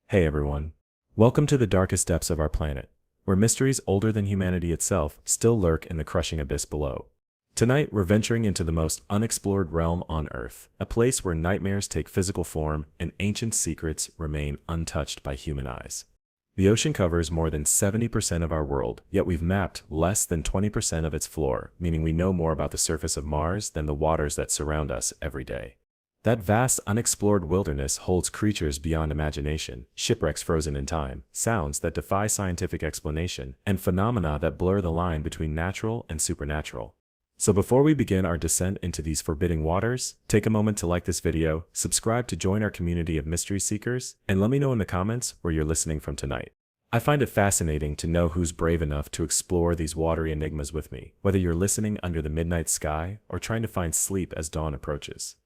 Hey everyone. Welcome to the darkest depths of our planet, where mysteries older than humanity itself still lurk in the crushing abyss below. Tonight, we're venturing into the most unexplored realm on Earth, a place where nightmares take physical form and ancient secrets remain untouched by human eyes. The ocean covers more than 70% of our world, yet we've mapped less than 20% of its floor, meaning we know more about the surface of Mars than the waters that surround us every day. That vast, unexplored wilderness holds creatures beyond imagination, shipwrecks frozen in time, sounds that defy scientific explanation, and phenomena that blur the line between natural and supernatural. So before we begin our descent into these forbidding waters, take a moment to like this video, subscribe to join our community of mystery seekers, and let me know in the comments where you're listening from tonight. I find it fascinating to know who's brave enough to explore these watery enigmas with me, whether you're listening under the midnight sky or trying to find sleep as dawn approaches.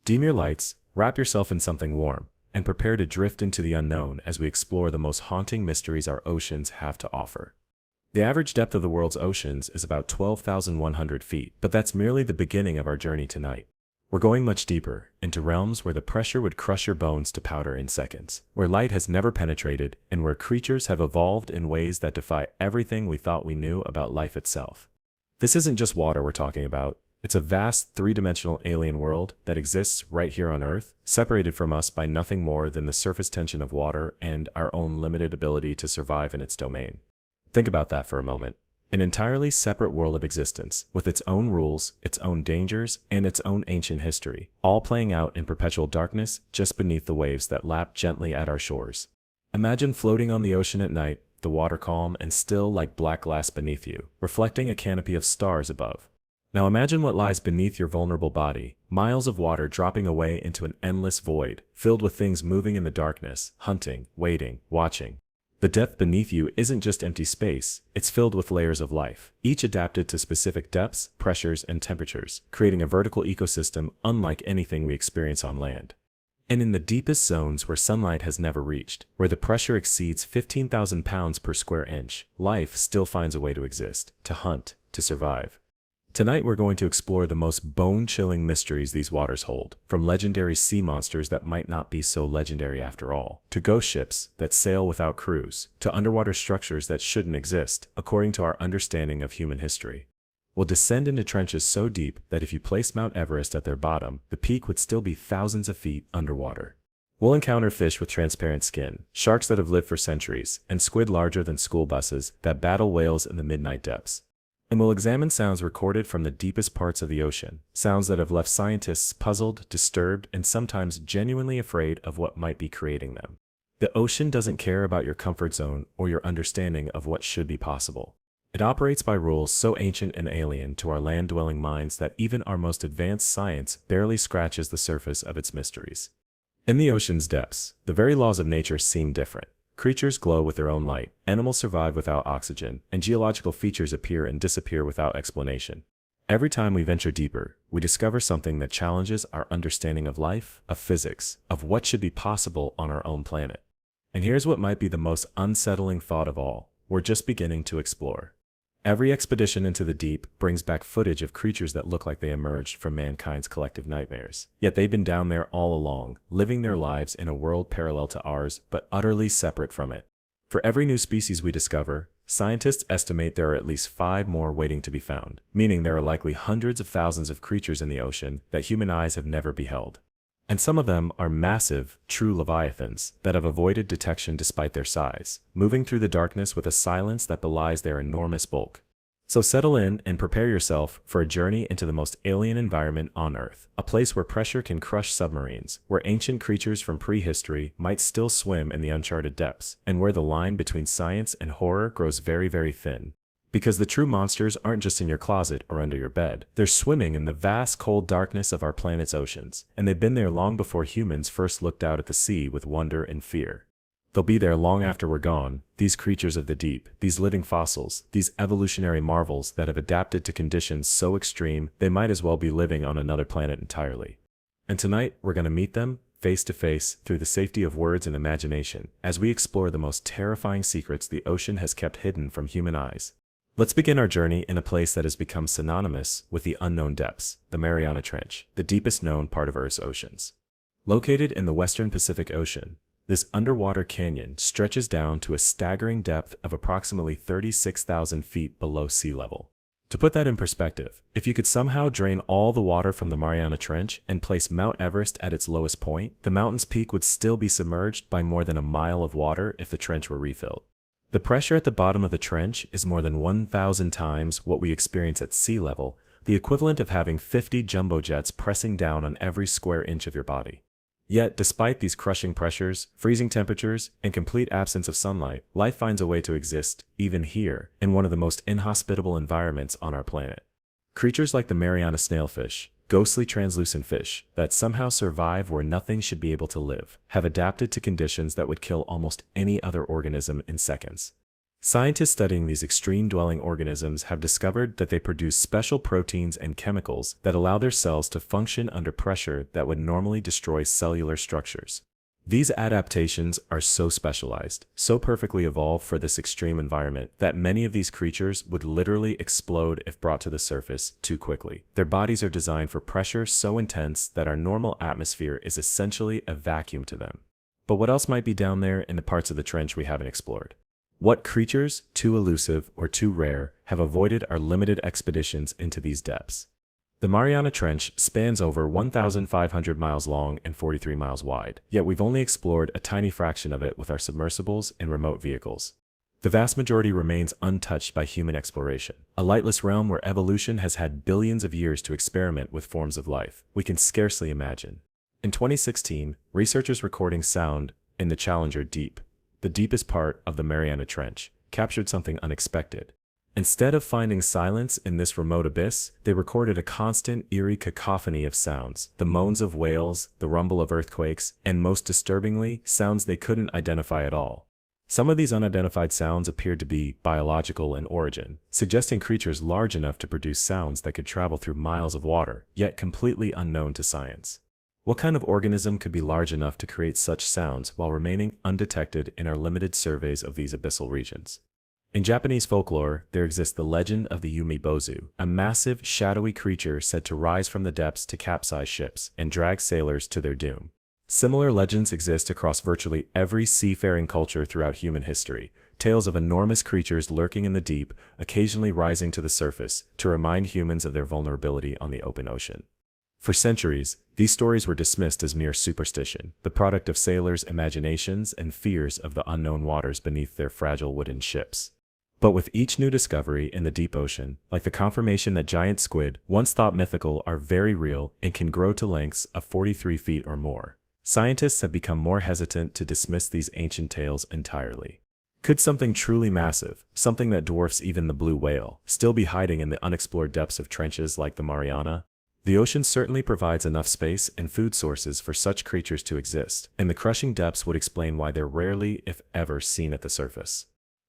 Dim your lights, wrap yourself in something warm, and prepare to drift into the unknown as we explore the most haunting mysteries our oceans have to offer. The average depth of the world's oceans is about 12,100 feet, but that's merely the beginning of our journey tonight. We're going much deeper, into realms where the pressure would crush your bones to powder in seconds, where light has never penetrated, and where creatures have evolved in ways that defy everything we thought we knew about life itself. This isn't just water we're talking about. It's a vast, three-dimensional alien world that exists right here on Earth, separated from us by nothing more than the surface tension of water and our own limited ability to survive in its domain. Think about that for a moment. An entirely separate world of existence, with its own rules, its own dangers, and its own ancient history, all playing out in perpetual darkness just beneath the waves that lap gently at our shores. Imagine floating on the ocean at night, the water calm and still like black glass beneath you, reflecting a canopy of stars above. Now imagine what lies beneath your vulnerable body, miles of water dropping away into an endless void, filled with things moving in the darkness, hunting, waiting, watching. The depth beneath you isn't just empty space, it's filled with layers of life, each adapted to specific depths, pressures, and temperatures, creating a vertical ecosystem unlike anything we experience on land. And in the deepest zones where sunlight has never reached, where the pressure exceeds 15,000 pounds per square inch, life still finds a way to exist, to hunt, to survive. Tonight we're going to explore the most bone-chilling mysteries these waters hold, from legendary sea monsters that might not be so legendary after all, to ghost ships that sail without crews, to underwater structures that shouldn't exist, according to our understanding of human history. We'll descend into trenches so deep that if you place Mount Everest at their bottom, the peak would still be thousands of feet underwater. We'll encounter fish with transparent skin, sharks that have lived for centuries, and squid larger than school buses that battle whales in the midnight depths. And we'll examine sounds recorded from the deepest parts of the ocean, sounds that have left scientists puzzled, disturbed, and sometimes genuinely afraid of what might be creating them. The ocean doesn't care about your comfort zone or your understanding of what should be possible. It operates by rules so ancient and alien to our land-dwelling minds that even our most advanced science barely scratches the surface of its mysteries. In the ocean's depths, the very laws of nature seem different. Creatures glow with their own light, animals survive without oxygen, and geological features appear and disappear without explanation. Every time we venture deeper, we discover something that challenges our understanding of life, of physics, of what should be possible on our own planet. And here's what might be the most unsettling thought of all: we're just beginning to explore. Every expedition into the deep brings back footage of creatures that look like they emerged from mankind's collective nightmares. Yet they've been down there all along, living their lives in a world parallel to ours, but utterly separate from it. For every new species we discover, scientists estimate there are at least 5 more waiting to be found, meaning there are likely hundreds of thousands of creatures in the ocean that human eyes have never beheld. And some of them are massive, true leviathans that have avoided detection despite their size, moving through the darkness with a silence that belies their enormous bulk. So settle in and prepare yourself for a journey into the most alien environment on Earth, a place where pressure can crush submarines, where ancient creatures from prehistory might still swim in the uncharted depths, and where the line between science and horror grows very, very thin. Because the true monsters aren't just in your closet or under your bed. They're swimming in the vast cold darkness of our planet's oceans, and they've been there long before humans first looked out at the sea with wonder and fear. They'll be there long after we're gone, these creatures of the deep, these living fossils, these evolutionary marvels that have adapted to conditions so extreme they might as well be living on another planet entirely. And tonight, we're going to meet them face to face through the safety of words and imagination, as we explore the most terrifying secrets the ocean has kept hidden from human eyes. Let's begin our journey in a place that has become synonymous with the unknown depths, the Mariana Trench, the deepest known part of Earth's oceans. Located in the western Pacific Ocean, This underwater canyon stretches down to a staggering depth of approximately 36,000 feet below sea level. To put that in perspective, if you could somehow drain all the water from the Mariana Trench and place Mount Everest at its lowest point, the mountain's peak would still be submerged by more than a mile of water if the trench were refilled. The pressure at the bottom of the trench is more than 1,000 times what we experience at sea level, the equivalent of having 50 jumbo jets pressing down on every square inch of your body. Yet, despite these crushing pressures, freezing temperatures, and complete absence of sunlight, life finds a way to exist, even here, in one of the most inhospitable environments on our planet. Creatures like the Mariana snailfish, ghostly translucent fish that somehow survive where nothing should be able to live, have adapted to conditions that would kill almost any other organism in seconds. Scientists studying these extreme-dwelling organisms have discovered that they produce special proteins and chemicals that allow their cells to function under pressure that would normally destroy cellular structures. These adaptations are so specialized, so perfectly evolved for this extreme environment, that many of these creatures would literally explode if brought to the surface too quickly. Their bodies are designed for pressure so intense that our normal atmosphere is essentially a vacuum to them. But what else might be down there in the parts of the trench we haven't explored? What creatures, too elusive or too rare, have avoided our limited expeditions into these depths? The Mariana Trench spans over 1,500 miles long and 43 miles wide, yet we've only explored a tiny fraction of it with our submersibles and remote vehicles. The vast majority remains untouched by human exploration, a lightless realm where evolution has had billions of years to experiment with forms of life we can scarcely imagine. In 2016, researchers recording sound in the Challenger Deep, the deepest part of the Mariana Trench, captured something unexpected. Instead of finding silence in this remote abyss, they recorded a constant, eerie cacophony of sounds, the moans of whales, the rumble of earthquakes, and most disturbingly, sounds they couldn't identify at all. Some of these unidentified sounds appeared to be biological in origin, suggesting creatures large enough to produce sounds that could travel through miles of water, yet completely unknown to science. What kind of organism could be large enough to create such sounds while remaining undetected in our limited surveys of these abyssal regions? In Japanese folklore, there exists the legend of the Yumibozu, a massive, shadowy creature said to rise from the depths to capsize ships and drag sailors to their doom. Similar legends exist across virtually every seafaring culture throughout human history, tales of enormous creatures lurking in the deep, occasionally rising to the surface to remind humans of their vulnerability on the open ocean. For centuries, these stories were dismissed as mere superstition, the product of sailors' imaginations and fears of the unknown waters beneath their fragile wooden ships. But with each new discovery in the deep ocean, like the confirmation that giant squid, once thought mythical, are very real and can grow to lengths of 43 feet or more, scientists have become more hesitant to dismiss these ancient tales entirely. Could something truly massive, something that dwarfs even the blue whale, still be hiding in the unexplored depths of trenches like the Mariana? The ocean certainly provides enough space and food sources for such creatures to exist, and the crushing depths would explain why they're rarely, if ever, seen at the surface.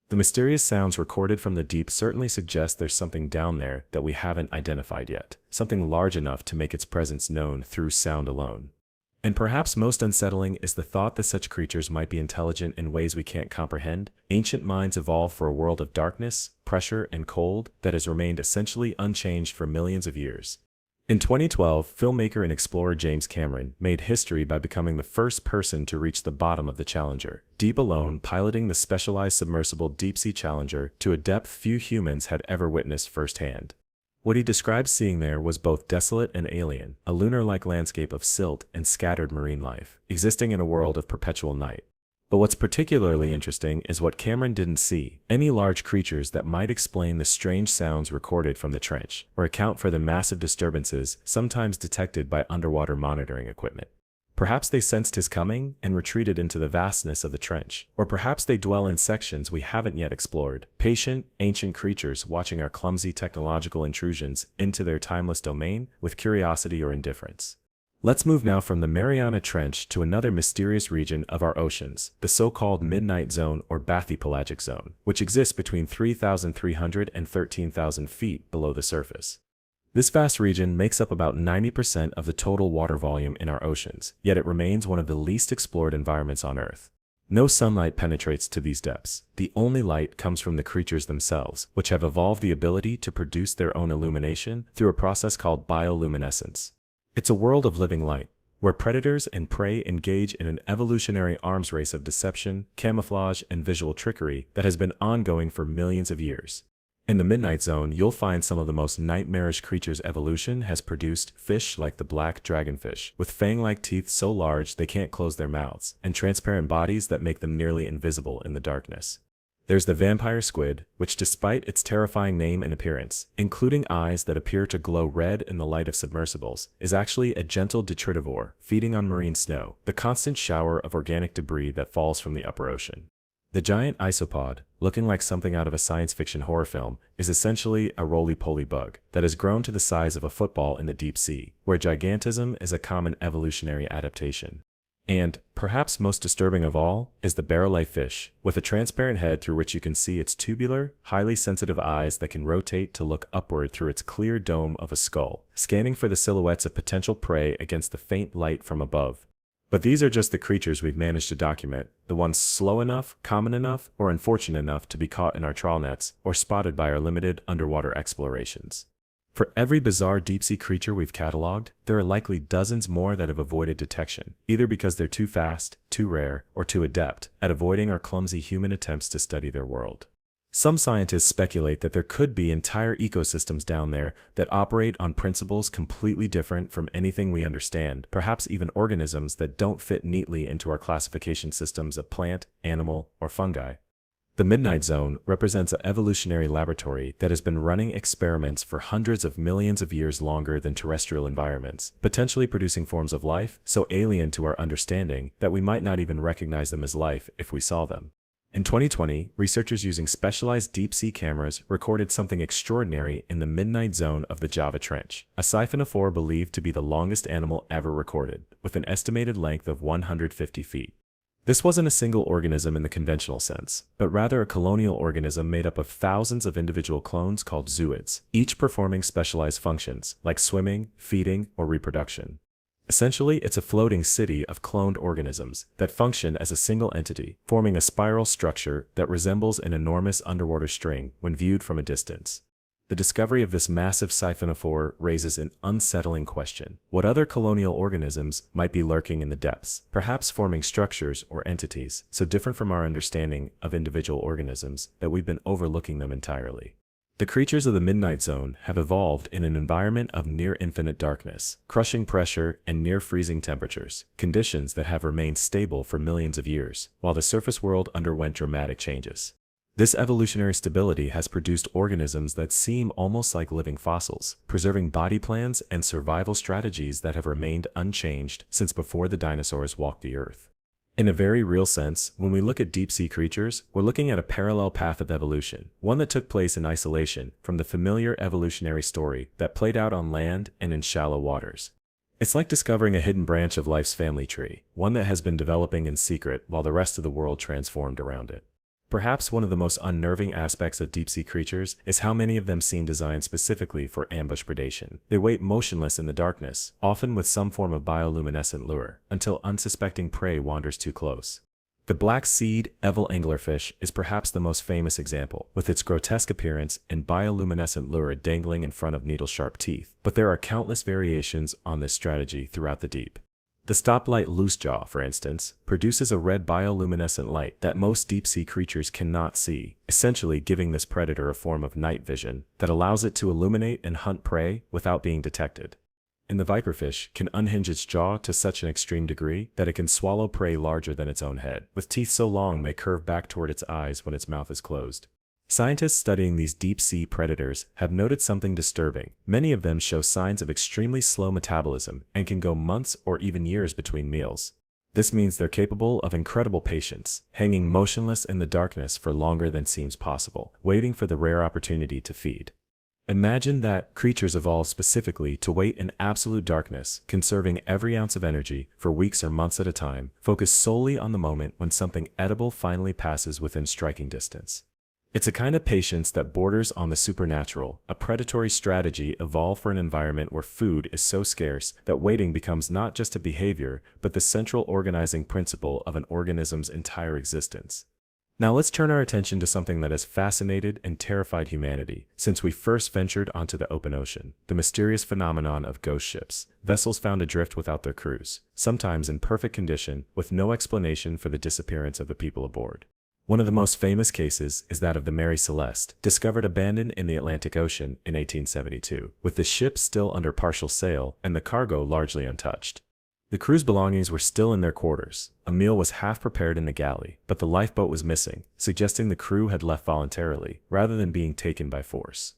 The mysterious sounds recorded from the deep certainly suggest there's something down there that we haven't identified yet, something large enough to make its presence known through sound alone. And perhaps most unsettling is the thought that such creatures might be intelligent in ways we can't comprehend. Ancient minds evolved for a world of darkness, pressure, and cold that has remained essentially unchanged for millions of years. In 2012, filmmaker and explorer James Cameron made history by becoming the first person to reach the bottom of the Challenger, deep alone, piloting the specialized submersible Deep-Sea Challenger to a depth few humans had ever witnessed firsthand. What he described seeing there was both desolate and alien, a lunar-like landscape of silt and scattered marine life, existing in a world of perpetual night. But what's particularly interesting is what Cameron didn't see: any large creatures that might explain the strange sounds recorded from the trench, or account for the massive disturbances sometimes detected by underwater monitoring equipment. Perhaps they sensed his coming and retreated into the vastness of the trench, or perhaps they dwell in sections we haven't yet explored, patient, ancient creatures watching our clumsy technological intrusions into their timeless domain with curiosity or indifference. Let's move now from the Mariana Trench to another mysterious region of our oceans, the so-called Midnight Zone or Bathypelagic Zone, which exists between 3,300 and 13,000 feet below the surface. This vast region makes up about 90% of the total water volume in our oceans, yet it remains one of the least explored environments on Earth. No sunlight penetrates to these depths. The only light comes from the creatures themselves, which have evolved the ability to produce their own illumination through a process called bioluminescence. It's a world of living light, where predators and prey engage in an evolutionary arms race of deception, camouflage, and visual trickery that has been ongoing for millions of years. In the Midnight Zone, you'll find some of the most nightmarish creatures evolution has produced: fish like the black dragonfish, with fang-like teeth so large they can't close their mouths, and transparent bodies that make them nearly invisible in the darkness. There's the vampire squid, which despite its terrifying name and appearance, including eyes that appear to glow red in the light of submersibles, is actually a gentle detritivore, feeding on marine snow, the constant shower of organic debris that falls from the upper ocean. The giant isopod, looking like something out of a science fiction horror film, is essentially a roly-poly bug that has grown to the size of a football in the deep sea, where gigantism is a common evolutionary adaptation. And, perhaps most disturbing of all, is the barrel-like fish, with a transparent head through which you can see its tubular, highly sensitive eyes that can rotate to look upward through its clear dome of a skull, scanning for the silhouettes of potential prey against the faint light from above. But these are just the creatures we've managed to document, the ones slow enough, common enough, or unfortunate enough to be caught in our trawl nets or spotted by our limited underwater explorations. For every bizarre deep-sea creature we've cataloged, there are likely dozens more that have avoided detection, either because they're too fast, too rare, or too adept at avoiding our clumsy human attempts to study their world. Some scientists speculate that there could be entire ecosystems down there that operate on principles completely different from anything we understand, perhaps even organisms that don't fit neatly into our classification systems of plant, animal, or fungi. The Midnight Zone represents an evolutionary laboratory that has been running experiments for hundreds of millions of years longer than terrestrial environments, potentially producing forms of life so alien to our understanding that we might not even recognize them as life if we saw them. In 2020, researchers using specialized deep-sea cameras recorded something extraordinary in the Midnight Zone of the Java Trench, a siphonophore believed to be the longest animal ever recorded, with an estimated length of 150 feet. This wasn't a single organism in the conventional sense, but rather a colonial organism made up of thousands of individual clones called zooids, each performing specialized functions, like swimming, feeding, or reproduction. Essentially, it's a floating city of cloned organisms that function as a single entity, forming a spiral structure that resembles an enormous underwater string when viewed from a distance. The discovery of this massive siphonophore raises an unsettling question: what other colonial organisms might be lurking in the depths, perhaps forming structures or entities so different from our understanding of individual organisms that we've been overlooking them entirely? The creatures of the Midnight Zone have evolved in an environment of near-infinite darkness, crushing pressure, and near-freezing temperatures, conditions that have remained stable for millions of years, while the surface world underwent dramatic changes. This evolutionary stability has produced organisms that seem almost like living fossils, preserving body plans and survival strategies that have remained unchanged since before the dinosaurs walked the Earth. In a very real sense, when we look at deep-sea creatures, we're looking at a parallel path of evolution, one that took place in isolation from the familiar evolutionary story that played out on land and in shallow waters. It's like discovering a hidden branch of life's family tree, one that has been developing in secret while the rest of the world transformed around it. Perhaps one of the most unnerving aspects of deep-sea creatures is how many of them seem designed specifically for ambush predation. They wait motionless in the darkness, often with some form of bioluminescent lure, until unsuspecting prey wanders too close. The black-seed Evil anglerfish is perhaps the most famous example, with its grotesque appearance and bioluminescent lure dangling in front of needle-sharp teeth, but there are countless variations on this strategy throughout the deep. The stoplight loosejaw, for instance, produces a red bioluminescent light that most deep-sea creatures cannot see, essentially giving this predator a form of night vision that allows it to illuminate and hunt prey without being detected. And the viperfish can unhinge its jaw to such an extreme degree that it can swallow prey larger than its own head, with teeth so long they curve back toward its eyes when its mouth is closed. Scientists studying these deep-sea predators have noted something disturbing. Many of them show signs of extremely slow metabolism and can go months or even years between meals. This means they're capable of incredible patience, hanging motionless in the darkness for longer than seems possible, waiting for the rare opportunity to feed. Imagine that creatures evolved specifically to wait in absolute darkness, conserving every ounce of energy for weeks or months at a time, focused solely on the moment when something edible finally passes within striking distance. It's a kind of patience that borders on the supernatural, a predatory strategy evolved for an environment where food is so scarce that waiting becomes not just a behavior, but the central organizing principle of an organism's entire existence. Now let's turn our attention to something that has fascinated and terrified humanity since we first ventured onto the open ocean: the mysterious phenomenon of ghost ships, vessels found adrift without their crews, sometimes in perfect condition, with no explanation for the disappearance of the people aboard. One of the most famous cases is that of the Mary Celeste, discovered abandoned in the Atlantic Ocean in 1872, with the ship still under partial sail and the cargo largely untouched. The crew's belongings were still in their quarters. A meal was half prepared in the galley, but the lifeboat was missing, suggesting the crew had left voluntarily, rather than being taken by force.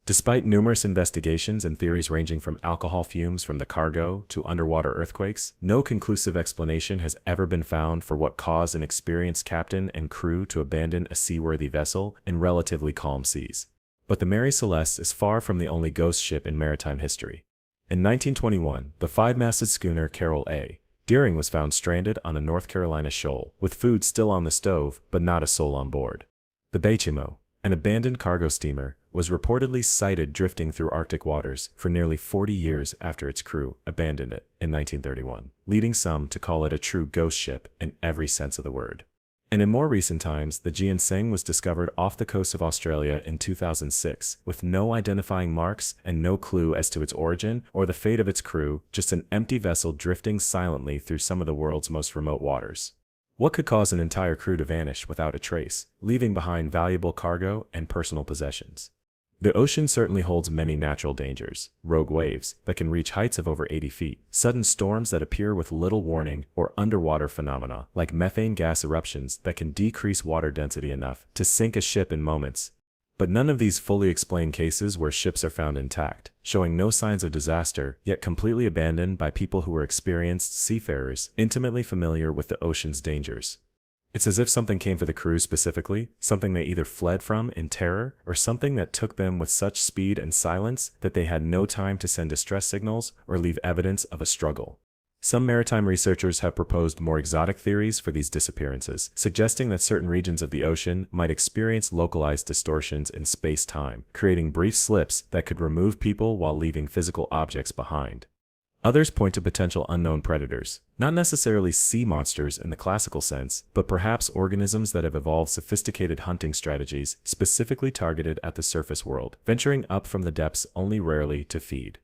Despite numerous investigations and theories ranging from alcohol fumes from the cargo to underwater earthquakes, no conclusive explanation has ever been found for what caused an experienced captain and crew to abandon a seaworthy vessel in relatively calm seas. But the Mary Celeste is far from the only ghost ship in maritime history. In 1921, the five-masted schooner Carroll A. Deering was found stranded on a North Carolina shoal, with food still on the stove but not a soul on board. The Baychimo, an abandoned cargo steamer, was reportedly sighted drifting through Arctic waters for nearly 40 years after its crew abandoned it in 1931, leading some to call it a true ghost ship in every sense of the word. And in more recent times, the Gienseng was discovered off the coast of Australia in 2006, with no identifying marks and no clue as to its origin or the fate of its crew, just an empty vessel drifting silently through some of the world's most remote waters. What could cause an entire crew to vanish without a trace, leaving behind valuable cargo and personal possessions? The ocean certainly holds many natural dangers: rogue waves that can reach heights of over 80 feet, sudden storms that appear with little warning, or underwater phenomena like methane gas eruptions that can decrease water density enough to sink a ship in moments. But none of these fully explain cases where ships are found intact, showing no signs of disaster, yet completely abandoned by people who were experienced seafarers, intimately familiar with the ocean's dangers. It's as if something came for the crew specifically, something they either fled from in terror, or something that took them with such speed and silence that they had no time to send distress signals or leave evidence of a struggle. Some maritime researchers have proposed more exotic theories for these disappearances, suggesting that certain regions of the ocean might experience localized distortions in space-time, creating brief slips that could remove people while leaving physical objects behind. Others point to potential unknown predators, not necessarily sea monsters in the classical sense, but perhaps organisms that have evolved sophisticated hunting strategies specifically targeted at the surface world, venturing up from the depths only rarely to feed.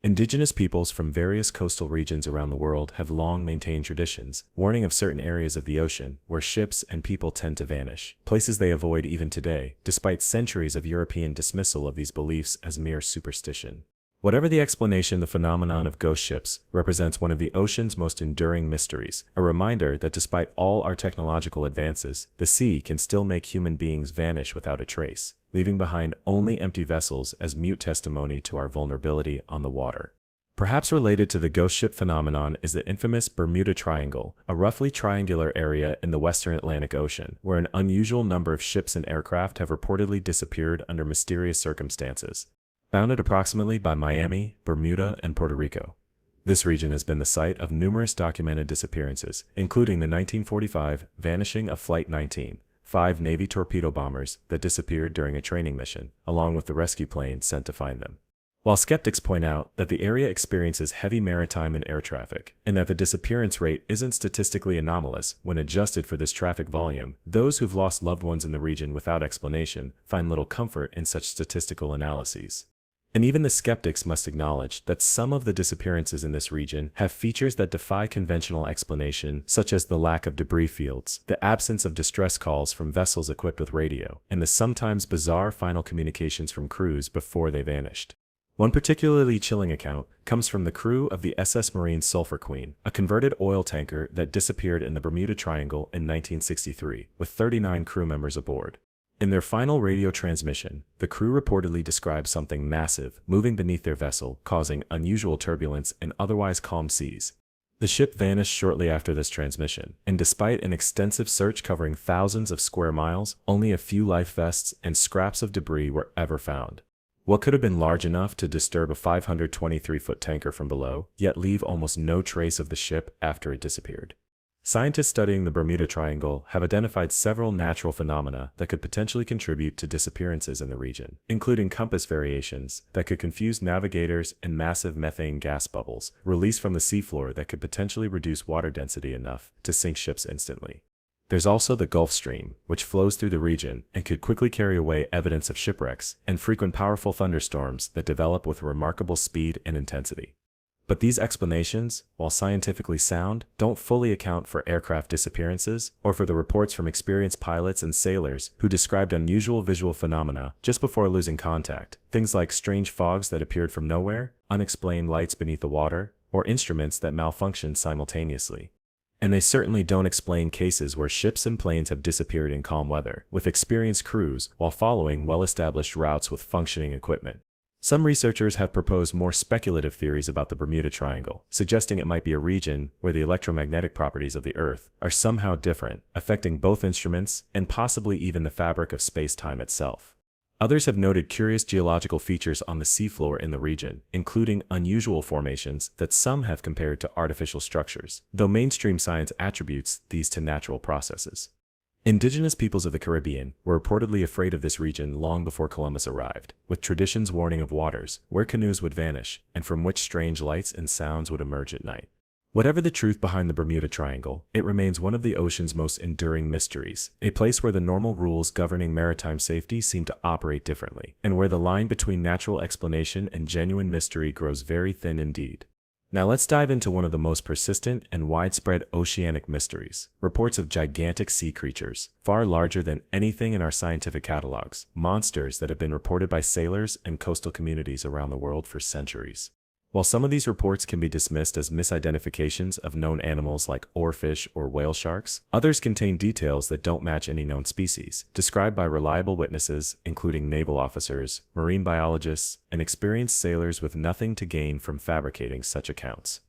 Indigenous peoples from various coastal regions around the world have long maintained traditions, warning of certain areas of the ocean where ships and people tend to vanish, places they avoid even today, despite centuries of European dismissal of these beliefs as mere superstition. Whatever the explanation, the phenomenon of ghost ships represents one of the ocean's most enduring mysteries, a reminder that despite all our technological advances, the sea can still make human beings vanish without a trace, leaving behind only empty vessels as mute testimony to our vulnerability on the water. Perhaps related to the ghost ship phenomenon is the infamous Bermuda Triangle, a roughly triangular area in the western Atlantic Ocean, where an unusual number of ships and aircraft have reportedly disappeared under mysterious circumstances. Bounded approximately by Miami, Bermuda, and Puerto Rico. This region has been the site of numerous documented disappearances, including the 1945 vanishing of Flight 19, 5 Navy torpedo bombers that disappeared during a training mission, along with the rescue plane sent to find them. While skeptics point out that the area experiences heavy maritime and air traffic, and that the disappearance rate isn't statistically anomalous when adjusted for this traffic volume, those who've lost loved ones in the region without explanation find little comfort in such statistical analyses. And even the skeptics must acknowledge that some of the disappearances in this region have features that defy conventional explanation, such as the lack of debris fields, the absence of distress calls from vessels equipped with radio, and the sometimes bizarre final communications from crews before they vanished. One particularly chilling account comes from the crew of the SS Marine Sulphur Queen, a converted oil tanker that disappeared in the Bermuda Triangle in 1963, with 39 crew members aboard. In their final radio transmission, the crew reportedly described something massive moving beneath their vessel, causing unusual turbulence in otherwise calm seas. The ship vanished shortly after this transmission, and despite an extensive search covering thousands of square miles, only a few life vests and scraps of debris were ever found. What could have been large enough to disturb a 523-foot tanker from below, yet leave almost no trace of the ship after it disappeared? Scientists studying the Bermuda Triangle have identified several natural phenomena that could potentially contribute to disappearances in the region, including compass variations that could confuse navigators and massive methane gas bubbles released from the seafloor that could potentially reduce water density enough to sink ships instantly. There's also the Gulf Stream, which flows through the region and could quickly carry away evidence of shipwrecks and frequent powerful thunderstorms that develop with remarkable speed and intensity. But these explanations, while scientifically sound, don't fully account for aircraft disappearances or for the reports from experienced pilots and sailors who described unusual visual phenomena just before losing contact. Things like strange fogs that appeared from nowhere, unexplained lights beneath the water, or instruments that malfunctioned simultaneously. And they certainly don't explain cases where ships and planes have disappeared in calm weather, with experienced crews while following well-established routes with functioning equipment. Some researchers have proposed more speculative theories about the Bermuda Triangle, suggesting it might be a region where the electromagnetic properties of the Earth are somehow different, affecting both instruments and possibly even the fabric of space-time itself. Others have noted curious geological features on the seafloor in the region, including unusual formations that some have compared to artificial structures, though mainstream science attributes these to natural processes. Indigenous peoples of the Caribbean were reportedly afraid of this region long before Columbus arrived, with traditions warning of waters where canoes would vanish and from which strange lights and sounds would emerge at night. Whatever the truth behind the Bermuda Triangle, it remains one of the ocean's most enduring mysteries, a place where the normal rules governing maritime safety seem to operate differently, and where the line between natural explanation and genuine mystery grows very thin indeed. Now let's dive into one of the most persistent and widespread oceanic mysteries: reports of gigantic sea creatures, far larger than anything in our scientific catalogs, monsters that have been reported by sailors and coastal communities around the world for centuries. While some of these reports can be dismissed as misidentifications of known animals like oarfish or whale sharks, others contain details that don't match any known species, described by reliable witnesses, including naval officers, marine biologists, and experienced sailors with nothing to gain from fabricating such accounts.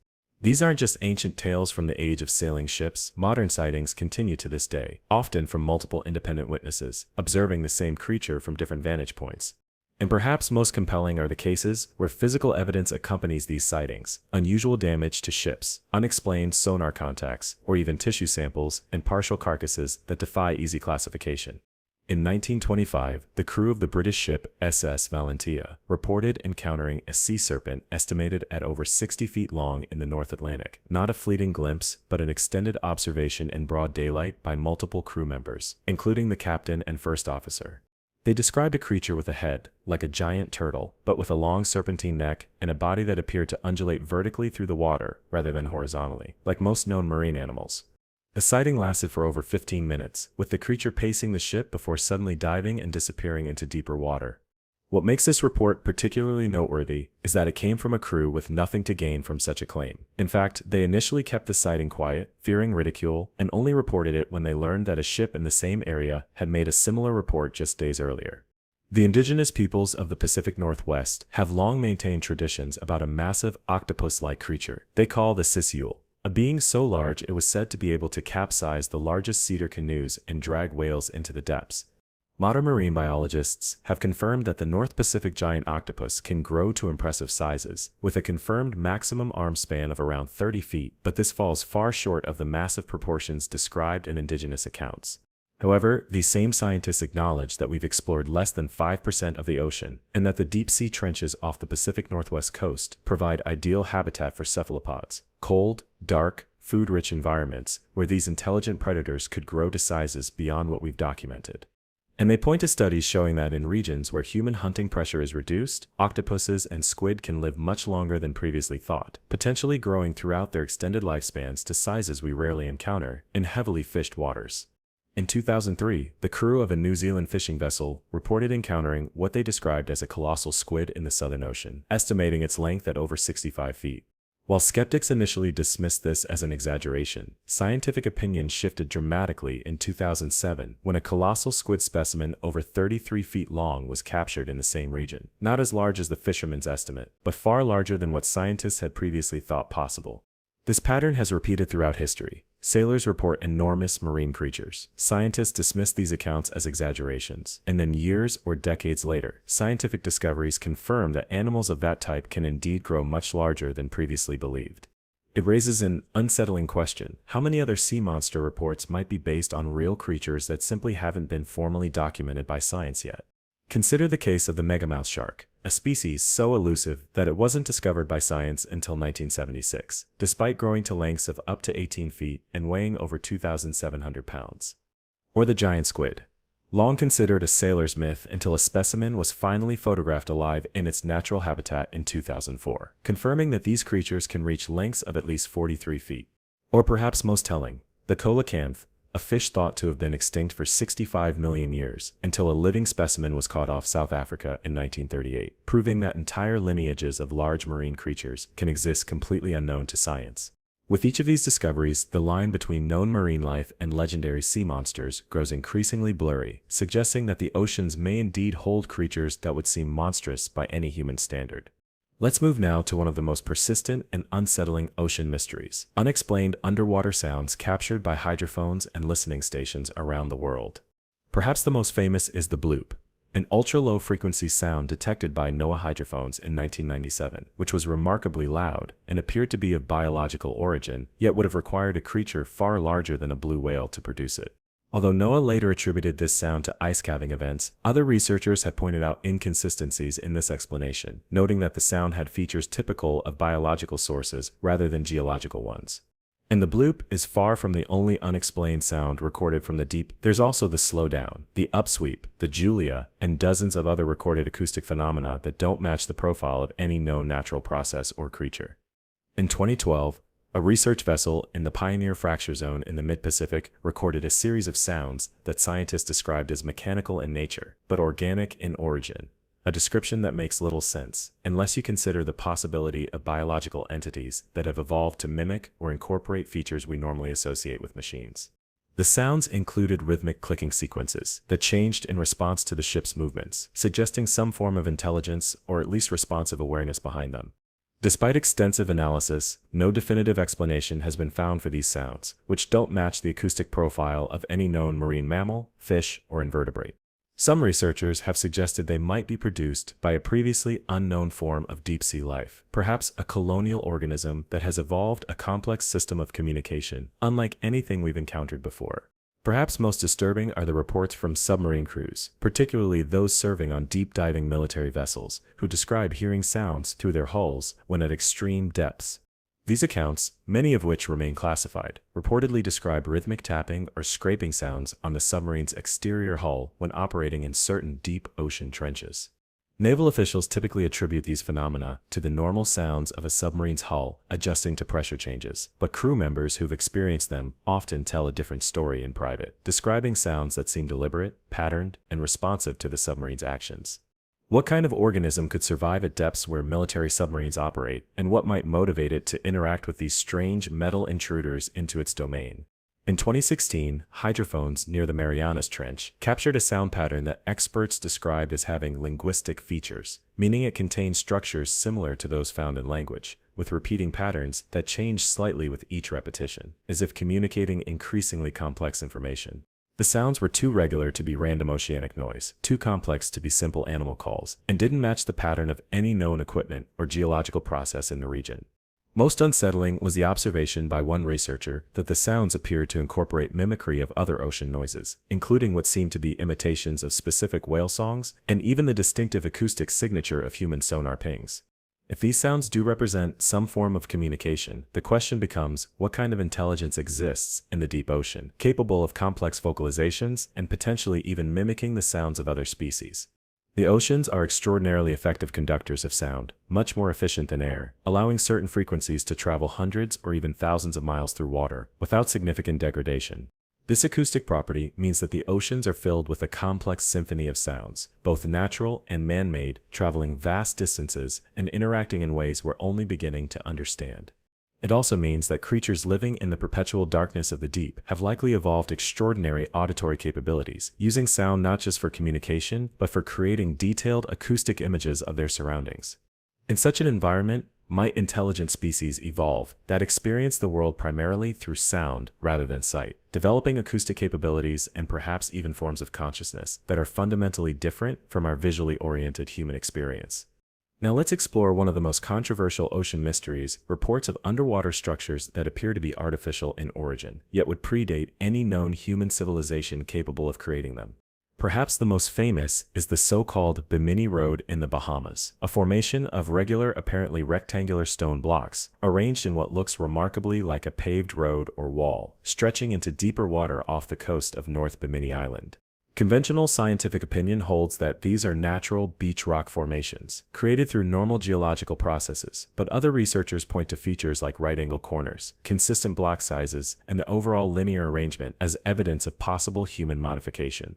These aren't just ancient tales from the age of sailing ships. Modern sightings continue to this day, often from multiple independent witnesses, observing the same creature from different vantage points. And perhaps most compelling are the cases where physical evidence accompanies these sightings: unusual damage to ships, unexplained sonar contacts, or even tissue samples and partial carcasses that defy easy classification. In 1925, the crew of the British ship SS Valentia reported encountering a sea serpent estimated at over 60 feet long in the North Atlantic. Not a fleeting glimpse, but an extended observation in broad daylight by multiple crew members, including the captain and first officer. They described a creature with a head, like a giant turtle, but with a long serpentine neck and a body that appeared to undulate vertically through the water rather than horizontally, like most known marine animals. The sighting lasted for over 15 minutes, with the creature pacing the ship before suddenly diving and disappearing into deeper water. What makes this report particularly noteworthy is that it came from a crew with nothing to gain from such a claim. In fact, they initially kept the sighting quiet, fearing ridicule, and only reported it when they learned that a ship in the same area had made a similar report just days earlier. The indigenous peoples of the Pacific Northwest have long maintained traditions about a massive octopus-like creature they call the Sisule, a being so large it was said to be able to capsize the largest cedar canoes and drag whales into the depths. Modern marine biologists have confirmed that the North Pacific giant octopus can grow to impressive sizes, with a confirmed maximum arm span of around 30 feet, but this falls far short of the massive proportions described in indigenous accounts. However, these same scientists acknowledge that we've explored less than 5% of the ocean, and that the deep-sea trenches off the Pacific Northwest coast provide ideal habitat for cephalopods: cold, dark, food-rich environments where these intelligent predators could grow to sizes beyond what we've documented. And they point to studies showing that in regions where human hunting pressure is reduced, octopuses and squid can live much longer than previously thought, potentially growing throughout their extended lifespans to sizes we rarely encounter in heavily fished waters. In 2003, the crew of a New Zealand fishing vessel reported encountering what they described as a colossal squid in the Southern Ocean, estimating its length at over 65 feet. While skeptics initially dismissed this as an exaggeration, scientific opinion shifted dramatically in 2007 when a colossal squid specimen over 33 feet long was captured in the same region. Not as large as the fisherman's estimate, but far larger than what scientists had previously thought possible. This pattern has repeated throughout history. Sailors report enormous marine creatures. Scientists dismiss these accounts as exaggerations, and then years or decades later, scientific discoveries confirm that animals of that type can indeed grow much larger than previously believed. It raises an unsettling question: how many other sea monster reports might be based on real creatures that simply haven't been formally documented by science yet? Consider the case of the megamouth shark, a species so elusive that it wasn't discovered by science until 1976, despite growing to lengths of up to 18 feet and weighing over 2,700 pounds. Or the giant squid. Long considered a sailor's myth until a specimen was finally photographed alive in its natural habitat in 2004, confirming that these creatures can reach lengths of at least 43 feet. Or perhaps most telling, the coelacanth, a fish thought to have been extinct for 65 million years, until a living specimen was caught off South Africa in 1938, proving that entire lineages of large marine creatures can exist completely unknown to science. With each of these discoveries, the line between known marine life and legendary sea monsters grows increasingly blurry, suggesting that the oceans may indeed hold creatures that would seem monstrous by any human standard. Let's move now to one of the most persistent and unsettling ocean mysteries: unexplained underwater sounds captured by hydrophones and listening stations around the world. Perhaps the most famous is the bloop, an ultra-low frequency sound detected by NOAA hydrophones in 1997, which was remarkably loud and appeared to be of biological origin, yet would have required a creature far larger than a blue whale to produce it. Although NOAA later attributed this sound to ice calving events, other researchers have pointed out inconsistencies in this explanation, noting that the sound had features typical of biological sources rather than geological ones. And the bloop is far from the only unexplained sound recorded from the deep. There's also the slowdown, the upsweep, the Julia, and dozens of other recorded acoustic phenomena that don't match the profile of any known natural process or creature. In 2012, a research vessel in the Pioneer Fracture Zone in the mid-Pacific recorded a series of sounds that scientists described as mechanical in nature, but organic in origin. A description that makes little sense, unless you consider the possibility of biological entities that have evolved to mimic or incorporate features we normally associate with machines. The sounds included rhythmic clicking sequences that changed in response to the ship's movements, suggesting some form of intelligence or at least responsive awareness behind them. Despite extensive analysis, no definitive explanation has been found for these sounds, which don't match the acoustic profile of any known marine mammal, fish, or invertebrate. Some researchers have suggested they might be produced by a previously unknown form of deep-sea life, perhaps a colonial organism that has evolved a complex system of communication, unlike anything we've encountered before. Perhaps most disturbing are the reports from submarine crews, particularly those serving on deep-diving military vessels, who describe hearing sounds through their hulls when at extreme depths. These accounts, many of which remain classified, reportedly describe rhythmic tapping or scraping sounds on the submarine's exterior hull when operating in certain deep ocean trenches. Naval officials typically attribute these phenomena to the normal sounds of a submarine's hull adjusting to pressure changes, but crew members who've experienced them often tell a different story in private, describing sounds that seem deliberate, patterned, and responsive to the submarine's actions. What kind of organism could survive at depths where military submarines operate, and what might motivate it to interact with these strange metal intruders into its domain? In 2016, hydrophones near the Marianas Trench captured a sound pattern that experts described as having linguistic features, meaning it contained structures similar to those found in language, with repeating patterns that changed slightly with each repetition, as if communicating increasingly complex information. The sounds were too regular to be random oceanic noise, too complex to be simple animal calls, and didn't match the pattern of any known equipment or geological process in the region. Most unsettling was the observation by one researcher that the sounds appeared to incorporate mimicry of other ocean noises, including what seemed to be imitations of specific whale songs and even the distinctive acoustic signature of human sonar pings. If these sounds do represent some form of communication, the question becomes what kind of intelligence exists in the deep ocean, capable of complex vocalizations and potentially even mimicking the sounds of other species. The oceans are extraordinarily effective conductors of sound, much more efficient than air, allowing certain frequencies to travel hundreds or even thousands of miles through water without significant degradation. This acoustic property means that the oceans are filled with a complex symphony of sounds, both natural and man-made, traveling vast distances and interacting in ways we're only beginning to understand. It also means that creatures living in the perpetual darkness of the deep have likely evolved extraordinary auditory capabilities, using sound not just for communication, but for creating detailed acoustic images of their surroundings. In such an environment, might intelligent species evolve that experience the world primarily through sound rather than sight, developing acoustic capabilities and perhaps even forms of consciousness that are fundamentally different from our visually oriented human experience. Now let's explore one of the most controversial ocean mysteries: reports of underwater structures that appear to be artificial in origin, yet would predate any known human civilization capable of creating them. Perhaps the most famous is the so-called Bimini Road in the Bahamas, a formation of regular, apparently rectangular stone blocks, arranged in what looks remarkably like a paved road or wall, stretching into deeper water off the coast of North Bimini Island. Conventional scientific opinion holds that these are natural beach rock formations, created through normal geological processes, but other researchers point to features like right-angle corners, consistent block sizes, and the overall linear arrangement as evidence of possible human modification.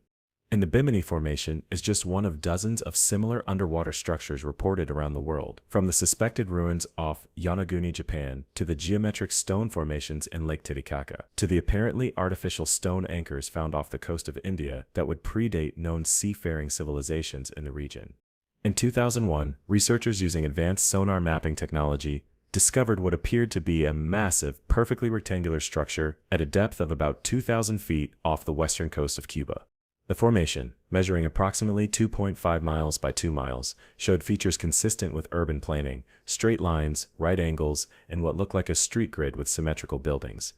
And the Bimini Formation is just one of dozens of similar underwater structures reported around the world, from the suspected ruins off Yonaguni, Japan, to the geometric stone formations in Lake Titicaca, to the apparently artificial stone anchors found off the coast of India that would predate known seafaring civilizations in the region. In 2001, researchers using advanced sonar mapping technology discovered what appeared to be a massive, perfectly rectangular structure at a depth of about 2,000 feet off the western coast of Cuba. The formation, measuring approximately 2.5 miles by 2 miles, showed features consistent with urban planning, straight lines, right angles, and what looked like a street grid with symmetrical buildings.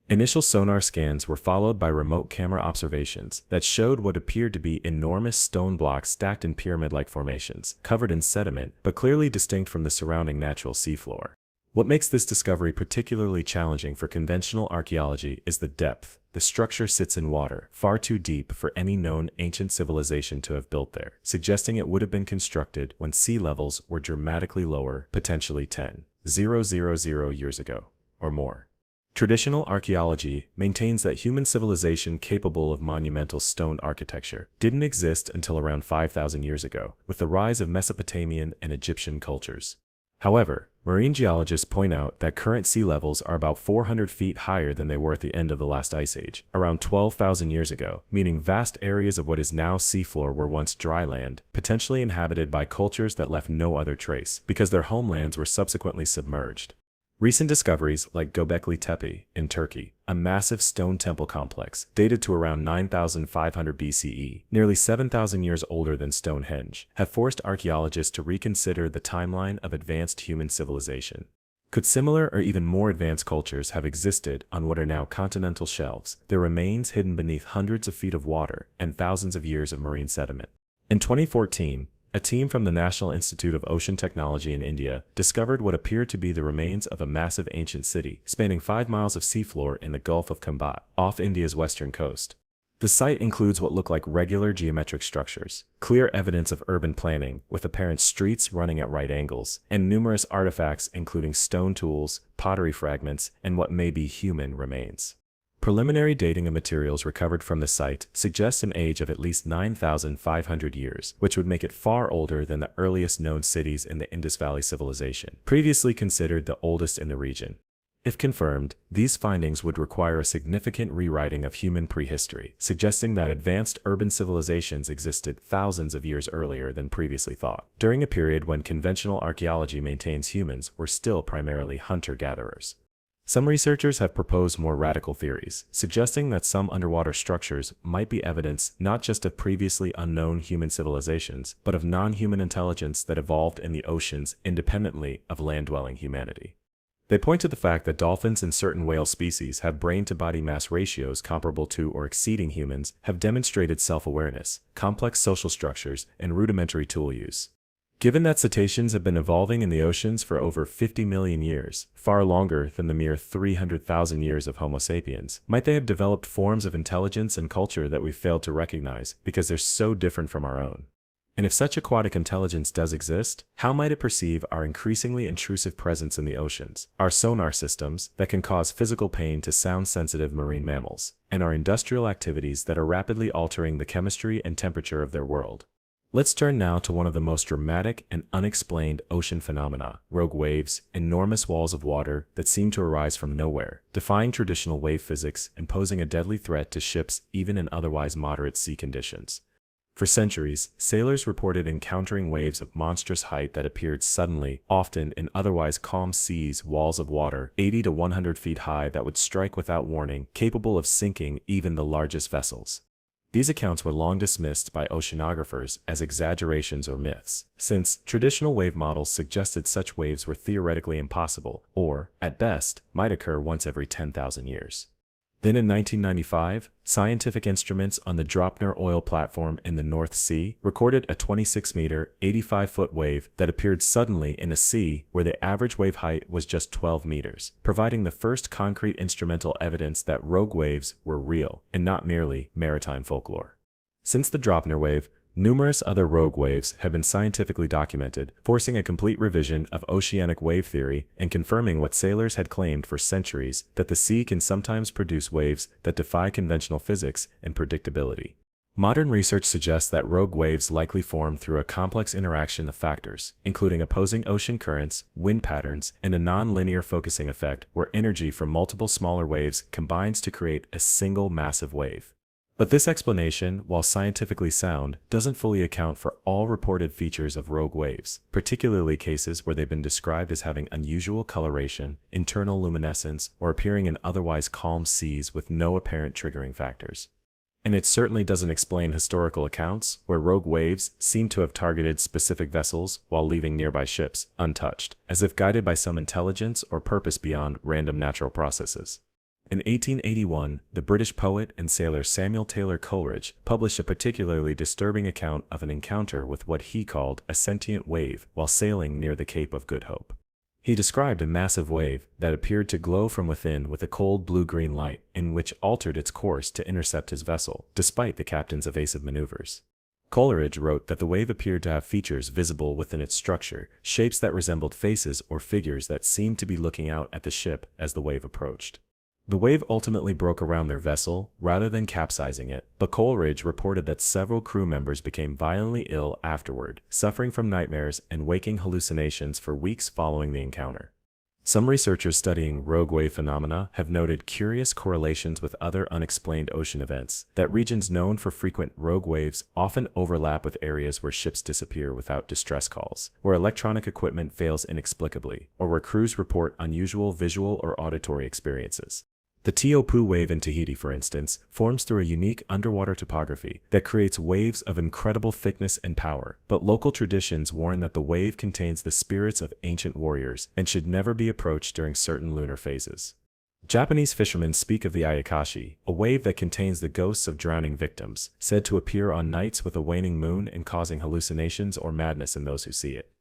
Initial sonar scans were followed by remote camera observations that showed what appeared to be enormous stone blocks stacked in pyramid-like formations, covered in sediment, but clearly distinct from the surrounding natural seafloor. What makes this discovery particularly challenging for conventional archaeology is the depth. The structure sits in water, far too deep for any known ancient civilization to have built there, suggesting it would have been constructed when sea levels were dramatically lower, potentially 10,000 years ago, or more. Traditional archaeology maintains that human civilization capable of monumental stone architecture didn't exist until around 5,000 years ago, with the rise of Mesopotamian and Egyptian cultures. However, marine geologists point out that current sea levels are about 400 feet higher than they were at the end of the last ice age, around 12,000 years ago, meaning vast areas of what is now seafloor were once dry land, potentially inhabited by cultures that left no other trace, because their homelands were subsequently submerged. Recent discoveries like Göbekli Tepe in Turkey, a massive stone temple complex dated to around 9,500 BCE, nearly 7,000 years older than Stonehenge, have forced archaeologists to reconsider the timeline of advanced human civilization. Could similar or even more advanced cultures have existed on what are now continental shelves, their remains hidden beneath hundreds of feet of water and thousands of years of marine sediment? In 2014, a team from the National Institute of Ocean Technology in India discovered what appeared to be the remains of a massive ancient city, spanning 5 miles of seafloor in the Gulf of Khambat, off India's western coast. The site includes what look like regular geometric structures, clear evidence of urban planning, with apparent streets running at right angles, and numerous artifacts including stone tools, pottery fragments, and what may be human remains. Preliminary dating of materials recovered from the site suggests an age of at least 9,500 years, which would make it far older than the earliest known cities in the Indus Valley Civilization, previously considered the oldest in the region. If confirmed, these findings would require a significant rewriting of human prehistory, suggesting that advanced urban civilizations existed thousands of years earlier than previously thought, during a period when conventional archaeology maintains humans were still primarily hunter-gatherers. Some researchers have proposed more radical theories, suggesting that some underwater structures might be evidence not just of previously unknown human civilizations, but of non-human intelligence that evolved in the oceans independently of land-dwelling humanity. They point to the fact that dolphins and certain whale species have brain-to-body mass ratios comparable to or exceeding humans, have demonstrated self-awareness, complex social structures, and rudimentary tool use. Given that cetaceans have been evolving in the oceans for over 50 million years, far longer than the mere 300,000 years of Homo sapiens, might they have developed forms of intelligence and culture that we've failed to recognize because they're so different from our own? And if such aquatic intelligence does exist, how might it perceive our increasingly intrusive presence in the oceans, our sonar systems that can cause physical pain to sound-sensitive marine mammals, and our industrial activities that are rapidly altering the chemistry and temperature of their world? Let's turn now to one of the most dramatic and unexplained ocean phenomena: rogue waves, enormous walls of water that seem to arise from nowhere, defying traditional wave physics and posing a deadly threat to ships even in otherwise moderate sea conditions. For centuries, sailors reported encountering waves of monstrous height that appeared suddenly, often in otherwise calm seas, walls of water 80 to 100 feet high that would strike without warning, capable of sinking even the largest vessels. These accounts were long dismissed by oceanographers as exaggerations or myths, since traditional wave models suggested such waves were theoretically impossible, or, at best, might occur once every 10,000 years. Then in 1995, scientific instruments on the Dropner oil platform in the North Sea recorded a 26-meter, 85-foot wave that appeared suddenly in a sea where the average wave height was just 12 meters, providing the first concrete instrumental evidence that rogue waves were real and not merely maritime folklore. Since the Dropner wave, numerous other rogue waves have been scientifically documented, forcing a complete revision of oceanic wave theory and confirming what sailors had claimed for centuries, that the sea can sometimes produce waves that defy conventional physics and predictability. Modern research suggests that rogue waves likely form through a complex interaction of factors, including opposing ocean currents, wind patterns, and a non-linear focusing effect where energy from multiple smaller waves combines to create a single massive wave. But this explanation, while scientifically sound, doesn't fully account for all reported features of rogue waves, particularly cases where they've been described as having unusual coloration, internal luminescence, or appearing in otherwise calm seas with no apparent triggering factors. And it certainly doesn't explain historical accounts where rogue waves seem to have targeted specific vessels while leaving nearby ships untouched, as if guided by some intelligence or purpose beyond random natural processes. In 1881, the British poet and sailor Samuel Taylor Coleridge published a particularly disturbing account of an encounter with what he called a sentient wave while sailing near the Cape of Good Hope. He described a massive wave that appeared to glow from within with a cold blue-green light, in which altered its course to intercept his vessel, despite the captain's evasive maneuvers. Coleridge wrote that the wave appeared to have features visible within its structure, shapes that resembled faces or figures that seemed to be looking out at the ship as the wave approached. The wave ultimately broke around their vessel rather than capsizing it, but Coleridge reported that several crew members became violently ill afterward, suffering from nightmares and waking hallucinations for weeks following the encounter. Some researchers studying rogue wave phenomena have noted curious correlations with other unexplained ocean events, that regions known for frequent rogue waves often overlap with areas where ships disappear without distress calls, where electronic equipment fails inexplicably, or where crews report unusual visual or auditory experiences. The Teahupo'o wave in Tahiti, for instance, forms through a unique underwater topography that creates waves of incredible thickness and power, but local traditions warn that the wave contains the spirits of ancient warriors and should never be approached during certain lunar phases. Japanese fishermen speak of the Ayakashi, a wave that contains the ghosts of drowning victims, said to appear on nights with a waning moon and causing hallucinations or madness in those who see it.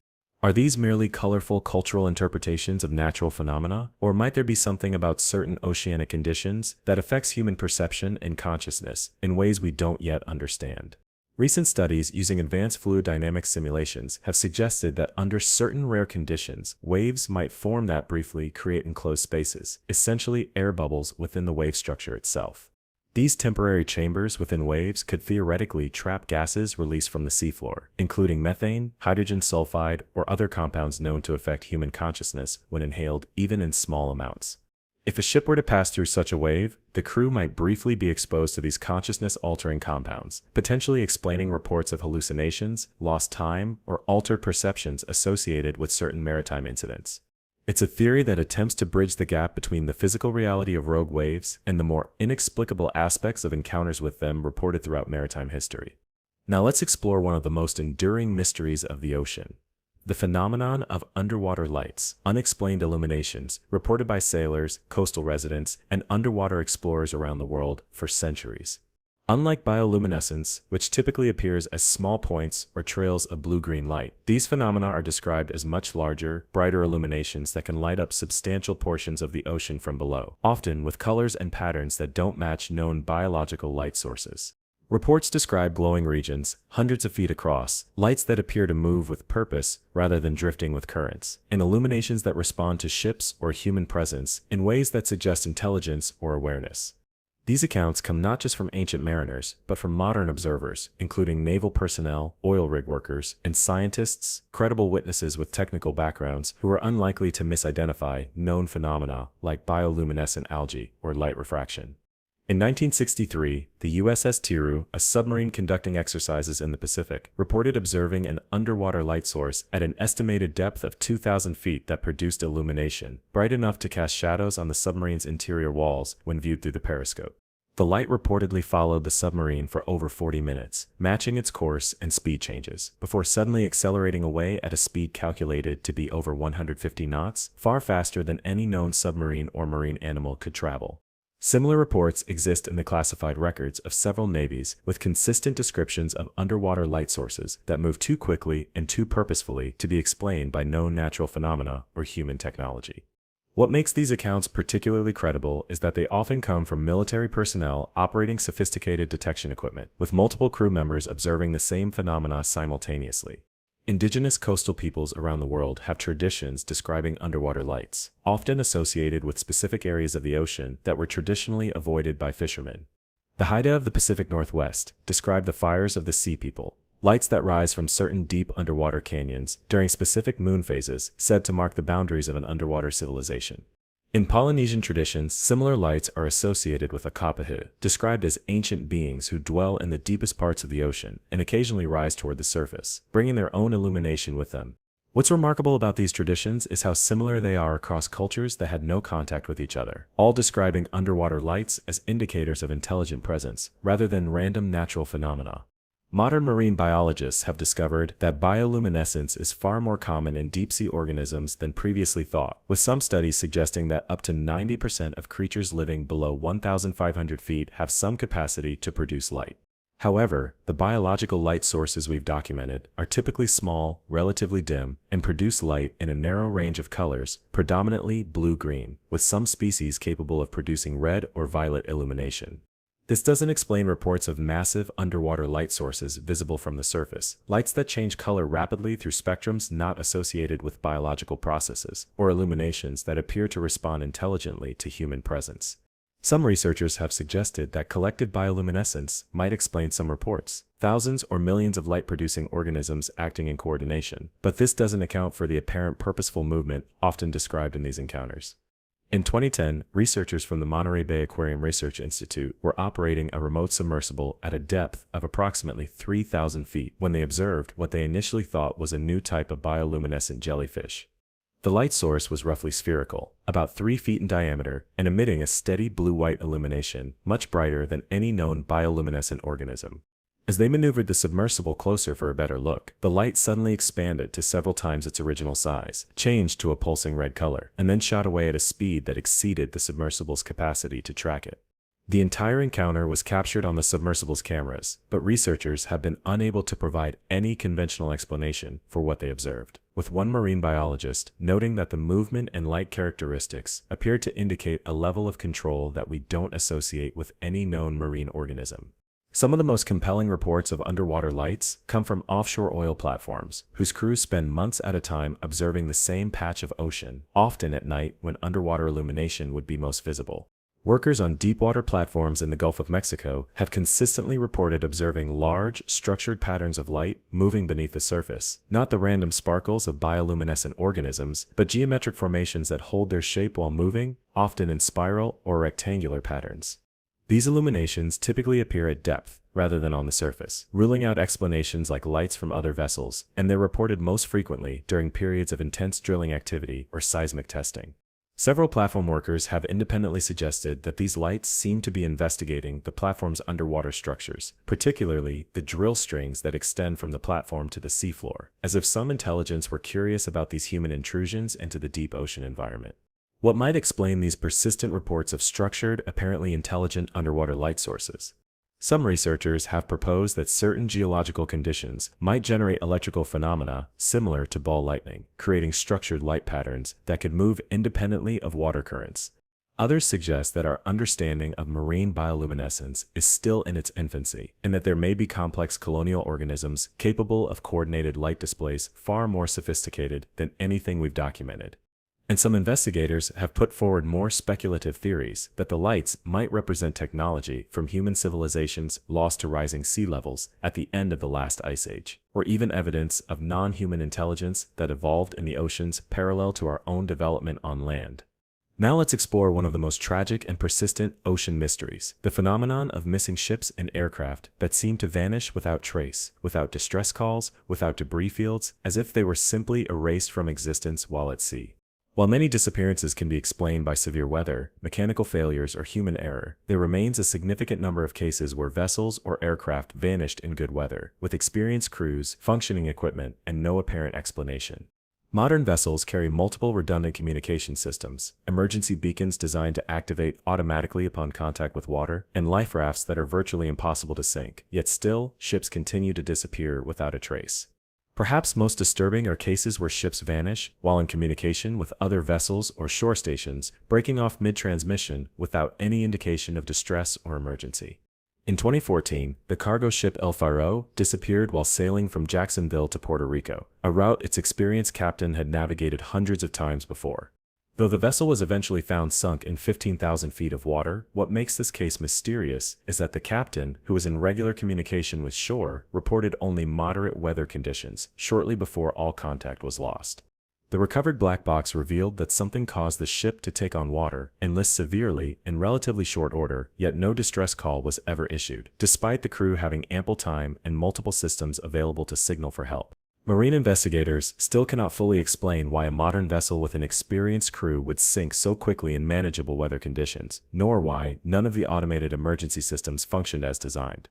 Are these merely colorful cultural interpretations of natural phenomena, or might there be something about certain oceanic conditions that affects human perception and consciousness in ways we don't yet understand? Recent studies using advanced fluid dynamics simulations have suggested that under certain rare conditions, waves might form that briefly create enclosed spaces, essentially air bubbles within the wave structure itself. These temporary chambers within waves could theoretically trap gases released from the seafloor, including methane, hydrogen sulfide, or other compounds known to affect human consciousness when inhaled even in small amounts. If a ship were to pass through such a wave, the crew might briefly be exposed to these consciousness-altering compounds, potentially explaining reports of hallucinations, lost time, or altered perceptions associated with certain maritime incidents. It's a theory that attempts to bridge the gap between the physical reality of rogue waves and the more inexplicable aspects of encounters with them reported throughout maritime history. Now let's explore one of the most enduring mysteries of the ocean: the phenomenon of underwater lights, unexplained illuminations, reported by sailors, coastal residents, and underwater explorers around the world for centuries. Unlike bioluminescence, which typically appears as small points or trails of blue-green light, these phenomena are described as much larger, brighter illuminations that can light up substantial portions of the ocean from below, often with colors and patterns that don't match known biological light sources. Reports describe glowing regions, hundreds of feet across, lights that appear to move with purpose rather than drifting with currents, and illuminations that respond to ships or human presence in ways that suggest intelligence or awareness. These accounts come not just from ancient mariners, but from modern observers, including naval personnel, oil rig workers, and scientists, credible witnesses with technical backgrounds who are unlikely to misidentify known phenomena like bioluminescent algae or light refraction. In 1963, the USS Tiru, a submarine conducting exercises in the Pacific, reported observing an underwater light source at an estimated depth of 2,000 feet that produced illumination, bright enough to cast shadows on the submarine's interior walls when viewed through the periscope. The light reportedly followed the submarine for over 40 minutes, matching its course and speed changes, before suddenly accelerating away at a speed calculated to be over 150 knots, far faster than any known submarine or marine animal could travel. Similar reports exist in the classified records of several navies with consistent descriptions of underwater light sources that move too quickly and too purposefully to be explained by known natural phenomena or human technology. What makes these accounts particularly credible is that they often come from military personnel operating sophisticated detection equipment, with multiple crew members observing the same phenomena simultaneously. Indigenous coastal peoples around the world have traditions describing underwater lights, often associated with specific areas of the ocean that were traditionally avoided by fishermen. The Haida of the Pacific Northwest describe the fires of the sea people, lights that rise from certain deep underwater canyons during specific moon phases said to mark the boundaries of an underwater civilization. In Polynesian traditions, similar lights are associated with akapahu, described as ancient beings who dwell in the deepest parts of the ocean and occasionally rise toward the surface, bringing their own illumination with them. What's remarkable about these traditions is how similar they are across cultures that had no contact with each other, all describing underwater lights as indicators of intelligent presence rather than random natural phenomena. Modern marine biologists have discovered that bioluminescence is far more common in deep-sea organisms than previously thought, with some studies suggesting that up to 90% of creatures living below 1,500 feet have some capacity to produce light. However, the biological light sources we've documented are typically small, relatively dim, and produce light in a narrow range of colors, predominantly blue-green, with some species capable of producing red or violet illumination. This doesn't explain reports of massive underwater light sources visible from the surface, lights that change color rapidly through spectrums not associated with biological processes, or illuminations that appear to respond intelligently to human presence. Some researchers have suggested that collective bioluminescence might explain some reports, thousands or millions of light-producing organisms acting in coordination, but this doesn't account for the apparent purposeful movement often described in these encounters. In 2010, researchers from the Monterey Bay Aquarium Research Institute were operating a remote submersible at a depth of approximately 3,000 feet when they observed what they initially thought was a new type of bioluminescent jellyfish. The light source was roughly spherical, about 3 feet in diameter, and emitting a steady blue-white illumination, much brighter than any known bioluminescent organism. As they maneuvered the submersible closer for a better look, the light suddenly expanded to several times its original size, changed to a pulsing red color, and then shot away at a speed that exceeded the submersible's capacity to track it. The entire encounter was captured on the submersible's cameras, but researchers have been unable to provide any conventional explanation for what they observed, with one marine biologist noting that the movement and light characteristics appeared to indicate a level of control that we don't associate with any known marine organism. Some of the most compelling reports of underwater lights come from offshore oil platforms, whose crews spend months at a time observing the same patch of ocean, often at night when underwater illumination would be most visible. Workers on deepwater platforms in the Gulf of Mexico have consistently reported observing large, structured patterns of light moving beneath the surface, not the random sparkles of bioluminescent organisms, but geometric formations that hold their shape while moving, often in spiral or rectangular patterns. These illuminations typically appear at depth rather than on the surface, ruling out explanations like lights from other vessels, and they're reported most frequently during periods of intense drilling activity or seismic testing. Several platform workers have independently suggested that these lights seem to be investigating the platform's underwater structures, particularly the drill strings that extend from the platform to the seafloor, as if some intelligence were curious about these human intrusions into the deep ocean environment. What might explain these persistent reports of structured, apparently intelligent underwater light sources? Some researchers have proposed that certain geological conditions might generate electrical phenomena similar to ball lightning, creating structured light patterns that could move independently of water currents. Others suggest that our understanding of marine bioluminescence is still in its infancy, and that there may be complex colonial organisms capable of coordinated light displays far more sophisticated than anything we've documented. And some investigators have put forward more speculative theories that the lights might represent technology from human civilizations lost to rising sea levels at the end of the last ice age, or even evidence of non-human intelligence that evolved in the oceans parallel to our own development on land. Now let's explore one of the most tragic and persistent ocean mysteries, the phenomenon of missing ships and aircraft that seem to vanish without trace, without distress calls, without debris fields, as if they were simply erased from existence while at sea. While many disappearances can be explained by severe weather, mechanical failures, or human error, there remains a significant number of cases where vessels or aircraft vanished in good weather, with experienced crews, functioning equipment, and no apparent explanation. Modern vessels carry multiple redundant communication systems, emergency beacons designed to activate automatically upon contact with water, and life rafts that are virtually impossible to sink. Yet still, ships continue to disappear without a trace. Perhaps most disturbing are cases where ships vanish while in communication with other vessels or shore stations, breaking off mid-transmission without any indication of distress or emergency. In 2014, the cargo ship El Faro disappeared while sailing from Jacksonville to Puerto Rico, a route its experienced captain had navigated hundreds of times before. Though the vessel was eventually found sunk in 15,000 feet of water, what makes this case mysterious is that the captain, who was in regular communication with shore, reported only moderate weather conditions shortly before all contact was lost. The recovered black box revealed that something caused the ship to take on water, enlist severely, in relatively short order, yet no distress call was ever issued, despite the crew having ample time and multiple systems available to signal for help. Marine investigators still cannot fully explain why a modern vessel with an experienced crew would sink so quickly in manageable weather conditions, nor why none of the automated emergency systems functioned as designed.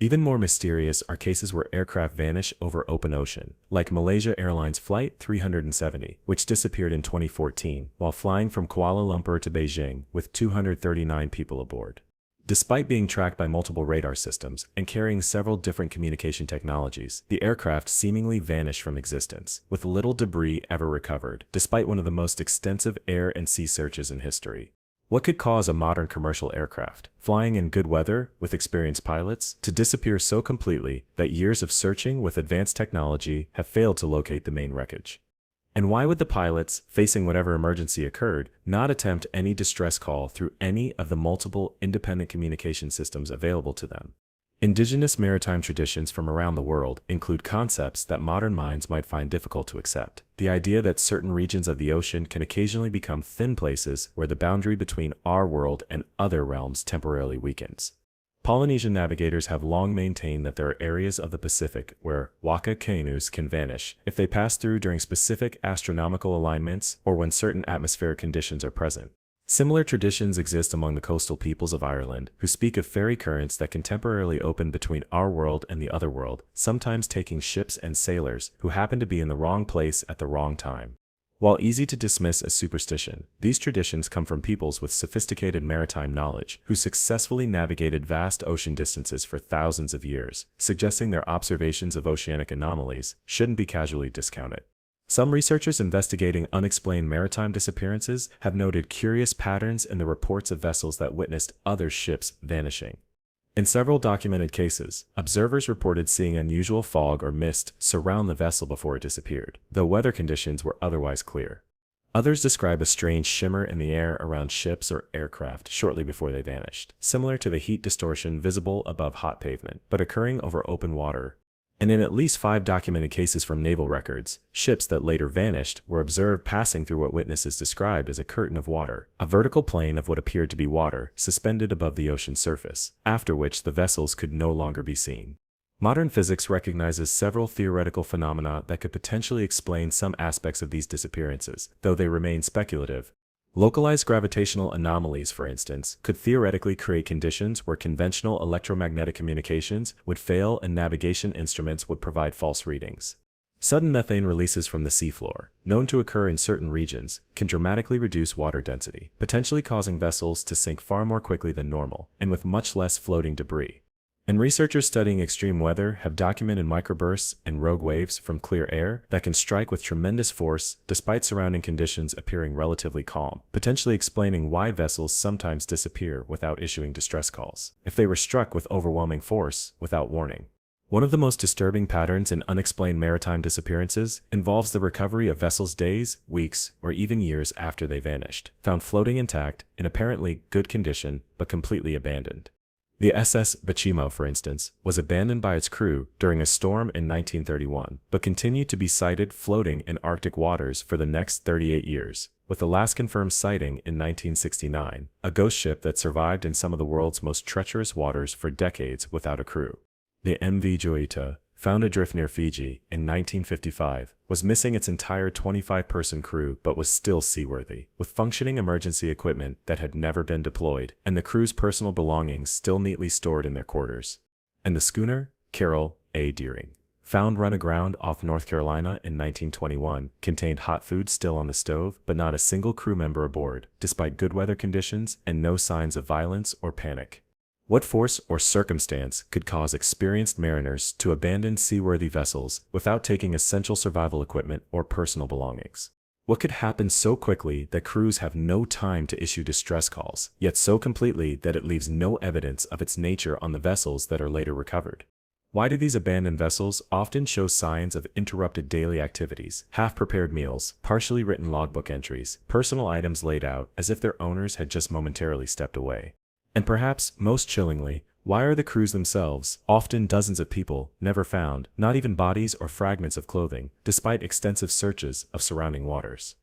Even more mysterious are cases where aircraft vanish over open ocean, like Malaysia Airlines Flight 370, which disappeared in 2014 while flying from Kuala Lumpur to Beijing with 239 people aboard. Despite being tracked by multiple radar systems and carrying several different communication technologies, the aircraft seemingly vanished from existence, with little debris ever recovered, despite one of the most extensive air and sea searches in history. What could cause a modern commercial aircraft, flying in good weather with experienced pilots, to disappear so completely that years of searching with advanced technology have failed to locate the main wreckage? And why would the pilots, facing whatever emergency occurred, not attempt any distress call through any of the multiple independent communication systems available to them? Indigenous maritime traditions from around the world include concepts that modern minds might find difficult to accept. The idea that certain regions of the ocean can occasionally become thin places where the boundary between our world and other realms temporarily weakens. Polynesian navigators have long maintained that there are areas of the Pacific where waka canoes can vanish if they pass through during specific astronomical alignments or when certain atmospheric conditions are present. Similar traditions exist among the coastal peoples of Ireland, who speak of fairy currents that can temporarily open between our world and the other world, sometimes taking ships and sailors who happen to be in the wrong place at the wrong time. While easy to dismiss as superstition, these traditions come from peoples with sophisticated maritime knowledge who successfully navigated vast ocean distances for thousands of years, suggesting their observations of oceanic anomalies shouldn't be casually discounted. Some researchers investigating unexplained maritime disappearances have noted curious patterns in the reports of vessels that witnessed other ships vanishing. In several documented cases, observers reported seeing unusual fog or mist surround the vessel before it disappeared, though weather conditions were otherwise clear. Others describe a strange shimmer in the air around ships or aircraft shortly before they vanished, similar to the heat distortion visible above hot pavement, but occurring over open water. And in at least 5 documented cases from naval records, ships that later vanished were observed passing through what witnesses described as a curtain of water, a vertical plane of what appeared to be water suspended above the ocean's surface, after which the vessels could no longer be seen. Modern physics recognizes several theoretical phenomena that could potentially explain some aspects of these disappearances, though they remain speculative. Localized gravitational anomalies, for instance, could theoretically create conditions where conventional electromagnetic communications would fail and navigation instruments would provide false readings. Sudden methane releases from the seafloor, known to occur in certain regions, can dramatically reduce water density, potentially causing vessels to sink far more quickly than normal, and with much less floating debris. And researchers studying extreme weather have documented microbursts and rogue waves from clear air that can strike with tremendous force despite surrounding conditions appearing relatively calm, potentially explaining why vessels sometimes disappear without issuing distress calls, if they were struck with overwhelming force without warning. One of the most disturbing patterns in unexplained maritime disappearances involves the recovery of vessels days, weeks, or even years after they vanished, found floating intact, in apparently good condition, but completely abandoned. The SS Bachimo, for instance, was abandoned by its crew during a storm in 1931, but continued to be sighted floating in Arctic waters for the next 38 years, with the last confirmed sighting in 1969, a ghost ship that survived in some of the world's most treacherous waters for decades without a crew. The MV Joita, found adrift near Fiji in 1955, was missing its entire 25-person crew but was still seaworthy, with functioning emergency equipment that had never been deployed, and the crew's personal belongings still neatly stored in their quarters. And the schooner, Carol A. Deering, found run aground off North Carolina in 1921, contained hot food still on the stove, but not a single crew member aboard, despite good weather conditions and no signs of violence or panic. What force or circumstance could cause experienced mariners to abandon seaworthy vessels without taking essential survival equipment or personal belongings? What could happen so quickly that crews have no time to issue distress calls, yet so completely that it leaves no evidence of its nature on the vessels that are later recovered? Why do these abandoned vessels often show signs of interrupted daily activities, half-prepared meals, partially written logbook entries, personal items laid out as if their owners had just momentarily stepped away? And perhaps, most chillingly, why are the crews themselves, often dozens of people, never found, not even bodies or fragments of clothing, despite extensive searches of surrounding waters?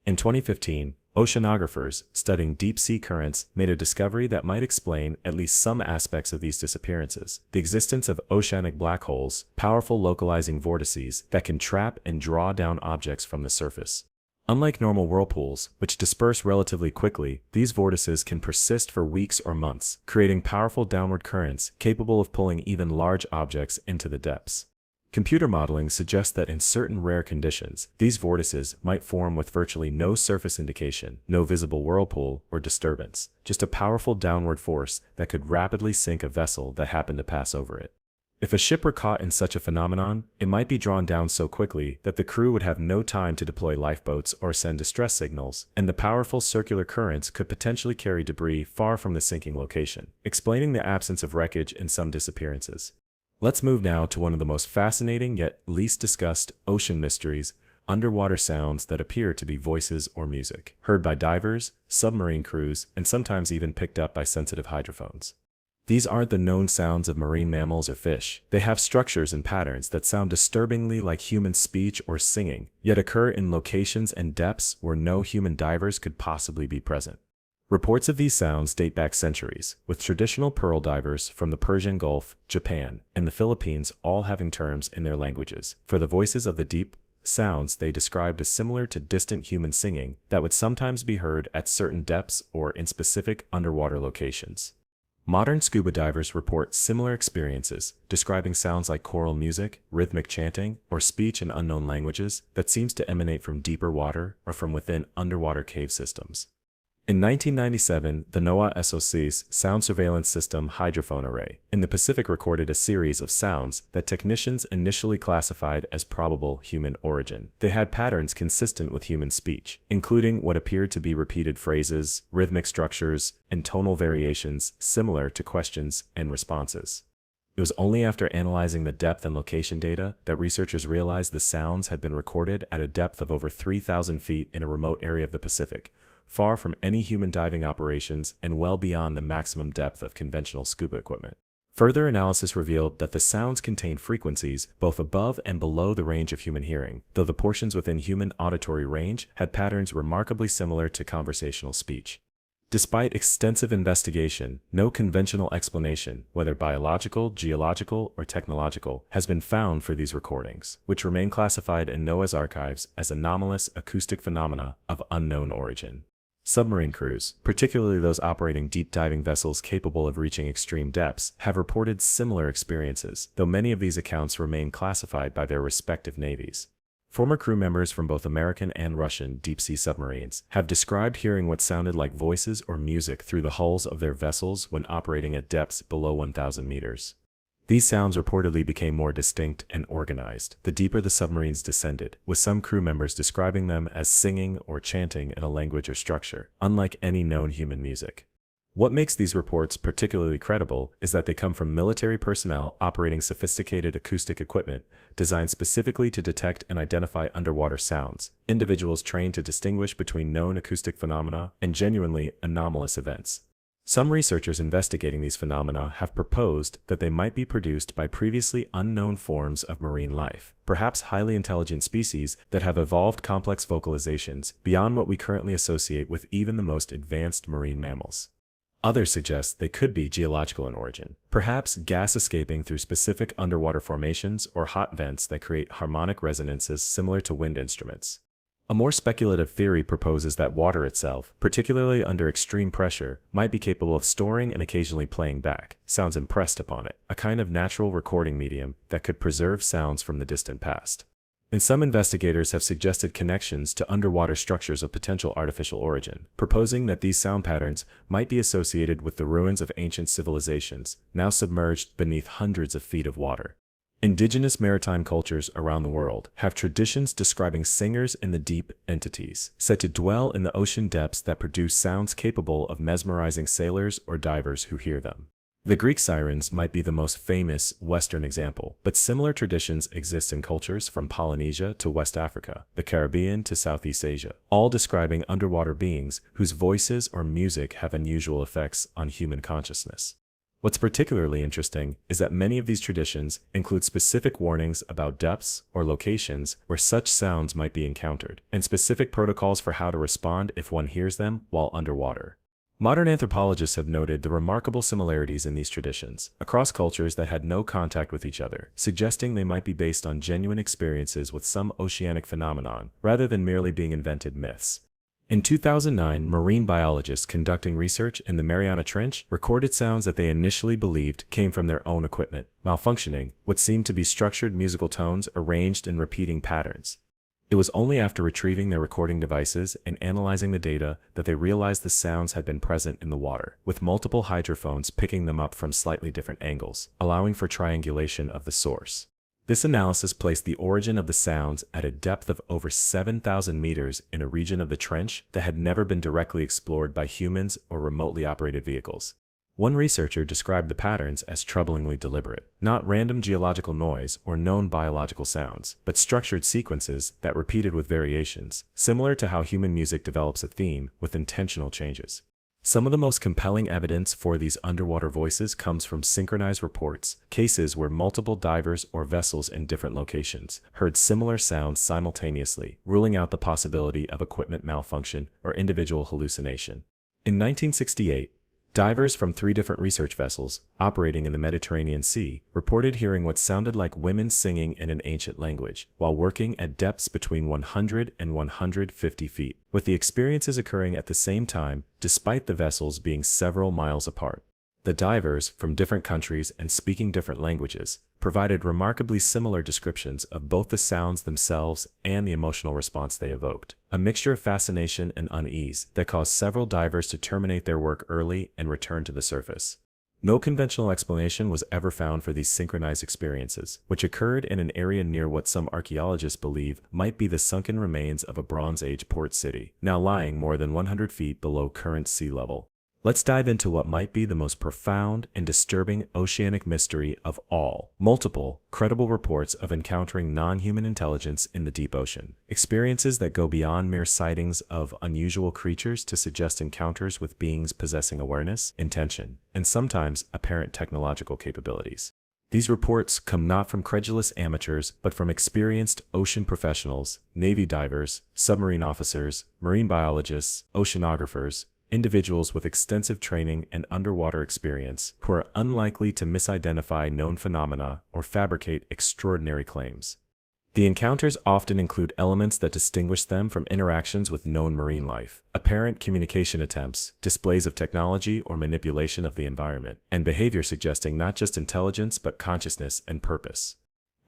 In 2015, oceanographers studying deep-sea currents made a discovery that might explain at least some aspects of these disappearances: the existence of oceanic black holes, powerful localizing vortices that can trap and draw down objects from the surface. Unlike normal whirlpools, which disperse relatively quickly, these vortices can persist for weeks or months, creating powerful downward currents capable of pulling even large objects into the depths. Computer modeling suggests that in certain rare conditions, these vortices might form with virtually no surface indication, no visible whirlpool or disturbance, just a powerful downward force that could rapidly sink a vessel that happened to pass over it. If a ship were caught in such a phenomenon, it might be drawn down so quickly that the crew would have no time to deploy lifeboats or send distress signals, and the powerful circular currents could potentially carry debris far from the sinking location, explaining the absence of wreckage in some disappearances. Let's move now to one of the most fascinating yet least discussed ocean mysteries: underwater sounds that appear to be voices or music, heard by divers, submarine crews, and sometimes even picked up by sensitive hydrophones. These aren't the known sounds of marine mammals or fish. They have structures and patterns that sound disturbingly like human speech or singing, yet occur in locations and depths where no human divers could possibly be present. Reports of these sounds date back centuries, with traditional pearl divers from the Persian Gulf, Japan, and the Philippines all having terms in their languages for the voices of the deep. Sounds they described as similar to distant human singing that would sometimes be heard at certain depths or in specific underwater locations. Modern scuba divers report similar experiences, describing sounds like choral music, rhythmic chanting, or speech in unknown languages that seems to emanate from deeper water or from within underwater cave systems. In 1997, the NOAA SOC's Sound Surveillance System hydrophone array in the Pacific recorded a series of sounds that technicians initially classified as probable human origin. They had patterns consistent with human speech, including what appeared to be repeated phrases, rhythmic structures, and tonal variations similar to questions and responses. It was only after analyzing the depth and location data that researchers realized the sounds had been recorded at a depth of over 3,000 feet in a remote area of the Pacific, far from any human diving operations and well beyond the maximum depth of conventional scuba equipment. Further analysis revealed that the sounds contained frequencies both above and below the range of human hearing, though the portions within human auditory range had patterns remarkably similar to conversational speech. Despite extensive investigation, no conventional explanation, whether biological, geological, or technological, has been found for these recordings, which remain classified in NOAA's archives as anomalous acoustic phenomena of unknown origin. Submarine crews, particularly those operating deep diving vessels capable of reaching extreme depths, have reported similar experiences, though many of these accounts remain classified by their respective navies. Former crew members from both American and Russian deep-sea submarines have described hearing what sounded like voices or music through the hulls of their vessels when operating at depths below 1,000 meters. These sounds reportedly became more distinct and organized the deeper the submarines descended, with some crew members describing them as singing or chanting in a language or structure, unlike any known human music. What makes these reports particularly credible is that they come from military personnel operating sophisticated acoustic equipment designed specifically to detect and identify underwater sounds, individuals trained to distinguish between known acoustic phenomena and genuinely anomalous events. Some researchers investigating these phenomena have proposed that they might be produced by previously unknown forms of marine life, perhaps highly intelligent species that have evolved complex vocalizations beyond what we currently associate with even the most advanced marine mammals. Others suggest they could be geological in origin, perhaps gas escaping through specific underwater formations or hot vents that create harmonic resonances similar to wind instruments. A more speculative theory proposes that water itself, particularly under extreme pressure, might be capable of storing and occasionally playing back sounds impressed upon it, a kind of natural recording medium that could preserve sounds from the distant past. And some investigators have suggested connections to underwater structures of potential artificial origin, proposing that these sound patterns might be associated with the ruins of ancient civilizations, now submerged beneath hundreds of feet of water. Indigenous maritime cultures around the world have traditions describing singers in the deep entities, said to dwell in the ocean depths that produce sounds capable of mesmerizing sailors or divers who hear them. The Greek sirens might be the most famous Western example, but similar traditions exist in cultures from Polynesia to West Africa, the Caribbean to Southeast Asia, all describing underwater beings whose voices or music have unusual effects on human consciousness. What's particularly interesting is that many of these traditions include specific warnings about depths or locations where such sounds might be encountered, and specific protocols for how to respond if one hears them while underwater. Modern anthropologists have noted the remarkable similarities in these traditions across cultures that had no contact with each other, suggesting they might be based on genuine experiences with some oceanic phenomenon, rather than merely being invented myths. In 2009, marine biologists conducting research in the Mariana Trench recorded sounds that they initially believed came from their own equipment, malfunctioning what seemed to be structured musical tones arranged in repeating patterns. It was only after retrieving their recording devices and analyzing the data that they realized the sounds had been present in the water, with multiple hydrophones picking them up from slightly different angles, allowing for triangulation of the source. This analysis placed the origin of the sounds at a depth of over 7,000 meters in a region of the trench that had never been directly explored by humans or remotely operated vehicles. One researcher described the patterns as troublingly deliberate, not random geological noise or known biological sounds, but structured sequences that repeated with variations, similar to how human music develops a theme with intentional changes. Some of the most compelling evidence for these underwater voices comes from synchronized reports, cases where multiple divers or vessels in different locations heard similar sounds simultaneously, ruling out the possibility of equipment malfunction or individual hallucination. In 1968, divers from 3 different research vessels, operating in the Mediterranean Sea, reported hearing what sounded like women singing in an ancient language, while working at depths between 100 and 150 feet, with the experiences occurring at the same time, despite the vessels being several miles apart. The divers, from different countries and speaking different languages, provided remarkably similar descriptions of both the sounds themselves and the emotional response they evoked, a mixture of fascination and unease that caused several divers to terminate their work early and return to the surface. No conventional explanation was ever found for these synchronized experiences, which occurred in an area near what some archaeologists believe might be the sunken remains of a Bronze Age port city, now lying more than 100 feet below current sea level. Let's dive into what might be the most profound and disturbing oceanic mystery of all. Multiple, credible reports of encountering non-human intelligence in the deep ocean. Experiences that go beyond mere sightings of unusual creatures to suggest encounters with beings possessing awareness, intention, and sometimes apparent technological capabilities. These reports come not from credulous amateurs, but from experienced ocean professionals, Navy divers, submarine officers, marine biologists, oceanographers, individuals with extensive training and underwater experience who are unlikely to misidentify known phenomena or fabricate extraordinary claims. The encounters often include elements that distinguish them from interactions with known marine life, apparent communication attempts, displays of technology or manipulation of the environment, and behavior suggesting not just intelligence but consciousness and purpose.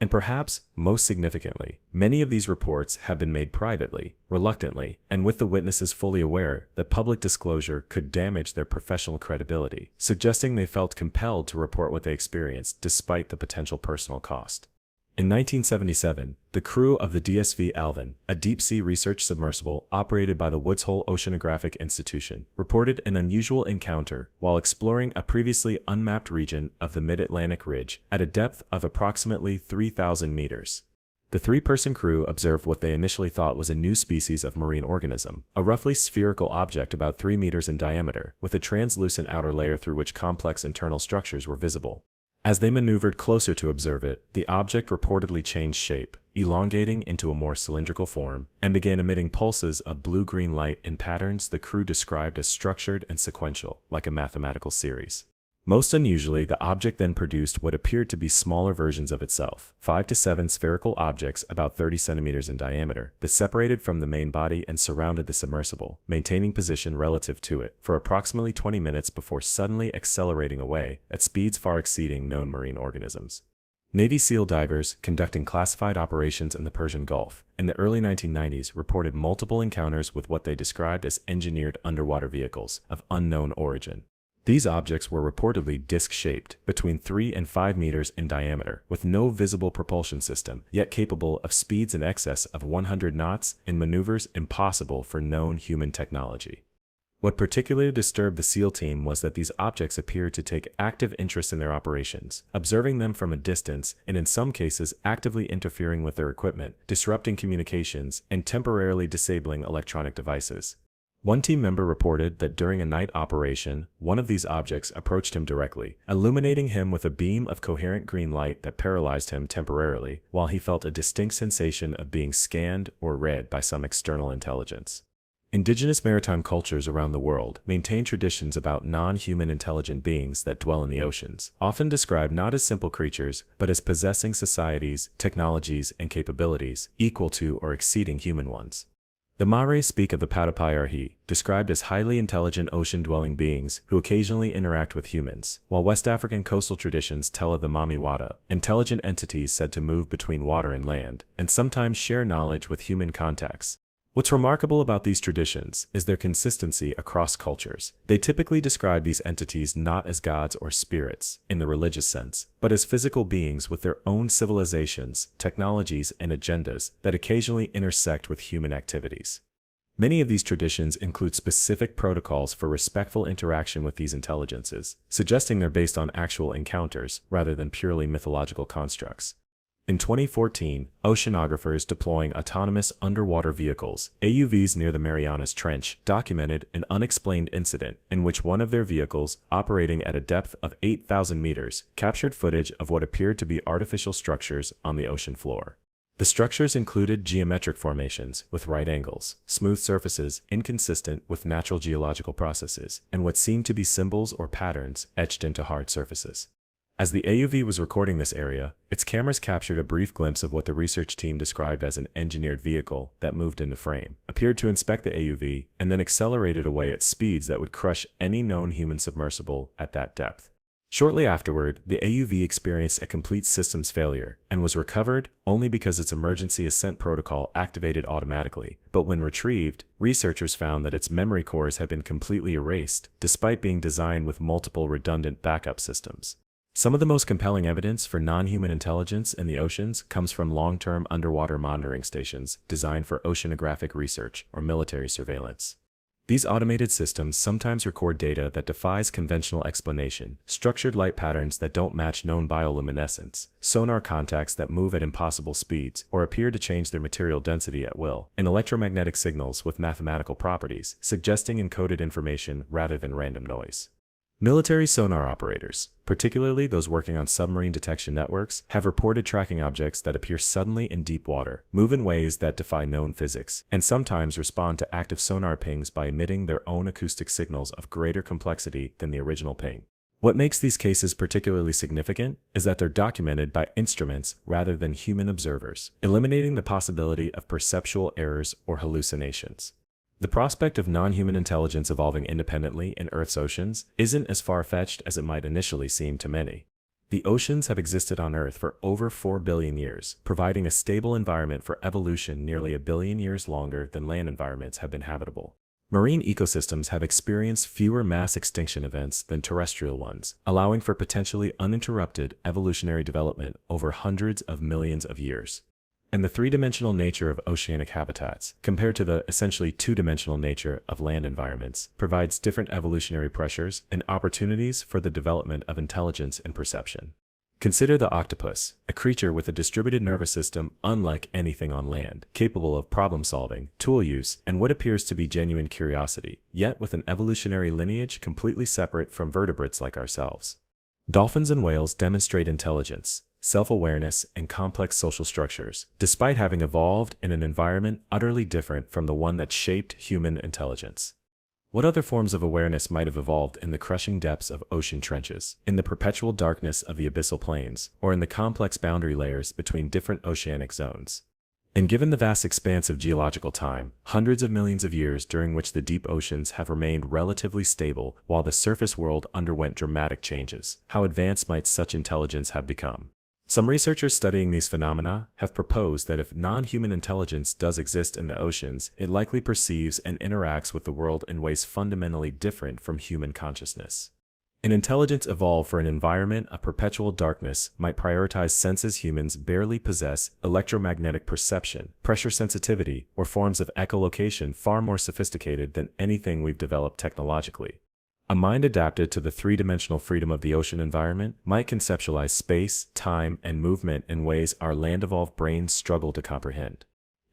And perhaps, most significantly, many of these reports have been made privately, reluctantly, and with the witnesses fully aware that public disclosure could damage their professional credibility, suggesting they felt compelled to report what they experienced despite the potential personal cost. In 1977, the crew of the DSV Alvin, a deep-sea research submersible operated by the Woods Hole Oceanographic Institution, reported an unusual encounter while exploring a previously unmapped region of the Mid-Atlantic Ridge at a depth of approximately 3,000 meters. The 3-person crew observed what they initially thought was a new species of marine organism, a roughly spherical object about 3 meters in diameter, with a translucent outer layer through which complex internal structures were visible. As they maneuvered closer to observe it, the object reportedly changed shape, elongating into a more cylindrical form, and began emitting pulses of blue-green light in patterns the crew described as structured and sequential, like a mathematical series. Most unusually, the object then produced what appeared to be smaller versions of itself, 5 to 7 spherical objects about 30 centimeters in diameter, that separated from the main body and surrounded the submersible, maintaining position relative to it, for approximately 20 minutes before suddenly accelerating away at speeds far exceeding known marine organisms. Navy SEAL divers conducting classified operations in the Persian Gulf in the early 1990s reported multiple encounters with what they described as engineered underwater vehicles of unknown origin. These objects were reportedly disc-shaped, between 3 and 5 meters in diameter, with no visible propulsion system, yet capable of speeds in excess of 100 knots in maneuvers impossible for known human technology. What particularly disturbed the SEAL team was that these objects appeared to take active interest in their operations, observing them from a distance and in some cases actively interfering with their equipment, disrupting communications, and temporarily disabling electronic devices. One team member reported that during a night operation, one of these objects approached him directly, illuminating him with a beam of coherent green light that paralyzed him temporarily, while he felt a distinct sensation of being scanned or read by some external intelligence. Indigenous maritime cultures around the world maintain traditions about non-human intelligent beings that dwell in the oceans, often described not as simple creatures, but as possessing societies, technologies, and capabilities equal to or exceeding human ones. The Marais speak of the Patapai, described as highly intelligent ocean-dwelling beings who occasionally interact with humans, while West African coastal traditions tell of the Mamiwata, intelligent entities said to move between water and land, and sometimes share knowledge with human contacts. What's remarkable about these traditions is their consistency across cultures. They typically describe these entities not as gods or spirits, in the religious sense, but as physical beings with their own civilizations, technologies, and agendas that occasionally intersect with human activities. Many of these traditions include specific protocols for respectful interaction with these intelligences, suggesting they're based on actual encounters rather than purely mythological constructs. In 2014, oceanographers deploying autonomous underwater vehicles, AUVs near the Marianas Trench, documented an unexplained incident in which one of their vehicles, operating at a depth of 8,000 meters, captured footage of what appeared to be artificial structures on the ocean floor. The structures included geometric formations with right angles, smooth surfaces inconsistent with natural geological processes, and what seemed to be symbols or patterns etched into hard surfaces. As the AUV was recording this area, its cameras captured a brief glimpse of what the research team described as an engineered vehicle that moved into frame, appeared to inspect the AUV, and then accelerated away at speeds that would crush any known human submersible at that depth. Shortly afterward, the AUV experienced a complete systems failure and was recovered only because its emergency ascent protocol activated automatically, but when retrieved, researchers found that its memory cores had been completely erased, despite being designed with multiple redundant backup systems. Some of the most compelling evidence for non-human intelligence in the oceans comes from long-term underwater monitoring stations designed for oceanographic research or military surveillance. These automated systems sometimes record data that defies conventional explanation, structured light patterns that don't match known bioluminescence, sonar contacts that move at impossible speeds or appear to change their material density at will, and electromagnetic signals with mathematical properties, suggesting encoded information rather than random noise. Military sonar operators, particularly those working on submarine detection networks, have reported tracking objects that appear suddenly in deep water, move in ways that defy known physics, and sometimes respond to active sonar pings by emitting their own acoustic signals of greater complexity than the original ping. What makes these cases particularly significant is that they're documented by instruments rather than human observers, eliminating the possibility of perceptual errors or hallucinations. The prospect of non-human intelligence evolving independently in Earth's oceans isn't as far-fetched as it might initially seem to many. The oceans have existed on Earth for over 4 billion years, providing a stable environment for evolution nearly 1 billion years longer than land environments have been habitable. Marine ecosystems have experienced fewer mass extinction events than terrestrial ones, allowing for potentially uninterrupted evolutionary development over hundreds of millions of years. And the three-dimensional nature of oceanic habitats, compared to the essentially two-dimensional nature of land environments, provides different evolutionary pressures and opportunities for the development of intelligence and perception. Consider the octopus, a creature with a distributed nervous system unlike anything on land, capable of problem-solving, tool use, and what appears to be genuine curiosity, yet with an evolutionary lineage completely separate from vertebrates like ourselves. Dolphins and whales demonstrate intelligence, self-awareness, and complex social structures, despite having evolved in an environment utterly different from the one that shaped human intelligence. What other forms of awareness might have evolved in the crushing depths of ocean trenches, in the perpetual darkness of the abyssal plains, or in the complex boundary layers between different oceanic zones? And given the vast expanse of geological time, hundreds of millions of years during which the deep oceans have remained relatively stable while the surface world underwent dramatic changes, how advanced might such intelligence have become? Some researchers studying these phenomena have proposed that if non-human intelligence does exist in the oceans, it likely perceives and interacts with the world in ways fundamentally different from human consciousness. An intelligence evolved for an environment of perpetual darkness might prioritize senses humans barely possess: electromagnetic perception, pressure sensitivity, or forms of echolocation far more sophisticated than anything we've developed technologically. A mind adapted to the three-dimensional freedom of the ocean environment might conceptualize space, time, and movement in ways our land-evolved brains struggle to comprehend.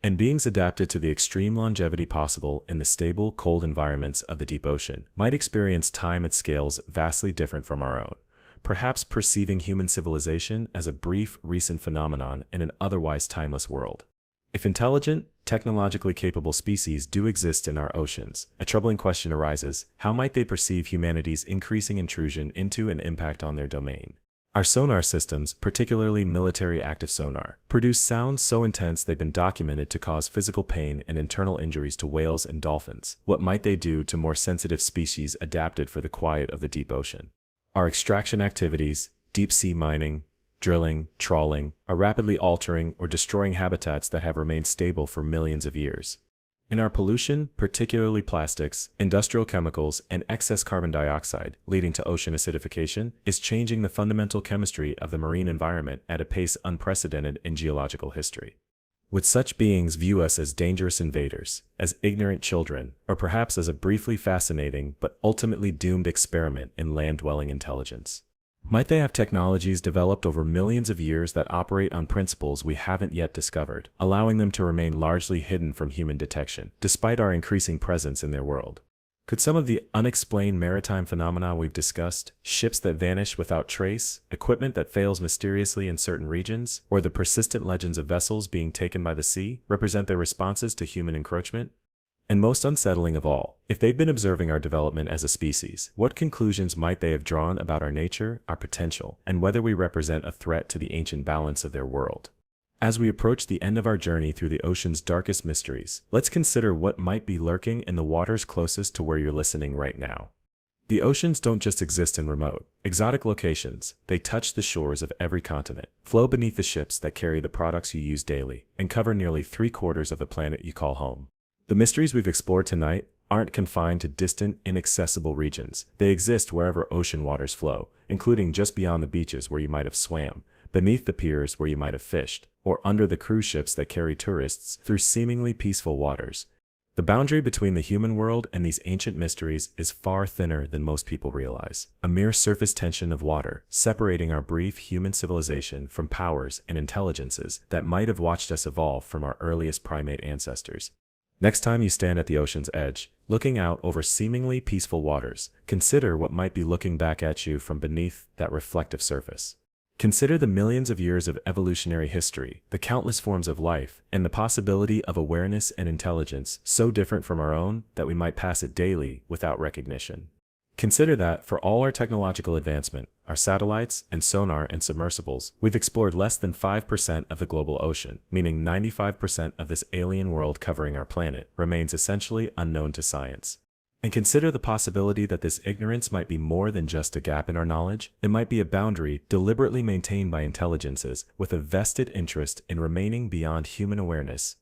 And beings adapted to the extreme longevity possible in the stable, cold environments of the deep ocean might experience time at scales vastly different from our own, perhaps perceiving human civilization as a brief, recent phenomenon in an otherwise timeless world. If intelligent, technologically capable species do exist in our oceans, a troubling question arises: how might they perceive humanity's increasing intrusion into and impact on their domain? Our sonar systems, particularly military active sonar, produce sounds so intense they've been documented to cause physical pain and internal injuries to whales and dolphins. What might they do to more sensitive species adapted for the quiet of the deep ocean? Our extraction activities, deep sea mining, drilling, trawling, are rapidly altering or destroying habitats that have remained stable for millions of years. In our pollution, particularly plastics, industrial chemicals, and excess carbon dioxide, leading to ocean acidification, is changing the fundamental chemistry of the marine environment at a pace unprecedented in geological history. Would such beings view us as dangerous invaders, as ignorant children, or perhaps as a briefly fascinating but ultimately doomed experiment in land-dwelling intelligence? Might they have technologies developed over millions of years that operate on principles we haven't yet discovered, allowing them to remain largely hidden from human detection, despite our increasing presence in their world? Could some of the unexplained maritime phenomena we've discussed, ships that vanish without trace, equipment that fails mysteriously in certain regions, or the persistent legends of vessels being taken by the sea, represent their responses to human encroachment? And most unsettling of all, if they've been observing our development as a species, what conclusions might they have drawn about our nature, our potential, and whether we represent a threat to the ancient balance of their world? As we approach the end of our journey through the ocean's darkest mysteries, let's consider what might be lurking in the waters closest to where you're listening right now. The oceans don't just exist in remote, exotic locations. They touch the shores of every continent, flow beneath the ships that carry the products you use daily, and cover nearly 3/4 of the planet you call home. The mysteries we've explored tonight aren't confined to distant, inaccessible regions. They exist wherever ocean waters flow, including just beyond the beaches where you might have swam, beneath the piers where you might have fished, or under the cruise ships that carry tourists through seemingly peaceful waters. The boundary between the human world and these ancient mysteries is far thinner than most people realize, a mere surface tension of water, separating our brief human civilization from powers and intelligences that might have watched us evolve from our earliest primate ancestors. Next time you stand at the ocean's edge, looking out over seemingly peaceful waters, consider what might be looking back at you from beneath that reflective surface. Consider the millions of years of evolutionary history, the countless forms of life, and the possibility of awareness and intelligence so different from our own that we might pass it daily without recognition. Consider that, for all our technological advancement, our satellites and sonar and submersibles, we've explored less than 5% of the global ocean, meaning 95% of this alien world covering our planet remains essentially unknown to science. And consider the possibility that this ignorance might be more than just a gap in our knowledge. It might be a boundary deliberately maintained by intelligences with a vested interest in remaining beyond human awareness.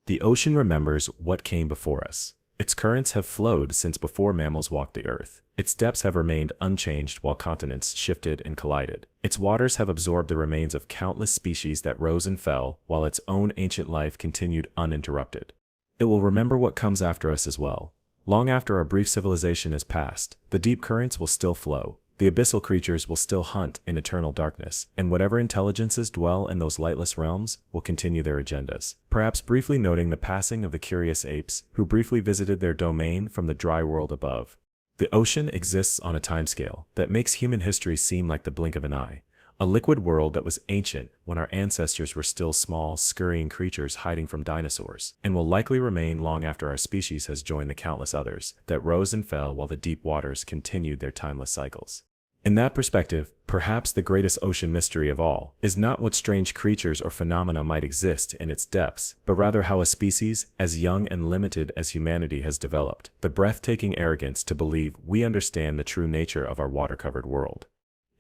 The ocean remembers what came before us. Its currents have flowed since before mammals walked the earth. Its depths have remained unchanged while continents shifted and collided. Its waters have absorbed the remains of countless species that rose and fell, while its own ancient life continued uninterrupted. It will remember what comes after us as well. Long after our brief civilization is past, the deep currents will still flow. The abyssal creatures will still hunt in eternal darkness, and whatever intelligences dwell in those lightless realms will continue their agendas, perhaps briefly noting the passing of the curious apes who briefly visited their domain from the dry world above. The ocean exists on a timescale that makes human history seem like the blink of an eye, a liquid world that was ancient when our ancestors were still small, scurrying creatures hiding from dinosaurs, and will likely remain long after our species has joined the countless others that rose and fell while the deep waters continued their timeless cycles. In that perspective, perhaps the greatest ocean mystery of all is not what strange creatures or phenomena might exist in its depths, but rather how a species as young and limited as humanity has developed the breathtaking arrogance to believe we understand the true nature of our water-covered world.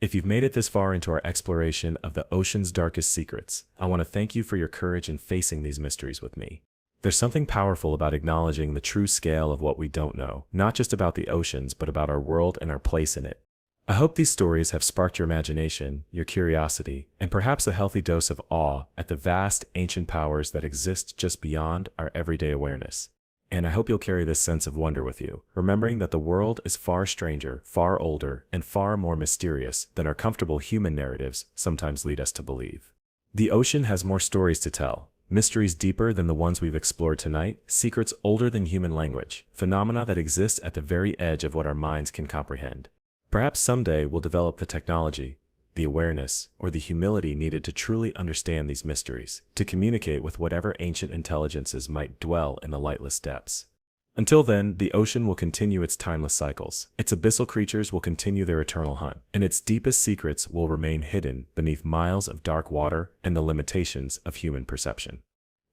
If you've made it this far into our exploration of the ocean's darkest secrets, I want to thank you for your courage in facing these mysteries with me. There's something powerful about acknowledging the true scale of what we don't know, not just about the oceans, but about our world and our place in it. I hope these stories have sparked your imagination, your curiosity, and perhaps a healthy dose of awe at the vast, ancient powers that exist just beyond our everyday awareness. And I hope you'll carry this sense of wonder with you, remembering that the world is far stranger, far older, and far more mysterious than our comfortable human narratives sometimes lead us to believe. The ocean has more stories to tell, mysteries deeper than the ones we've explored tonight, secrets older than human language, phenomena that exist at the very edge of what our minds can comprehend. Perhaps someday we'll develop the technology, the awareness, or the humility needed to truly understand these mysteries, to communicate with whatever ancient intelligences might dwell in the lightless depths. Until then, the ocean will continue its timeless cycles, its abyssal creatures will continue their eternal hunt, and its deepest secrets will remain hidden beneath miles of dark water and the limitations of human perception.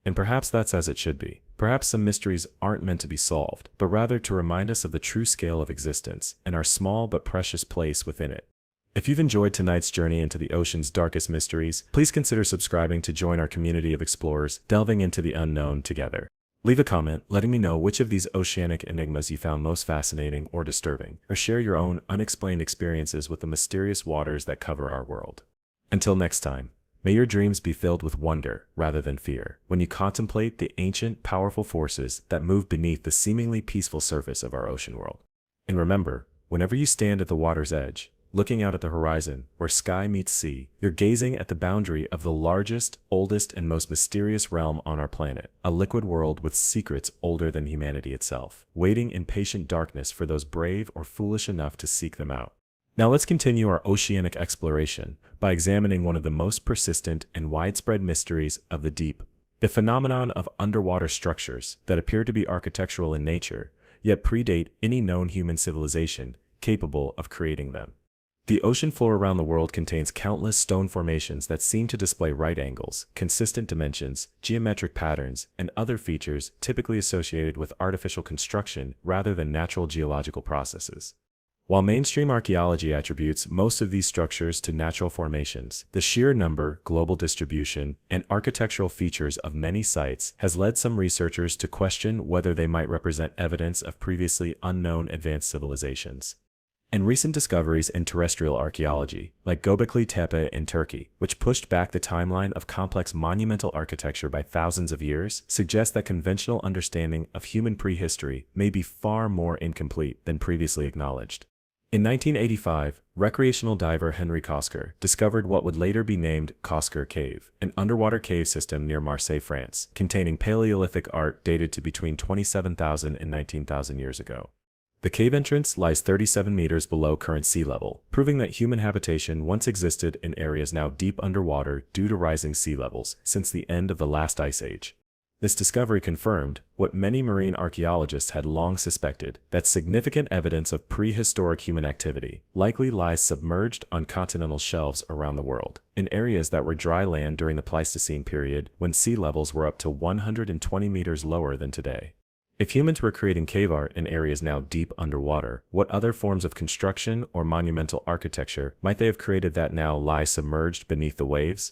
And perhaps that's as it should be. Perhaps some mysteries aren't meant to be solved, but rather to remind us of the true scale of existence and our small but precious place within it. If you've enjoyed tonight's journey into the ocean's darkest mysteries, please consider subscribing to join our community of explorers delving into the unknown together. Leave a comment letting me know which of these oceanic enigmas you found most fascinating or disturbing, or share your own unexplained experiences with the mysterious waters that cover our world. Until next time, may your dreams be filled with wonder rather than fear when you contemplate the ancient, powerful forces that move beneath the seemingly peaceful surface of our ocean world. And remember, whenever you stand at the water's edge, looking out at the horizon where sky meets sea, you're gazing at the boundary of the largest, oldest, and most mysterious realm on our planet, a liquid world with secrets older than humanity itself, waiting in patient darkness for those brave or foolish enough to seek them out. Now let's continue our oceanic exploration by examining one of the most persistent and widespread mysteries of the deep, the phenomenon of underwater structures that appear to be architectural in nature, yet predate any known human civilization capable of creating them. The ocean floor around the world contains countless stone formations that seem to display right angles, consistent dimensions, geometric patterns, and other features typically associated with artificial construction rather than natural geological processes. While mainstream archaeology attributes most of these structures to natural formations, the sheer number, global distribution, and architectural features of many sites has led some researchers to question whether they might represent evidence of previously unknown advanced civilizations. And recent discoveries in terrestrial archaeology, like Göbekli Tepe in Turkey, which pushed back the timeline of complex monumental architecture by thousands of years, suggest that conventional understanding of human prehistory may be far more incomplete than previously acknowledged. In 1985, recreational diver Henry Kosker discovered what would later be named Kosker Cave, an underwater cave system near Marseille, France, containing Paleolithic art dated to between 27,000 and 19,000 years ago. The cave entrance lies 37 meters below current sea level, proving that human habitation once existed in areas now deep underwater due to rising sea levels since the end of the last ice age. This discovery confirmed what many marine archaeologists had long suspected, that significant evidence of prehistoric human activity likely lies submerged on continental shelves around the world, in areas that were dry land during the Pleistocene period when sea levels were up to 120 meters lower than today. If humans were creating cave art in areas now deep underwater, what other forms of construction or monumental architecture might they have created that now lie submerged beneath the waves?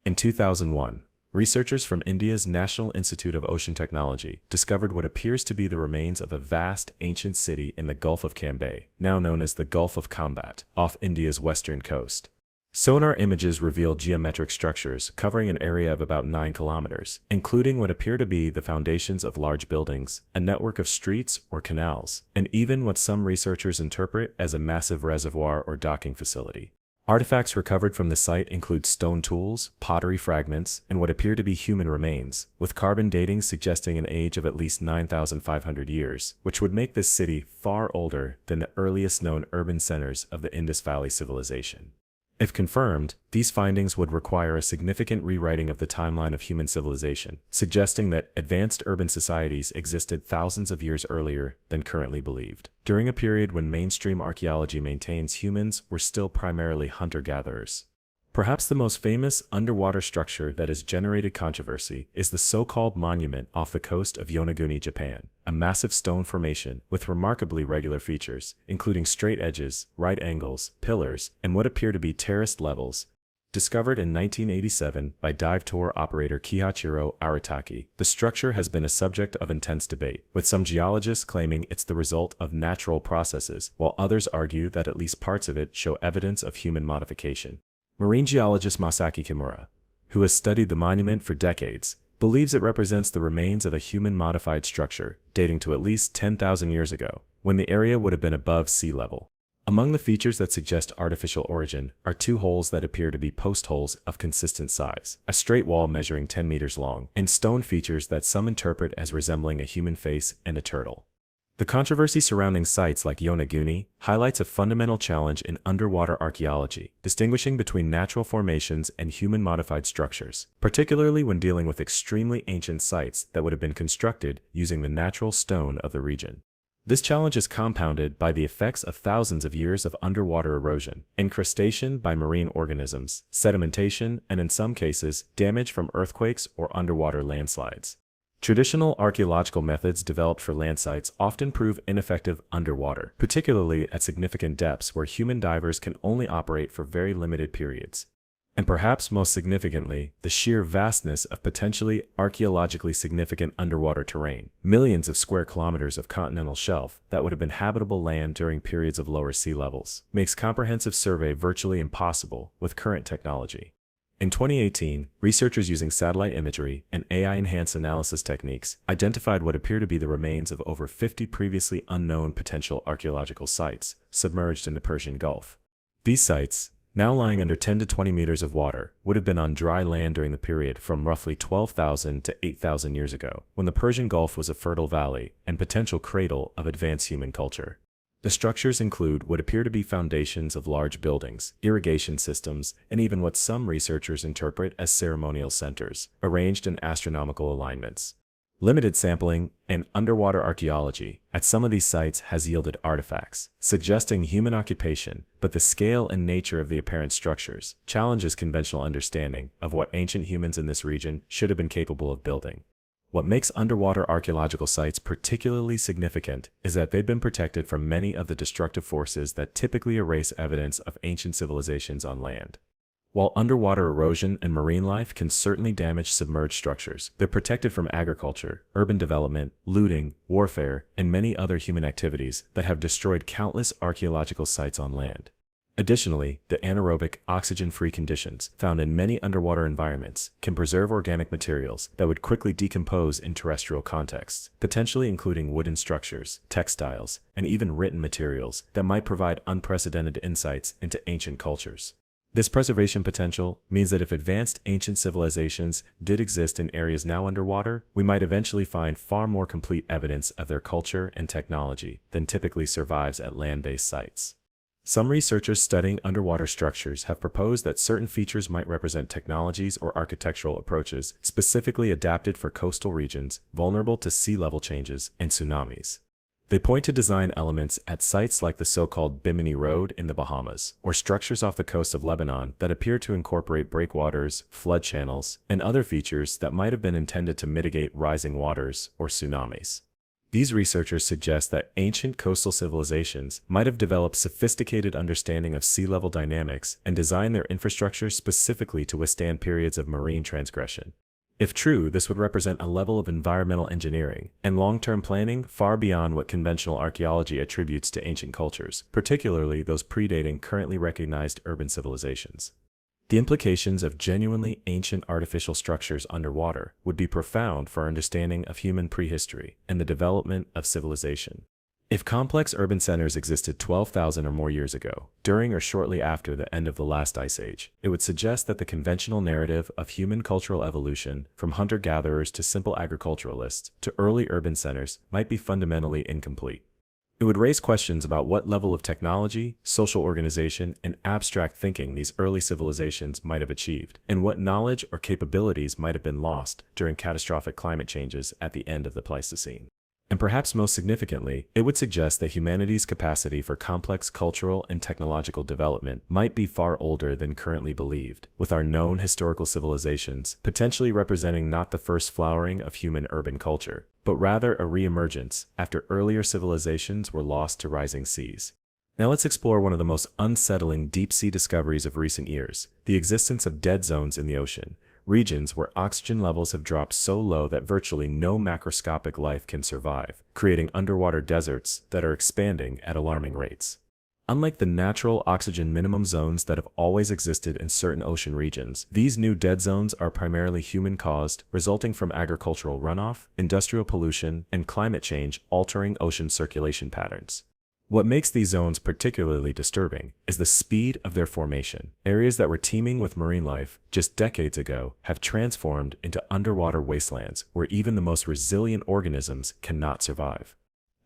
In 2001, researchers from India's National Institute of Ocean Technology discovered what appears to be the remains of a vast ancient city in the Gulf of Cambay, now known as the Gulf of Combat, off India's western coast. Sonar images reveal geometric structures covering an area of about 9 kilometers, including what appear to be the foundations of large buildings, a network of streets or canals, and even what some researchers interpret as a massive reservoir or docking facility. Artifacts recovered from the site include stone tools, pottery fragments, and what appear to be human remains, with carbon dating suggesting an age of at least 9,500 years, which would make this city far older than the earliest known urban centers of the Indus Valley civilization. If confirmed, these findings would require a significant rewriting of the timeline of human civilization, suggesting that advanced urban societies existed thousands of years earlier than currently believed, during a period when mainstream archaeology maintains humans were still primarily hunter-gatherers. Perhaps the most famous underwater structure that has generated controversy is the so-called monument off the coast of Yonaguni, Japan, a massive stone formation with remarkably regular features, including straight edges, right angles, pillars, and what appear to be terraced levels. Discovered in 1987 by dive tour operator Kihachiro Arataki, the structure has been a subject of intense debate, with some geologists claiming it's the result of natural processes, while others argue that at least parts of it show evidence of human modification. Marine geologist Masaki Kimura, who has studied the monument for decades, believes it represents the remains of a human-modified structure dating to at least 10,000 years ago, when the area would have been above sea level. Among the features that suggest artificial origin are two holes that appear to be post holes of consistent size, a straight wall measuring 10 meters long, and stone features that some interpret as resembling a human face and a turtle. The controversy surrounding sites like Yonaguni highlights a fundamental challenge in underwater archaeology, distinguishing between natural formations and human-modified structures, particularly when dealing with extremely ancient sites that would have been constructed using the natural stone of the region. This challenge is compounded by the effects of thousands of years of underwater erosion, incrustation by marine organisms, sedimentation, and in some cases, damage from earthquakes or underwater landslides. Traditional archaeological methods developed for land sites often prove ineffective underwater, particularly at significant depths where human divers can only operate for very limited periods. And perhaps most significantly, the sheer vastness of potentially archaeologically significant underwater terrain, millions of square kilometers of continental shelf that would have been habitable land during periods of lower sea levels, makes comprehensive survey virtually impossible with current technology. In 2018, researchers using satellite imagery and AI-enhanced analysis techniques identified what appear to be the remains of over 50 previously unknown potential archaeological sites submerged in the Persian Gulf. These sites, now lying under 10 to 20 meters of water, would have been on dry land during the period from roughly 12,000 to 8,000 years ago, when the Persian Gulf was a fertile valley and potential cradle of advanced human culture. The structures include what appear to be foundations of large buildings, irrigation systems, and even what some researchers interpret as ceremonial centers, arranged in astronomical alignments. Limited sampling and underwater archaeology at some of these sites has yielded artifacts, suggesting human occupation, but the scale and nature of the apparent structures challenges conventional understanding of what ancient humans in this region should have been capable of building. What makes underwater archaeological sites particularly significant is that they've been protected from many of the destructive forces that typically erase evidence of ancient civilizations on land. While underwater erosion and marine life can certainly damage submerged structures, they're protected from agriculture, urban development, looting, warfare, and many other human activities that have destroyed countless archaeological sites on land. Additionally, the anaerobic, oxygen-free conditions found in many underwater environments can preserve organic materials that would quickly decompose in terrestrial contexts, potentially including wooden structures, textiles, and even written materials that might provide unprecedented insights into ancient cultures. This preservation potential means that if advanced ancient civilizations did exist in areas now underwater, we might eventually find far more complete evidence of their culture and technology than typically survives at land-based sites. Some researchers studying underwater structures have proposed that certain features might represent technologies or architectural approaches specifically adapted for coastal regions vulnerable to sea level changes and tsunamis. They point to design elements at sites like the so-called Bimini Road in the Bahamas, or structures off the coast of Lebanon that appear to incorporate breakwaters, flood channels, and other features that might have been intended to mitigate rising waters or tsunamis. These researchers suggest that ancient coastal civilizations might have developed sophisticated understanding of sea level dynamics and designed their infrastructure specifically to withstand periods of marine transgression. If true, this would represent a level of environmental engineering and long-term planning far beyond what conventional archaeology attributes to ancient cultures, particularly those predating currently recognized urban civilizations. The implications of genuinely ancient artificial structures underwater would be profound for our understanding of human prehistory and the development of civilization. If complex urban centers existed 12,000 or more years ago, during or shortly after the end of the last ice age, it would suggest that the conventional narrative of human cultural evolution, from hunter-gatherers to simple agriculturalists to early urban centers, might be fundamentally incomplete. It would raise questions about what level of technology, social organization, and abstract thinking these early civilizations might have achieved, and what knowledge or capabilities might have been lost during catastrophic climate changes at the end of the Pleistocene. And perhaps most significantly, it would suggest that humanity's capacity for complex cultural and technological development might be far older than currently believed, with our known historical civilizations potentially representing not the first flowering of human urban culture, but rather a re-emergence after earlier civilizations were lost to rising seas. Now let's explore one of the most unsettling deep-sea discoveries of recent years, the existence of dead zones in the ocean, regions where oxygen levels have dropped so low that virtually no macroscopic life can survive, creating underwater deserts that are expanding at alarming rates. Unlike the natural oxygen minimum zones that have always existed in certain ocean regions, these new dead zones are primarily human-caused, resulting from agricultural runoff, industrial pollution, and climate change altering ocean circulation patterns. What makes these zones particularly disturbing is the speed of their formation. Areas that were teeming with marine life just decades ago have transformed into underwater wastelands where even the most resilient organisms cannot survive.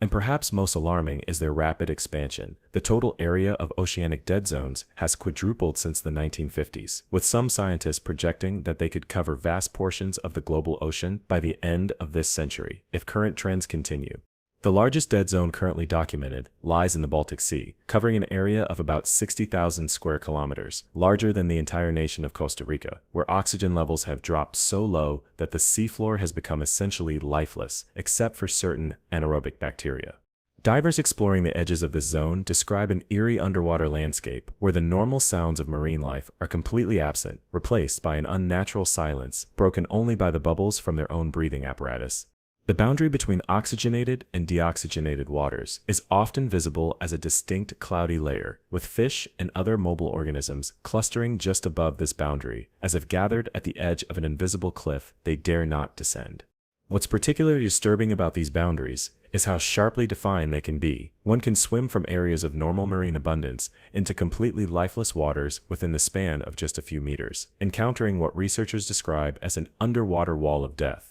And perhaps most alarming is their rapid expansion. The total area of oceanic dead zones has quadrupled since the 1950s, with some scientists projecting that they could cover vast portions of the global ocean by the end of this century if current trends continue. The largest dead zone currently documented lies in the Baltic Sea, covering an area of about 60,000 square kilometers, larger than the entire nation of Costa Rica, where oxygen levels have dropped so low that the seafloor has become essentially lifeless, except for certain anaerobic bacteria. Divers exploring the edges of this zone describe an eerie underwater landscape where the normal sounds of marine life are completely absent, replaced by an unnatural silence broken only by the bubbles from their own breathing apparatus. The boundary between oxygenated and deoxygenated waters is often visible as a distinct cloudy layer, with fish and other mobile organisms clustering just above this boundary, as if gathered at the edge of an invisible cliff they dare not descend. What's particularly disturbing about these boundaries is how sharply defined they can be. One can swim from areas of normal marine abundance into completely lifeless waters within the span of just a few meters, encountering what researchers describe as an underwater wall of death.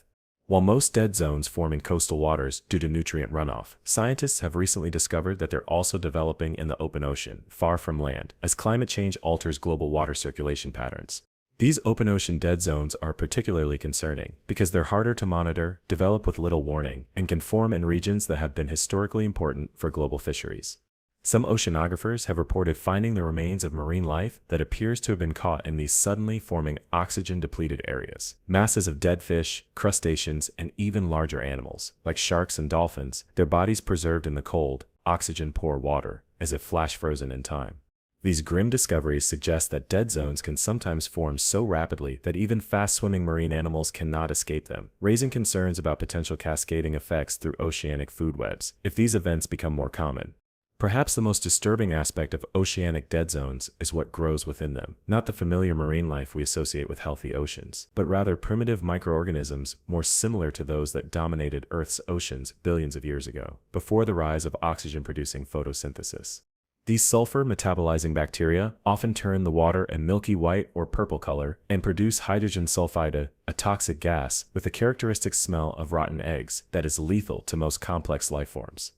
While most dead zones form in coastal waters due to nutrient runoff, scientists have recently discovered that they're also developing in the open ocean, far from land, as climate change alters global water circulation patterns. These open ocean dead zones are particularly concerning because they're harder to monitor, develop with little warning, and can form in regions that have been historically important for global fisheries. Some oceanographers have reported finding the remains of marine life that appears to have been caught in these suddenly forming oxygen-depleted areas. Masses of dead fish, crustaceans, and even larger animals, like sharks and dolphins, their bodies preserved in the cold, oxygen-poor water, as if flash-frozen in time. These grim discoveries suggest that dead zones can sometimes form so rapidly that even fast-swimming marine animals cannot escape them, raising concerns about potential cascading effects through oceanic food webs if these events become more common. Perhaps the most disturbing aspect of oceanic dead zones is what grows within them, not the familiar marine life we associate with healthy oceans, but rather primitive microorganisms more similar to those that dominated Earth's oceans billions of years ago, before the rise of oxygen-producing photosynthesis. These sulfur-metabolizing bacteria often turn the water a milky white or purple color and produce hydrogen sulfide, a toxic gas with the characteristic smell of rotten eggs that is lethal to most complex life forms.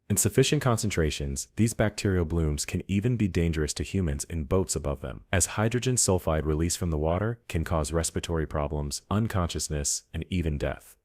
In sufficient concentrations, these bacterial blooms can even be dangerous to humans in boats above them, as hydrogen sulfide released from the water can cause respiratory problems, unconsciousness, and even death.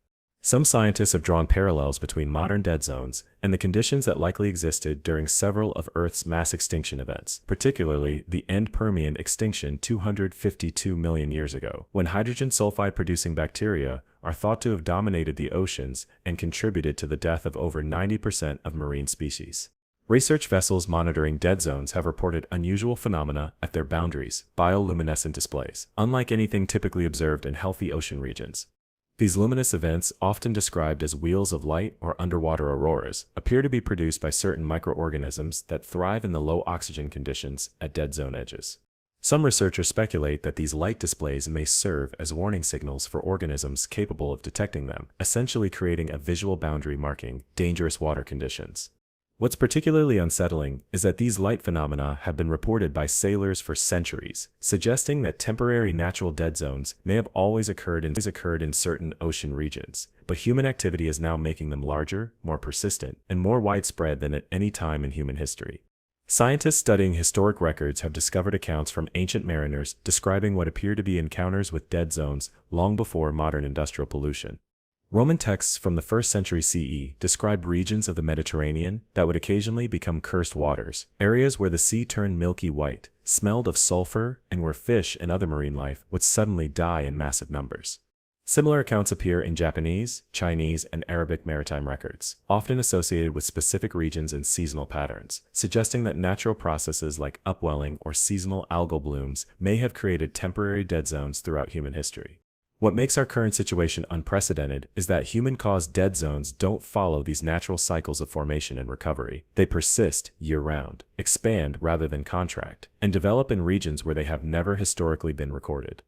Some scientists have drawn parallels between modern dead zones and the conditions that likely existed during several of Earth's mass extinction events, particularly the end Permian extinction 252 million years ago, when hydrogen sulfide-producing bacteria are thought to have dominated the oceans and contributed to the death of over 90% of marine species. Research vessels monitoring dead zones have reported unusual phenomena at their boundaries, bioluminescent displays, unlike anything typically observed in healthy ocean regions. These luminous events, often described as wheels of light or underwater auroras, appear to be produced by certain microorganisms that thrive in the low oxygen conditions at dead zone edges. Some researchers speculate that these light displays may serve as warning signals for organisms capable of detecting them, essentially creating a visual boundary marking dangerous water conditions. What's particularly unsettling is that these light phenomena have been reported by sailors for centuries, suggesting that temporary natural dead zones may have always occurred in certain ocean regions, but human activity is now making them larger, more persistent, and more widespread than at any time in human history. Scientists studying historic records have discovered accounts from ancient mariners describing what appear to be encounters with dead zones long before modern industrial pollution. Roman texts from the 1st century CE describe regions of the Mediterranean that would occasionally become cursed waters, areas where the sea turned milky white, smelled of sulfur, and where fish and other marine life would suddenly die in massive numbers. Similar accounts appear in Japanese, Chinese, and Arabic maritime records, often associated with specific regions and seasonal patterns, suggesting that natural processes like upwelling or seasonal algal blooms may have created temporary dead zones throughout human history. What makes our current situation unprecedented is that human-caused dead zones don't follow these natural cycles of formation and recovery. They persist year-round, expand rather than contract, and develop in regions where they have never historically been recorded.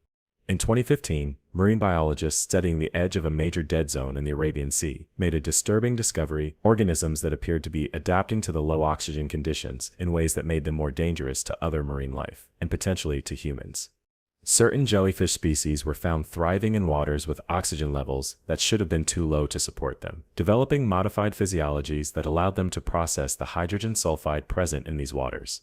In 2015, marine biologists studying the edge of a major dead zone in the Arabian Sea made a disturbing discovery: organisms that appeared to be adapting to the low oxygen conditions in ways that made them more dangerous to other marine life, and potentially to humans. Certain jellyfish species were found thriving in waters with oxygen levels that should have been too low to support them, developing modified physiologies that allowed them to process the hydrogen sulfide present in these waters.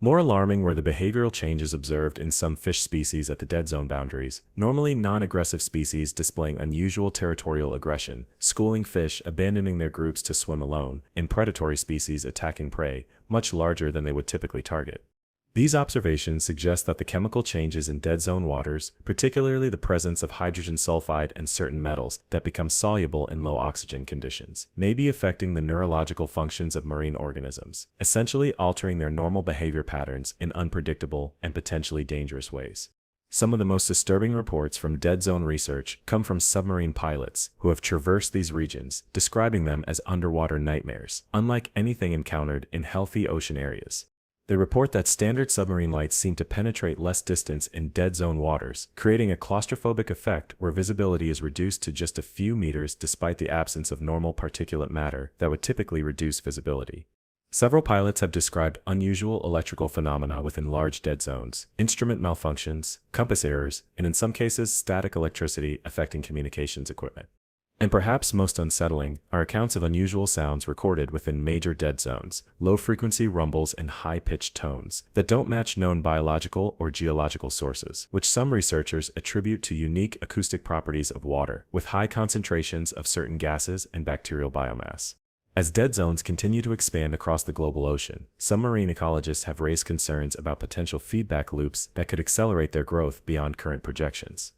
More alarming were the behavioral changes observed in some fish species at the dead zone boundaries, normally non-aggressive species displaying unusual territorial aggression, schooling fish abandoning their groups to swim alone, and predatory species attacking prey much larger than they would typically target. These observations suggest that the chemical changes in dead zone waters, particularly the presence of hydrogen sulfide and certain metals that become soluble in low oxygen conditions, may be affecting the neurological functions of marine organisms, essentially altering their normal behavior patterns in unpredictable and potentially dangerous ways. Some of the most disturbing reports from dead zone research come from submarine pilots who have traversed these regions, describing them as underwater nightmares, unlike anything encountered in healthy ocean areas. They report that standard submarine lights seem to penetrate less distance in dead zone waters, creating a claustrophobic effect where visibility is reduced to just a few meters despite the absence of normal particulate matter that would typically reduce visibility. Several pilots have described unusual electrical phenomena within large dead zones, instrument malfunctions, compass errors, and in some cases static electricity affecting communications equipment. And perhaps most unsettling are accounts of unusual sounds recorded within major dead zones, low-frequency rumbles and high-pitched tones that don't match known biological or geological sources, which some researchers attribute to unique acoustic properties of water, with high concentrations of certain gases and bacterial biomass. As dead zones continue to expand across the global ocean, some marine ecologists have raised concerns about potential feedback loops that could accelerate their growth beyond current projections.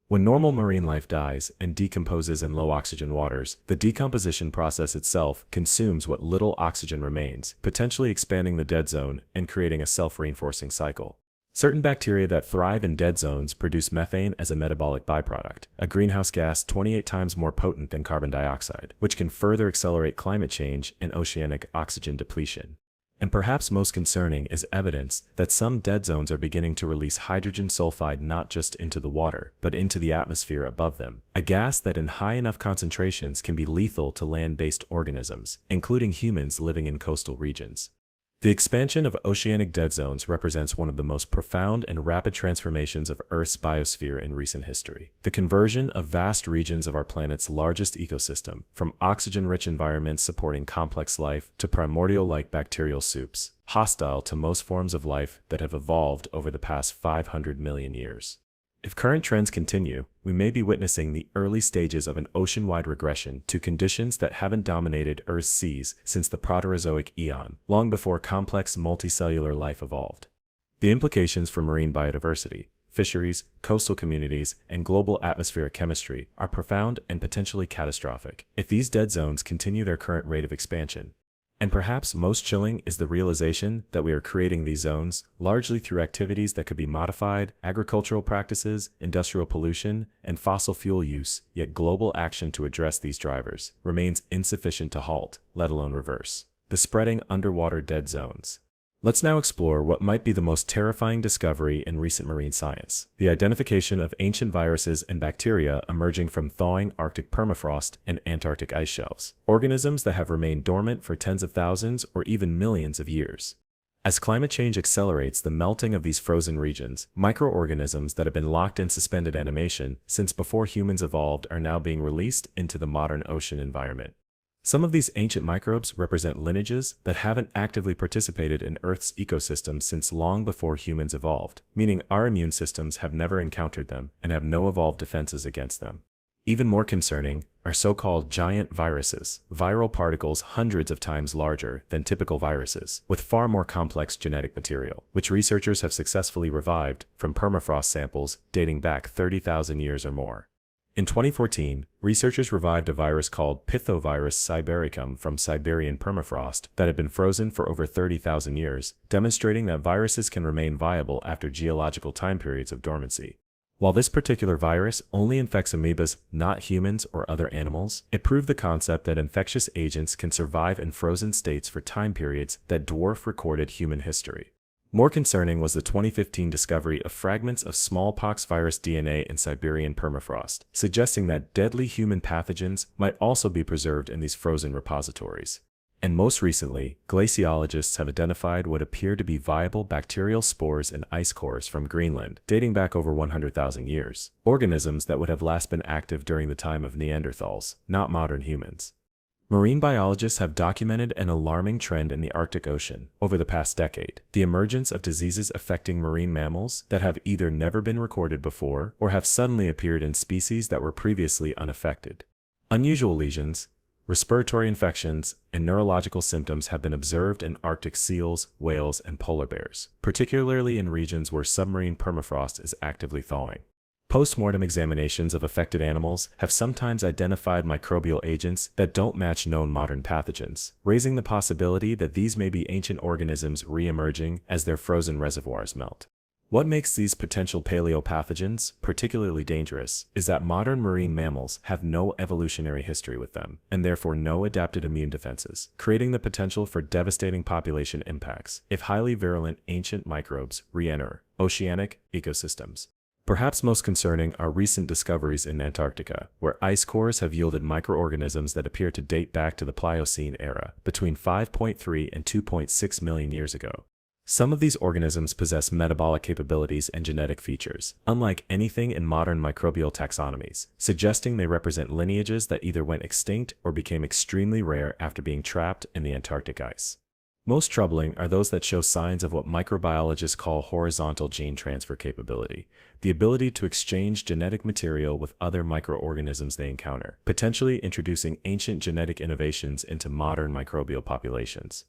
When normal marine life dies and decomposes in low oxygen waters, the decomposition process itself consumes what little oxygen remains, potentially expanding the dead zone and creating a self-reinforcing cycle. Certain bacteria that thrive in dead zones produce methane as a metabolic byproduct, a greenhouse gas 28 times more potent than carbon dioxide, which can further accelerate climate change and oceanic oxygen depletion. And perhaps most concerning is evidence that some dead zones are beginning to release hydrogen sulfide not just into the water, but into the atmosphere above them, a gas that in high enough concentrations can be lethal to land-based organisms, including humans living in coastal regions. The expansion of oceanic dead zones represents one of the most profound and rapid transformations of Earth's biosphere in recent history. The conversion of vast regions of our planet's largest ecosystem, from oxygen-rich environments supporting complex life to primordial-like bacterial soups, hostile to most forms of life that have evolved over the past 500 million years. If current trends continue, we may be witnessing the early stages of an ocean-wide regression to conditions that haven't dominated Earth's seas since the Proterozoic eon, long before complex multicellular life evolved. The implications for marine biodiversity, fisheries, coastal communities, and global atmospheric chemistry are profound and potentially catastrophic if these dead zones continue their current rate of expansion. And perhaps most chilling is the realization that we are creating these zones largely through activities that could be modified, agricultural practices, industrial pollution, and fossil fuel use, yet global action to address these drivers remains insufficient to halt, let alone reverse, the spreading underwater dead zones. Let's now explore what might be the most terrifying discovery in recent marine science: the identification of ancient viruses and bacteria emerging from thawing Arctic permafrost and Antarctic ice shelves, organisms that have remained dormant for tens of thousands or even millions of years. As climate change accelerates the melting of these frozen regions, microorganisms that have been locked in suspended animation since before humans evolved are now being released into the modern ocean environment. Some of these ancient microbes represent lineages that haven't actively participated in Earth's ecosystem since long before humans evolved, meaning our immune systems have never encountered them and have no evolved defenses against them. Even more concerning are so-called giant viruses, viral particles hundreds of times larger than typical viruses, with far more complex genetic material, which researchers have successfully revived from permafrost samples dating back 30,000 years or more. In 2014, researchers revived a virus called Pithovirus sibericum from Siberian permafrost that had been frozen for over 30,000 years, demonstrating that viruses can remain viable after geological time periods of dormancy. While this particular virus only infects amoebas, not humans or other animals, it proved the concept that infectious agents can survive in frozen states for time periods that dwarf recorded human history. More concerning was the 2015 discovery of fragments of smallpox virus DNA in Siberian permafrost, suggesting that deadly human pathogens might also be preserved in these frozen repositories. And most recently, glaciologists have identified what appear to be viable bacterial spores in ice cores from Greenland, dating back over 100,000 years, organisms that would have last been active during the time of Neanderthals, not modern humans. Marine biologists have documented an alarming trend in the Arctic Ocean over the past decade: the emergence of diseases affecting marine mammals that have either never been recorded before or have suddenly appeared in species that were previously unaffected. Unusual lesions, respiratory infections, and neurological symptoms have been observed in Arctic seals, whales, and polar bears, particularly in regions where submarine permafrost is actively thawing. Post-mortem examinations of affected animals have sometimes identified microbial agents that don't match known modern pathogens, raising the possibility that these may be ancient organisms re-emerging as their frozen reservoirs melt. What makes these potential paleopathogens particularly dangerous is that modern marine mammals have no evolutionary history with them, and therefore no adapted immune defenses, creating the potential for devastating population impacts if highly virulent ancient microbes re-enter oceanic ecosystems. Perhaps most concerning are recent discoveries in Antarctica, where ice cores have yielded microorganisms that appear to date back to the Pliocene era, between 5.3 and 2.6 million years ago. Some of these organisms possess metabolic capabilities and genetic features, unlike anything in modern microbial taxonomies, suggesting they represent lineages that either went extinct or became extremely rare after being trapped in the Antarctic ice. Most troubling are those that show signs of what microbiologists call horizontal gene transfer capability, the ability to exchange genetic material with other microorganisms they encounter, potentially introducing ancient genetic innovations into modern microbial populations.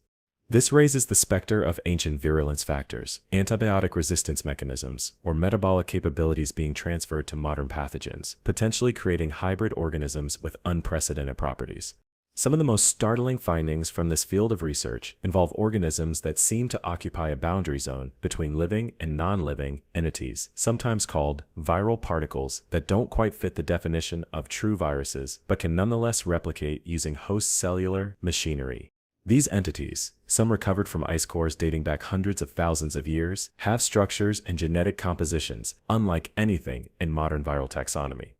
This raises the specter of ancient virulence factors, antibiotic resistance mechanisms, or metabolic capabilities being transferred to modern pathogens, potentially creating hybrid organisms with unprecedented properties. Some of the most startling findings from this field of research involve organisms that seem to occupy a boundary zone between living and non-living entities, sometimes called viral particles, that don't quite fit the definition of true viruses, but can nonetheless replicate using host cellular machinery. These entities, some recovered from ice cores dating back hundreds of thousands of years, have structures and genetic compositions unlike anything in modern viral taxonomy.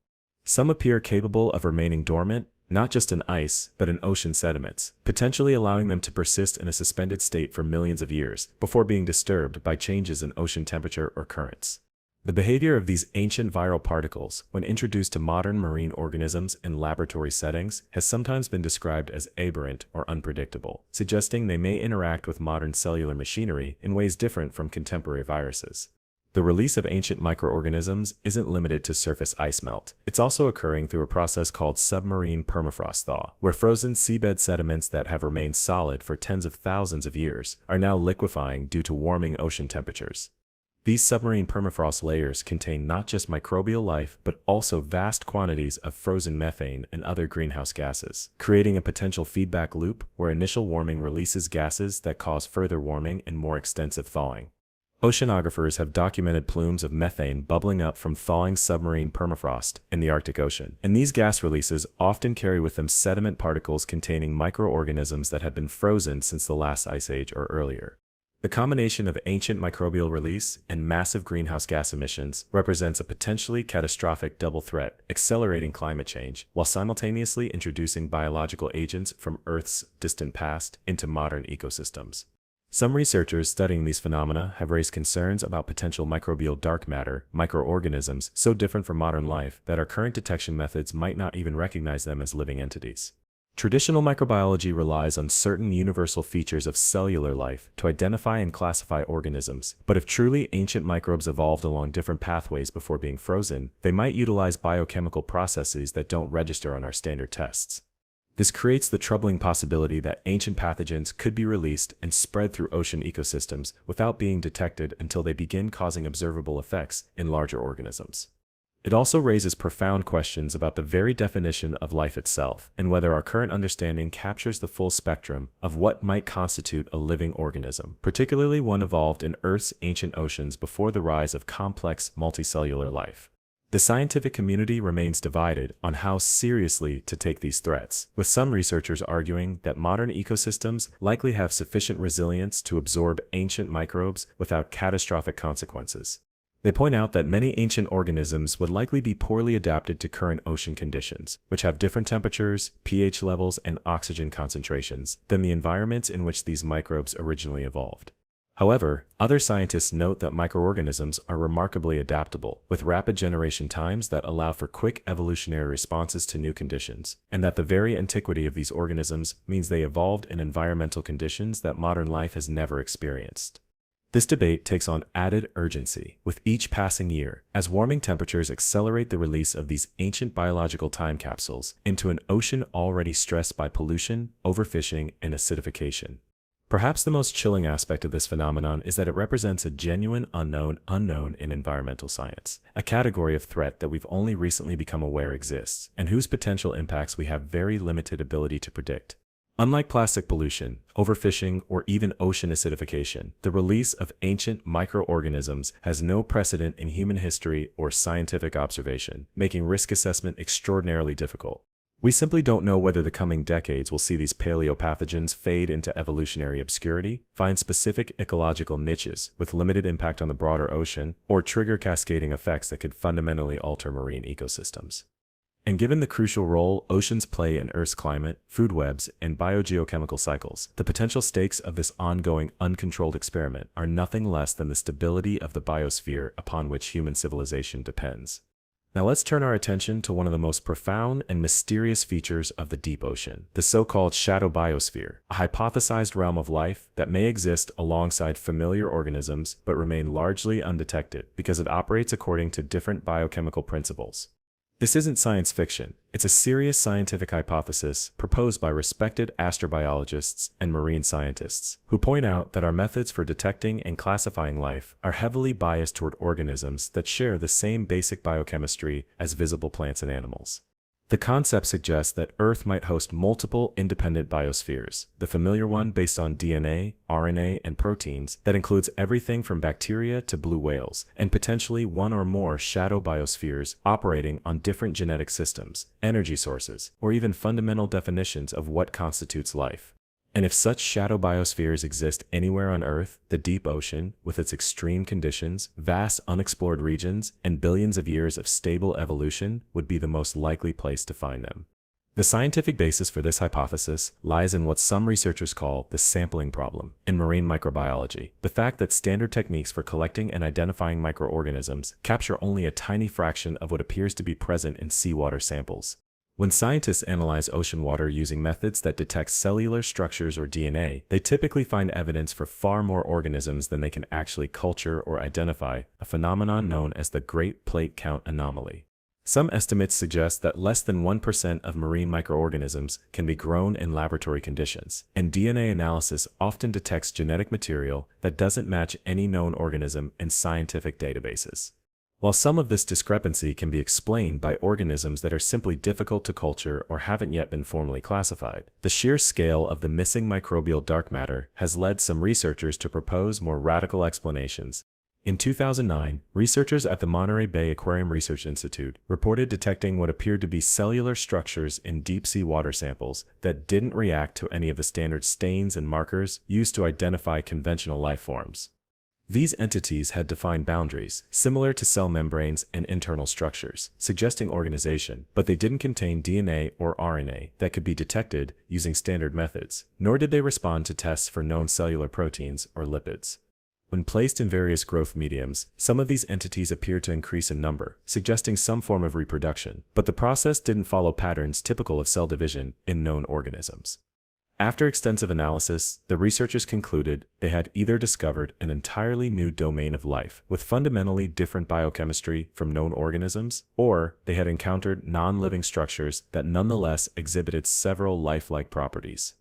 Some appear capable of remaining dormant, not just in ice, but in ocean sediments, potentially allowing them to persist in a suspended state for millions of years before being disturbed by changes in ocean temperature or currents. The behavior of these ancient viral particles, when introduced to modern marine organisms in laboratory settings, has sometimes been described as aberrant or unpredictable, suggesting they may interact with modern cellular machinery in ways different from contemporary viruses. The release of ancient microorganisms isn't limited to surface ice melt. It's also occurring through a process called submarine permafrost thaw, where frozen seabed sediments that have remained solid for tens of thousands of years are now liquefying due to warming ocean temperatures. These submarine permafrost layers contain not just microbial life, but also vast quantities of frozen methane and other greenhouse gases, creating a potential feedback loop where initial warming releases gases that cause further warming and more extensive thawing. Oceanographers have documented plumes of methane bubbling up from thawing submarine permafrost in the Arctic Ocean, and these gas releases often carry with them sediment particles containing microorganisms that have been frozen since the last ice age or earlier. The combination of ancient microbial release and massive greenhouse gas emissions represents a potentially catastrophic double threat, accelerating climate change while simultaneously introducing biological agents from Earth's distant past into modern ecosystems. Some researchers studying these phenomena have raised concerns about potential microbial dark matter, microorganisms so different from modern life that our current detection methods might not even recognize them as living entities. Traditional microbiology relies on certain universal features of cellular life to identify and classify organisms, but if truly ancient microbes evolved along different pathways before being frozen, they might utilize biochemical processes that don't register on our standard tests. This creates the troubling possibility that ancient pathogens could be released and spread through ocean ecosystems without being detected until they begin causing observable effects in larger organisms. It also raises profound questions about the very definition of life itself and whether our current understanding captures the full spectrum of what might constitute a living organism, particularly one evolved in Earth's ancient oceans before the rise of complex multicellular life. The scientific community remains divided on how seriously to take these threats, with some researchers arguing that modern ecosystems likely have sufficient resilience to absorb ancient microbes without catastrophic consequences. They point out that many ancient organisms would likely be poorly adapted to current ocean conditions, which have different temperatures, pH levels, and oxygen concentrations than the environments in which these microbes originally evolved. However, other scientists note that microorganisms are remarkably adaptable, with rapid generation times that allow for quick evolutionary responses to new conditions, and that the very antiquity of these organisms means they evolved in environmental conditions that modern life has never experienced. This debate takes on added urgency with each passing year, as warming temperatures accelerate the release of these ancient biological time capsules into an ocean already stressed by pollution, overfishing, and acidification. Perhaps the most chilling aspect of this phenomenon is that it represents a genuine unknown in environmental science, a category of threat that we've only recently become aware exists, and whose potential impacts we have very limited ability to predict. Unlike plastic pollution, overfishing, or even ocean acidification, the release of ancient microorganisms has no precedent in human history or scientific observation, making risk assessment extraordinarily difficult. We simply don't know whether the coming decades will see these paleopathogens fade into evolutionary obscurity, find specific ecological niches with limited impact on the broader ocean, or trigger cascading effects that could fundamentally alter marine ecosystems. And given the crucial role oceans play in Earth's climate, food webs, and biogeochemical cycles, the potential stakes of this ongoing, uncontrolled experiment are nothing less than the stability of the biosphere upon which human civilization depends. Now let's turn our attention to one of the most profound and mysterious features of the deep ocean, the so-called shadow biosphere, a hypothesized realm of life that may exist alongside familiar organisms but remain largely undetected because it operates according to different biochemical principles. This isn't science fiction, it's a serious scientific hypothesis proposed by respected astrobiologists and marine scientists, who point out that our methods for detecting and classifying life are heavily biased toward organisms that share the same basic biochemistry as visible plants and animals. The concept suggests that Earth might host multiple independent biospheres, the familiar one based on DNA, RNA, and proteins that includes everything from bacteria to blue whales, and potentially one or more shadow biospheres operating on different genetic systems, energy sources, or even fundamental definitions of what constitutes life. And if such shadow biospheres exist anywhere on Earth, the deep ocean, with its extreme conditions, vast unexplored regions, and billions of years of stable evolution, would be the most likely place to find them. The scientific basis for this hypothesis lies in what some researchers call the sampling problem in marine microbiology, the fact that standard techniques for collecting and identifying microorganisms capture only a tiny fraction of what appears to be present in seawater samples. When scientists analyze ocean water using methods that detect cellular structures or DNA, they typically find evidence for far more organisms than they can actually culture or identify, a phenomenon known as the Great Plate Count anomaly. Some estimates suggest that less than 1% of marine microorganisms can be grown in laboratory conditions, and DNA analysis often detects genetic material that doesn't match any known organism in scientific databases. While some of this discrepancy can be explained by organisms that are simply difficult to culture or haven't yet been formally classified, the sheer scale of the missing microbial dark matter has led some researchers to propose more radical explanations. In 2009, researchers at the Monterey Bay Aquarium Research Institute reported detecting what appeared to be cellular structures in deep-sea water samples that didn't react to any of the standard stains and markers used to identify conventional life forms. These entities had defined boundaries, similar to cell membranes and internal structures, suggesting organization, but they didn't contain DNA or RNA that could be detected using standard methods, nor did they respond to tests for known cellular proteins or lipids. When placed in various growth mediums, some of these entities appeared to increase in number, suggesting some form of reproduction, but the process didn't follow patterns typical of cell division in known organisms. After extensive analysis, the researchers concluded they had either discovered an entirely new domain of life with fundamentally different biochemistry from known organisms, or they had encountered non-living structures that nonetheless exhibited several lifelike properties.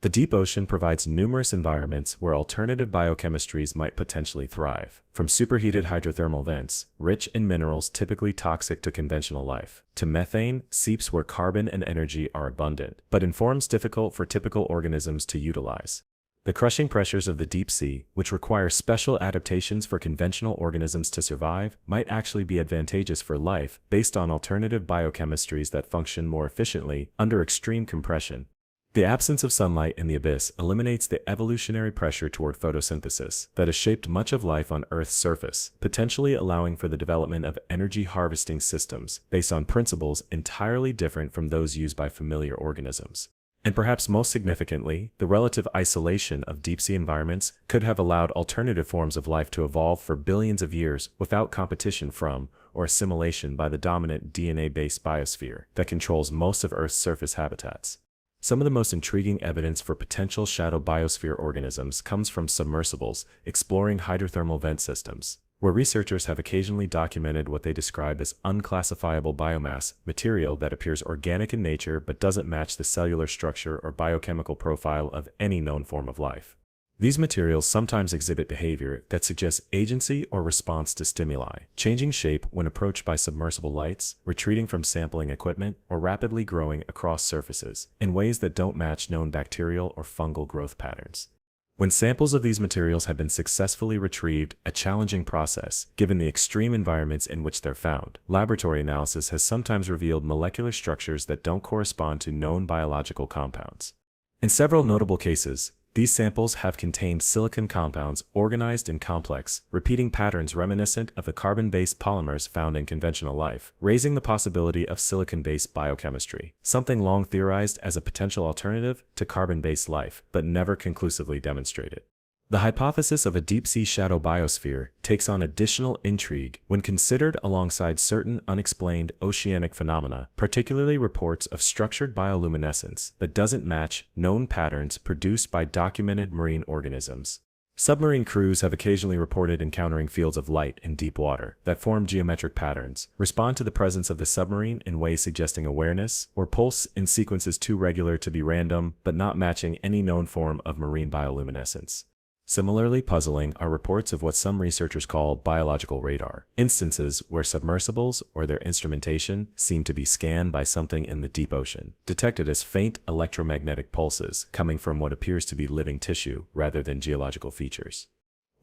The deep ocean provides numerous environments where alternative biochemistries might potentially thrive, from superheated hydrothermal vents, rich in minerals typically toxic to conventional life, to methane seeps where carbon and energy are abundant, but in forms difficult for typical organisms to utilize. The crushing pressures of the deep sea, which require special adaptations for conventional organisms to survive, might actually be advantageous for life based on alternative biochemistries that function more efficiently under extreme compression. The absence of sunlight in the abyss eliminates the evolutionary pressure toward photosynthesis that has shaped much of life on Earth's surface, potentially allowing for the development of energy harvesting systems based on principles entirely different from those used by familiar organisms. And perhaps most significantly, the relative isolation of deep-sea environments could have allowed alternative forms of life to evolve for billions of years without competition from or assimilation by the dominant DNA-based biosphere that controls most of Earth's surface habitats. Some of the most intriguing evidence for potential shadow biosphere organisms comes from submersibles exploring hydrothermal vent systems, where researchers have occasionally documented what they describe as unclassifiable biomass, material that appears organic in nature but doesn't match the cellular structure or biochemical profile of any known form of life. These materials sometimes exhibit behavior that suggests agency or response to stimuli, changing shape when approached by submersible lights, retreating from sampling equipment, or rapidly growing across surfaces in ways that don't match known bacterial or fungal growth patterns. When samples of these materials have been successfully retrieved, a challenging process, given the extreme environments in which they're found, laboratory analysis has sometimes revealed molecular structures that don't correspond to known biological compounds. In several notable cases, these samples have contained silicon compounds organized in complex, repeating patterns reminiscent of the carbon-based polymers found in conventional life, raising the possibility of silicon-based biochemistry, something long theorized as a potential alternative to carbon-based life, but never conclusively demonstrated. The hypothesis of a deep-sea shadow biosphere takes on additional intrigue when considered alongside certain unexplained oceanic phenomena, particularly reports of structured bioluminescence that doesn't match known patterns produced by documented marine organisms. Submarine crews have occasionally reported encountering fields of light in deep water that form geometric patterns, respond to the presence of the submarine in ways suggesting awareness, or pulse in sequences too regular to be random but not matching any known form of marine bioluminescence. Similarly puzzling are reports of what some researchers call biological radar, instances where submersibles or their instrumentation seem to be scanned by something in the deep ocean, detected as faint electromagnetic pulses coming from what appears to be living tissue rather than geological features.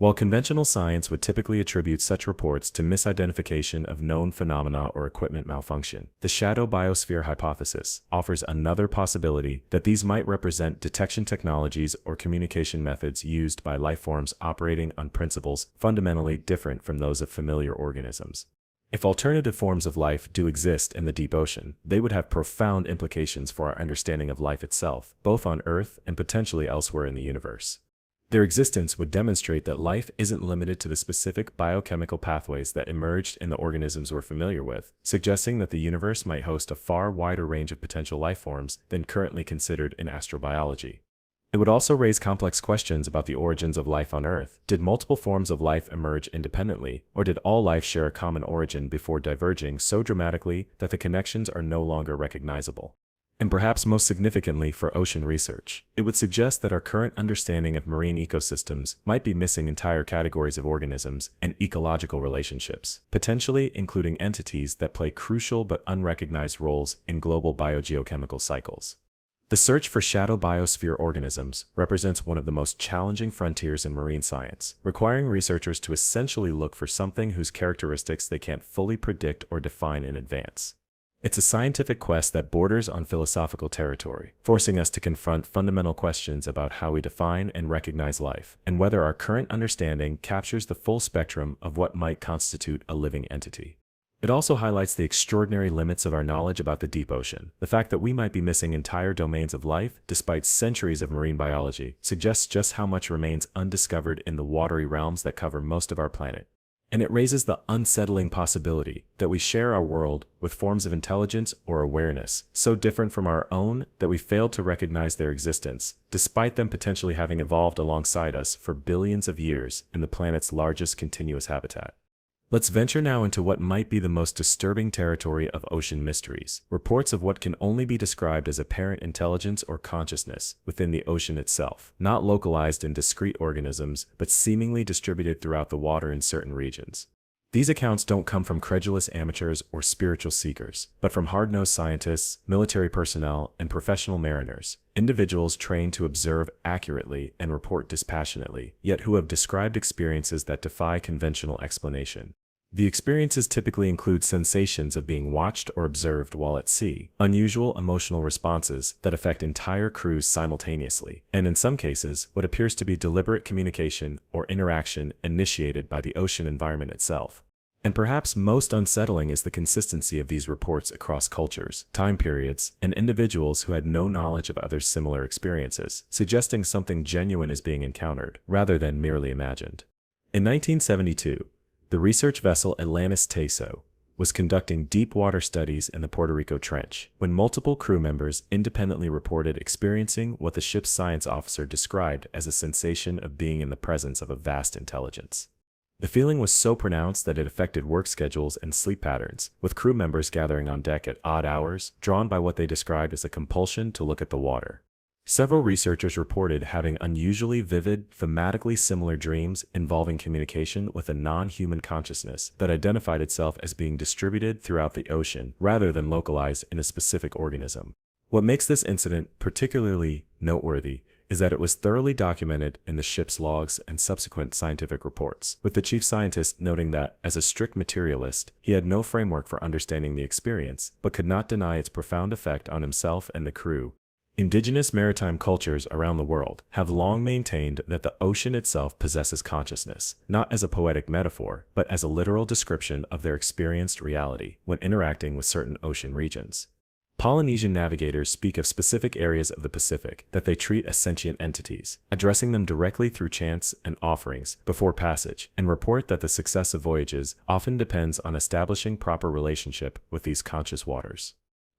While conventional science would typically attribute such reports to misidentification of known phenomena or equipment malfunction, the shadow biosphere hypothesis offers another possibility that these might represent detection technologies or communication methods used by life forms operating on principles fundamentally different from those of familiar organisms. If alternative forms of life do exist in the deep ocean, they would have profound implications for our understanding of life itself, both on Earth and potentially elsewhere in the universe. Their existence would demonstrate that life isn't limited to the specific biochemical pathways that emerged in the organisms we're familiar with, suggesting that the universe might host a far wider range of potential life forms than currently considered in astrobiology. It would also raise complex questions about the origins of life on Earth. Did multiple forms of life emerge independently, or did all life share a common origin before diverging so dramatically that the connections are no longer recognizable? And perhaps most significantly for ocean research, it would suggest that our current understanding of marine ecosystems might be missing entire categories of organisms and ecological relationships, potentially including entities that play crucial but unrecognized roles in global biogeochemical cycles. The search for shadow biosphere organisms represents one of the most challenging frontiers in marine science, requiring researchers to essentially look for something whose characteristics they can't fully predict or define in advance. It's a scientific quest that borders on philosophical territory, forcing us to confront fundamental questions about how we define and recognize life, and whether our current understanding captures the full spectrum of what might constitute a living entity. It also highlights the extraordinary limits of our knowledge about the deep ocean. The fact that we might be missing entire domains of life, despite centuries of marine biology, suggests just how much remains undiscovered in the watery realms that cover most of our planet. And it raises the unsettling possibility that we share our world with forms of intelligence or awareness so different from our own that we fail to recognize their existence, despite them potentially having evolved alongside us for billions of years in the planet's largest continuous habitat. Let's venture now into what might be the most disturbing territory of ocean mysteries: reports of what can only be described as apparent intelligence or consciousness within the ocean itself, not localized in discrete organisms, but seemingly distributed throughout the water in certain regions. These accounts don't come from credulous amateurs or spiritual seekers, but from hard-nosed scientists, military personnel, and professional mariners, individuals trained to observe accurately and report dispassionately, yet who have described experiences that defy conventional explanation. The experiences typically include sensations of being watched or observed while at sea, unusual emotional responses that affect entire crews simultaneously, and in some cases, what appears to be deliberate communication or interaction initiated by the ocean environment itself. And perhaps most unsettling is the consistency of these reports across cultures, time periods, and individuals who had no knowledge of others' similar experiences, suggesting something genuine is being encountered, rather than merely imagined. In 1972, the research vessel Atlantis Teso was conducting deep water studies in the Puerto Rico Trench when multiple crew members independently reported experiencing what the ship's science officer described as a sensation of being in the presence of a vast intelligence. The feeling was so pronounced that it affected work schedules and sleep patterns, with crew members gathering on deck at odd hours, drawn by what they described as a compulsion to look at the water. Several researchers reported having unusually vivid, thematically similar dreams involving communication with a non-human consciousness that identified itself as being distributed throughout the ocean rather than localized in a specific organism. What makes this incident particularly noteworthy is that it was thoroughly documented in the ship's logs and subsequent scientific reports, with the chief scientist noting that, as a strict materialist, he had no framework for understanding the experience, but could not deny its profound effect on himself and the crew. Indigenous maritime cultures around the world have long maintained that the ocean itself possesses consciousness, not as a poetic metaphor, but as a literal description of their experienced reality when interacting with certain ocean regions. Polynesian navigators speak of specific areas of the Pacific that they treat as sentient entities, addressing them directly through chants and offerings before passage, and report that the success of voyages often depends on establishing proper relationship with these conscious waters.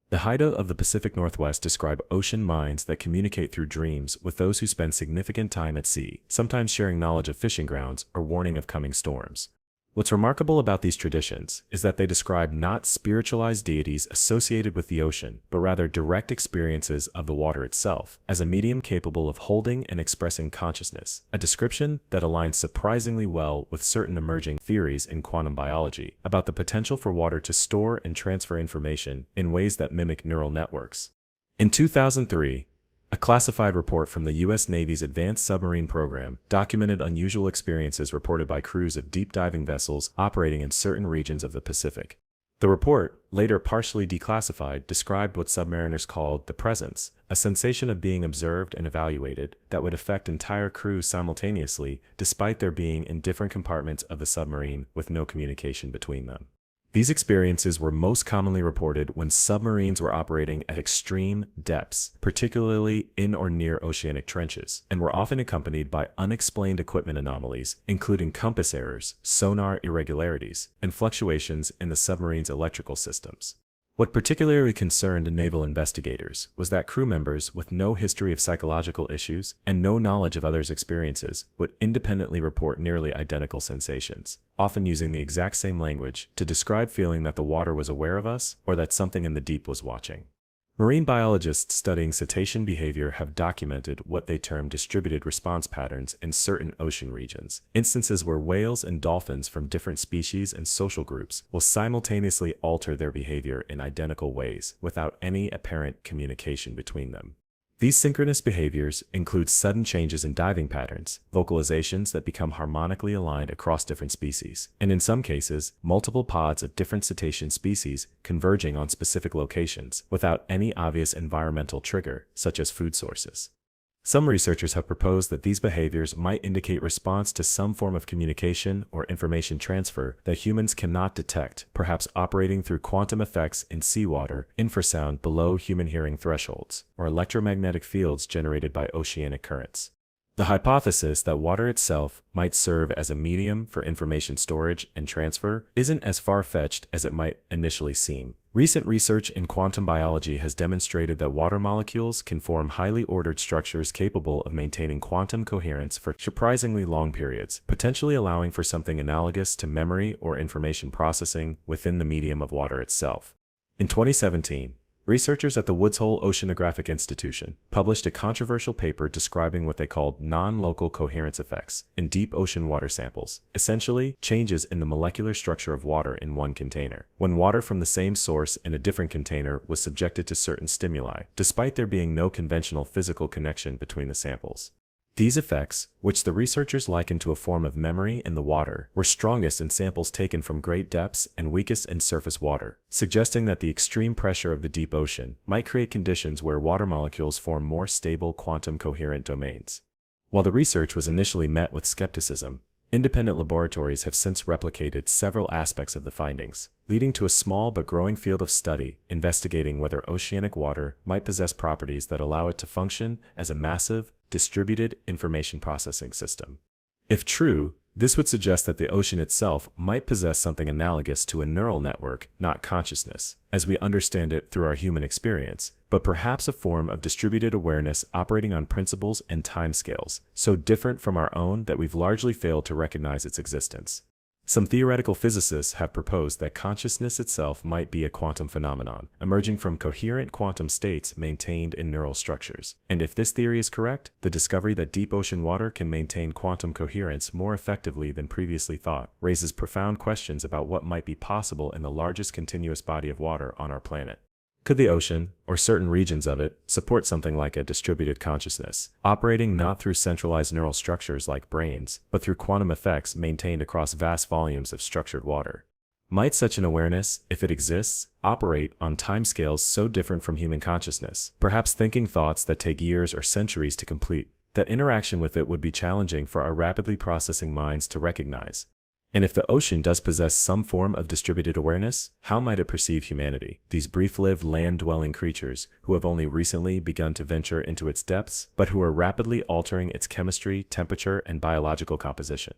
The Haida of the Pacific Northwest describe ocean minds that communicate through dreams with those who spend significant time at sea, sometimes sharing knowledge of fishing grounds or warning of coming storms. What's remarkable about these traditions is that they describe not spiritualized deities associated with the ocean, but rather direct experiences of the water itself, as a medium capable of holding and expressing consciousness, a description that aligns surprisingly well with certain emerging theories in quantum biology about the potential for water to store and transfer information in ways that mimic neural networks. In 2003, a classified report from the U.S. Navy's Advanced Submarine Program documented unusual experiences reported by crews of deep-diving vessels operating in certain regions of the Pacific. The report, later partially declassified, described what submariners called the presence, a sensation of being observed and evaluated that would affect entire crews simultaneously despite their being in different compartments of the submarine with no communication between them. These experiences were most commonly reported when submarines were operating at extreme depths, particularly in or near oceanic trenches, and were often accompanied by unexplained equipment anomalies, including compass errors, sonar irregularities, and fluctuations in the submarine's electrical systems. What particularly concerned naval investigators was that crew members with no history of psychological issues and no knowledge of others' experiences would independently report nearly identical sensations, often using the exact same language to describe feeling that the water was aware of us or that something in the deep was watching. Marine biologists studying cetacean behavior have documented what they term distributed response patterns in certain ocean regions, instances where whales and dolphins from different species and social groups will simultaneously alter their behavior in identical ways without any apparent communication between them. These synchronous behaviors include sudden changes in diving patterns, vocalizations that become harmonically aligned across different species, and in some cases, multiple pods of different cetacean species converging on specific locations without any obvious environmental trigger, such as food sources. Some researchers have proposed that these behaviors might indicate response to some form of communication or information transfer that humans cannot detect, perhaps operating through quantum effects in seawater, infrasound below human hearing thresholds, or electromagnetic fields generated by oceanic currents. The hypothesis that water itself might serve as a medium for information storage and transfer isn't as far-fetched as it might initially seem. Recent research in quantum biology has demonstrated that water molecules can form highly ordered structures capable of maintaining quantum coherence for surprisingly long periods, potentially allowing for something analogous to memory or information processing within the medium of water itself. In 2017, researchers at the Woods Hole Oceanographic Institution published a controversial paper describing what they called non-local coherence effects in deep ocean water samples, essentially changes in the molecular structure of water in one container, when water from the same source in a different container was subjected to certain stimuli, despite there being no conventional physical connection between the samples. These effects, which the researchers likened to a form of memory in the water, were strongest in samples taken from great depths and weakest in surface water, suggesting that the extreme pressure of the deep ocean might create conditions where water molecules form more stable quantum coherent domains. While the research was initially met with skepticism, independent laboratories have since replicated several aspects of the findings, leading to a small but growing field of study investigating whether oceanic water might possess properties that allow it to function as a massive, distributed information processing system. If true, this would suggest that the ocean itself might possess something analogous to a neural network, not consciousness, as we understand it through our human experience, but perhaps a form of distributed awareness operating on principles and timescales so different from our own that we've largely failed to recognize its existence. Some theoretical physicists have proposed that consciousness itself might be a quantum phenomenon, emerging from coherent quantum states maintained in neural structures. And if this theory is correct, the discovery that deep ocean water can maintain quantum coherence more effectively than previously thought raises profound questions about what might be possible in the largest continuous body of water on our planet. Could the ocean, or certain regions of it, support something like a distributed consciousness, operating not through centralized neural structures like brains, but through quantum effects maintained across vast volumes of structured water? Might such an awareness, if it exists, operate on timescales so different from human consciousness, perhaps thinking thoughts that take years or centuries to complete, that interaction with it would be challenging for our rapidly processing minds to recognize? And if the ocean does possess some form of distributed awareness, how might it perceive humanity, these brief-lived land-dwelling creatures who have only recently begun to venture into its depths, but who are rapidly altering its chemistry, temperature, and biological composition?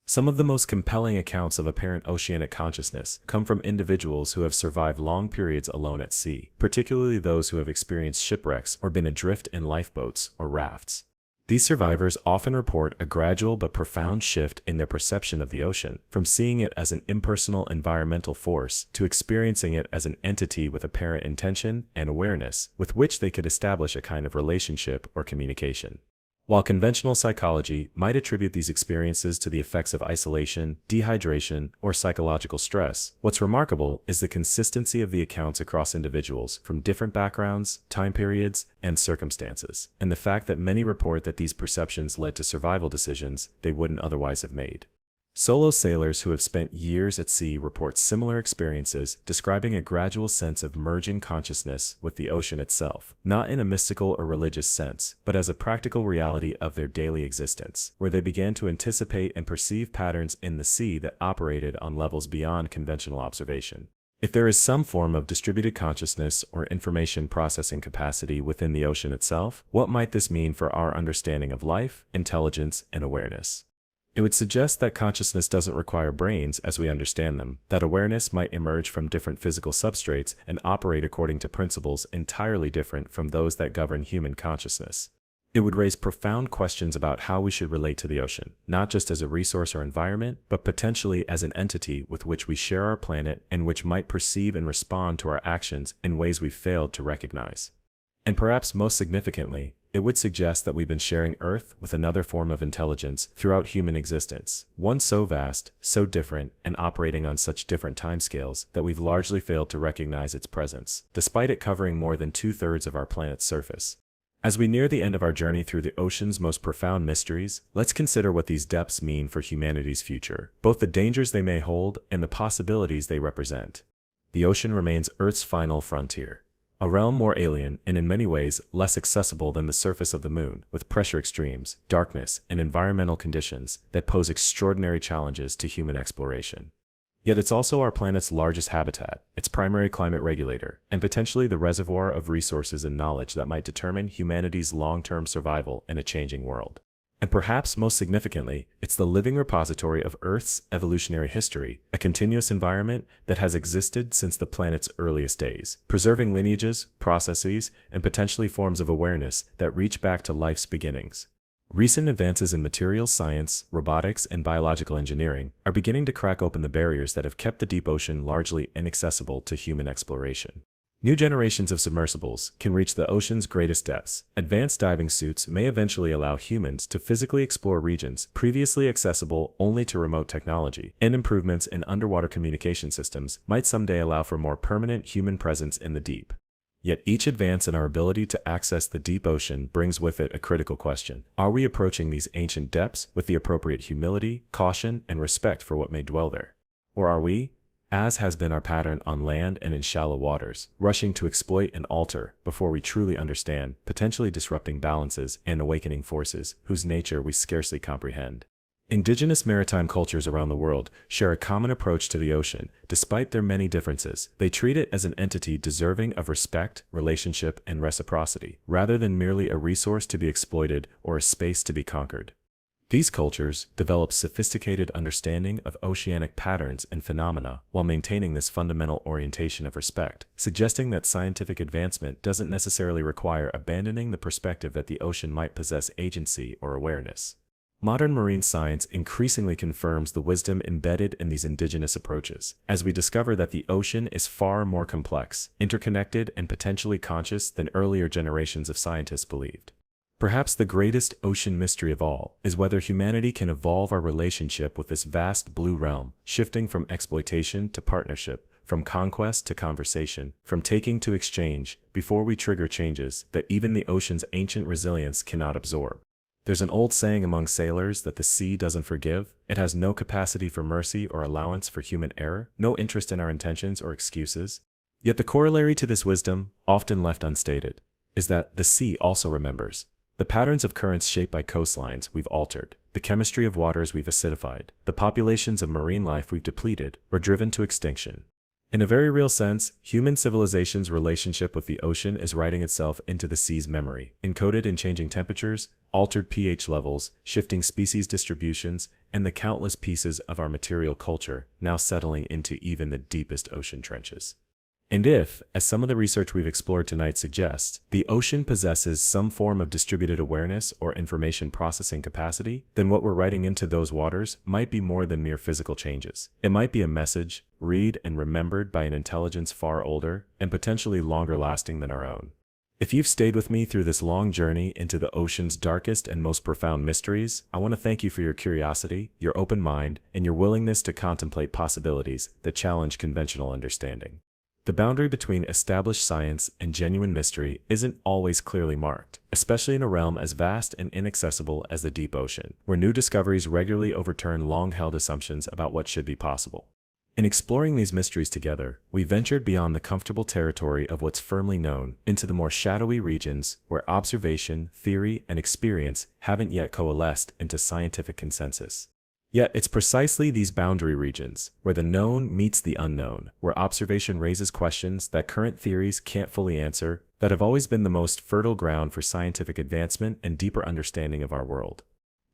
Some of the most compelling accounts of apparent oceanic consciousness come from individuals who have survived long periods alone at sea, particularly those who have experienced shipwrecks or been adrift in lifeboats or rafts. These survivors often report a gradual but profound shift in their perception of the ocean, from seeing it as an impersonal environmental force to experiencing it as an entity with apparent intention and awareness with which they could establish a kind of relationship or communication. While conventional psychology might attribute these experiences to the effects of isolation, dehydration, or psychological stress, what's remarkable is the consistency of the accounts across individuals from different backgrounds, time periods, and circumstances, and the fact that many report that these perceptions led to survival decisions they wouldn't otherwise have made. Solo sailors who have spent years at sea report similar experiences, describing a gradual sense of merging consciousness with the ocean itself, not in a mystical or religious sense, but as a practical reality of their daily existence, where they began to anticipate and perceive patterns in the sea that operated on levels beyond conventional observation. If there is some form of distributed consciousness or information processing capacity within the ocean itself, what might this mean for our understanding of life, intelligence, and awareness? It would suggest that consciousness doesn't require brains as we understand them, that awareness might emerge from different physical substrates and operate according to principles entirely different from those that govern human consciousness. It would raise profound questions about how we should relate to the ocean, not just as a resource or environment, but potentially as an entity with which we share our planet and which might perceive and respond to our actions in ways we've failed to recognize. And perhaps most significantly, it would suggest that we've been sharing Earth with another form of intelligence throughout human existence, one so vast, so different, and operating on such different timescales that we've largely failed to recognize its presence, despite it covering more than 2/3 of our planet's surface. As we near the end of our journey through the ocean's most profound mysteries, let's consider what these depths mean for humanity's future, both the dangers they may hold and the possibilities they represent. The ocean remains Earth's final frontier, a realm more alien and in many ways less accessible than the surface of the moon, with pressure extremes, darkness, and environmental conditions that pose extraordinary challenges to human exploration. Yet it's also our planet's largest habitat, its primary climate regulator, and potentially the reservoir of resources and knowledge that might determine humanity's long-term survival in a changing world. And perhaps most significantly, it's the living repository of Earth's evolutionary history, a continuous environment that has existed since the planet's earliest days, preserving lineages, processes, and potentially forms of awareness that reach back to life's beginnings. Recent advances in materials science, robotics, and biological engineering are beginning to crack open the barriers that have kept the deep ocean largely inaccessible to human exploration. New generations of submersibles can reach the ocean's greatest depths. Advanced diving suits may eventually allow humans to physically explore regions previously accessible only to remote technology, and improvements in underwater communication systems might someday allow for more permanent human presence in the deep. Yet each advance in our ability to access the deep ocean brings with it a critical question. Are we approaching these ancient depths with the appropriate humility, caution, and respect for what may dwell there? Or are we, as has been our pattern on land and in shallow waters, rushing to exploit and alter before we truly understand, potentially disrupting balances and awakening forces whose nature we scarcely comprehend? Indigenous maritime cultures around the world share a common approach to the ocean. Despite their many differences, they treat it as an entity deserving of respect, relationship, and reciprocity, rather than merely a resource to be exploited or a space to be conquered. These cultures develop sophisticated understanding of oceanic patterns and phenomena while maintaining this fundamental orientation of respect, suggesting that scientific advancement doesn't necessarily require abandoning the perspective that the ocean might possess agency or awareness. Modern marine science increasingly confirms the wisdom embedded in these indigenous approaches, as we discover that the ocean is far more complex, interconnected, and potentially conscious than earlier generations of scientists believed. Perhaps the greatest ocean mystery of all is whether humanity can evolve our relationship with this vast blue realm, shifting from exploitation to partnership, from conquest to conversation, from taking to exchange, before we trigger changes that even the ocean's ancient resilience cannot absorb. There's an old saying among sailors that the sea doesn't forgive. It has no capacity for mercy or allowance for human error, no interest in our intentions or excuses. Yet the corollary to this wisdom, often left unstated, is that the sea also remembers. The patterns of currents shaped by coastlines we've altered, the chemistry of waters we've acidified, the populations of marine life we've depleted or driven to extinction. In a very real sense, human civilization's relationship with the ocean is writing itself into the sea's memory, encoded in changing temperatures, altered pH levels, shifting species distributions, and the countless pieces of our material culture now settling into even the deepest ocean trenches. And if, as some of the research we've explored tonight suggests, the ocean possesses some form of distributed awareness or information processing capacity, then what we're writing into those waters might be more than mere physical changes. It might be a message, read and remembered by an intelligence far older and potentially longer lasting than our own. If you've stayed with me through this long journey into the ocean's darkest and most profound mysteries, I want to thank you for your curiosity, your open mind, and your willingness to contemplate possibilities that challenge conventional understanding. The boundary between established science and genuine mystery isn't always clearly marked, especially in a realm as vast and inaccessible as the deep ocean, where new discoveries regularly overturn long-held assumptions about what should be possible. In exploring these mysteries together, we ventured beyond the comfortable territory of what's firmly known into the more shadowy regions where observation, theory, and experience haven't yet coalesced into scientific consensus. Yet it's precisely these boundary regions, where the known meets the unknown, where observation raises questions that current theories can't fully answer, that have always been the most fertile ground for scientific advancement and deeper understanding of our world.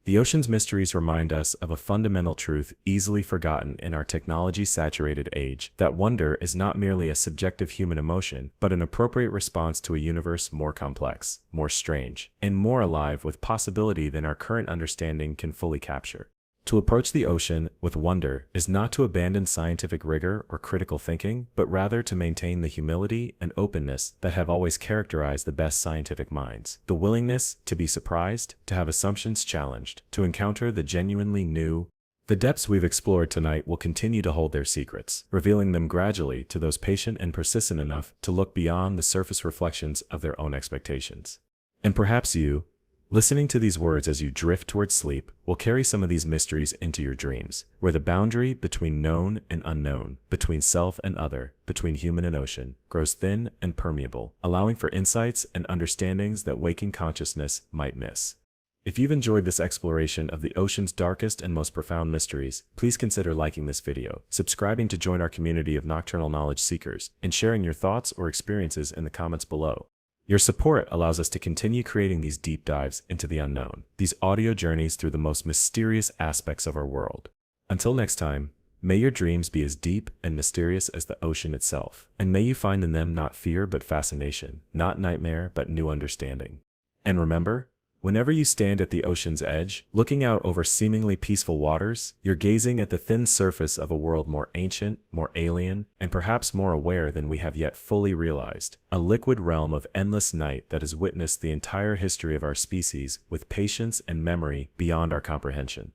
The ocean's mysteries remind us of a fundamental truth easily forgotten in our technology-saturated age, that wonder is not merely a subjective human emotion, but an appropriate response to a universe more complex, more strange, and more alive with possibility than our current understanding can fully capture. To approach the ocean with wonder is not to abandon scientific rigor or critical thinking, but rather to maintain the humility and openness that have always characterized the best scientific minds. The willingness to be surprised, to have assumptions challenged, to encounter the genuinely new. The depths we've explored tonight will continue to hold their secrets, revealing them gradually to those patient and persistent enough to look beyond the surface reflections of their own expectations. And perhaps you, listening to these words as you drift towards sleep, will carry some of these mysteries into your dreams, where the boundary between known and unknown, between self and other, between human and ocean, grows thin and permeable, allowing for insights and understandings that waking consciousness might miss. If you've enjoyed this exploration of the ocean's darkest and most profound mysteries, please consider liking this video, subscribing to join our community of nocturnal knowledge seekers, and sharing your thoughts or experiences in the comments below. Your support allows us to continue creating these deep dives into the unknown, these audio journeys through the most mysterious aspects of our world. Until next time, may your dreams be as deep and mysterious as the ocean itself, and may you find in them not fear but fascination, not nightmare but new understanding. And remember, whenever you stand at the ocean's edge, looking out over seemingly peaceful waters, you're gazing at the thin surface of a world more ancient, more alien, and perhaps more aware than we have yet fully realized. A liquid realm of endless night that has witnessed the entire history of our species with patience and memory beyond our comprehension.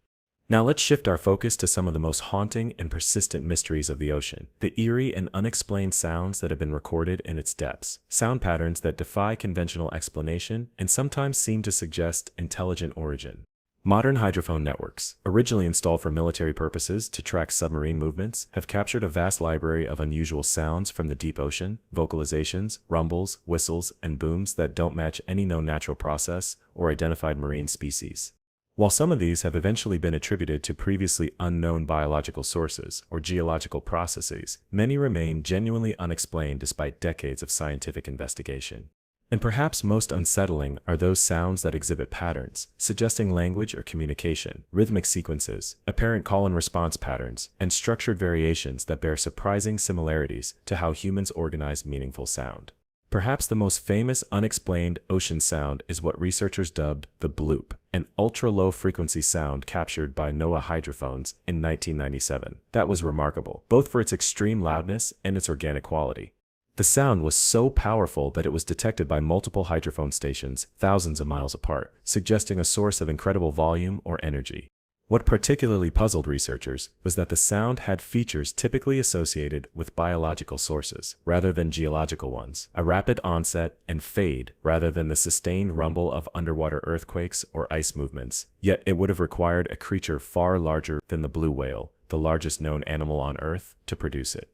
Now let's shift our focus to some of the most haunting and persistent mysteries of the ocean, the eerie and unexplained sounds that have been recorded in its depths, sound patterns that defy conventional explanation and sometimes seem to suggest intelligent origin. Modern hydrophone networks, originally installed for military purposes to track submarine movements, have captured a vast library of unusual sounds from the deep ocean, vocalizations, rumbles, whistles, and booms that don't match any known natural process or identified marine species. While some of these have eventually been attributed to previously unknown biological sources or geological processes, many remain genuinely unexplained despite decades of scientific investigation. And perhaps most unsettling are those sounds that exhibit patterns, suggesting language or communication, rhythmic sequences, apparent call and response patterns, and structured variations that bear surprising similarities to how humans organize meaningful sound. Perhaps the most famous unexplained ocean sound is what researchers dubbed the bloop, an ultra-low frequency sound captured by NOAA hydrophones in 1997. That was remarkable, both for its extreme loudness and its organic quality. The sound was so powerful that it was detected by multiple hydrophone stations thousands of miles apart, suggesting a source of incredible volume or energy. What particularly puzzled researchers was that the sound had features typically associated with biological sources, rather than geological ones, a rapid onset and fade rather than the sustained rumble of underwater earthquakes or ice movements. Yet it would have required a creature far larger than the blue whale, the largest known animal on Earth, to produce it.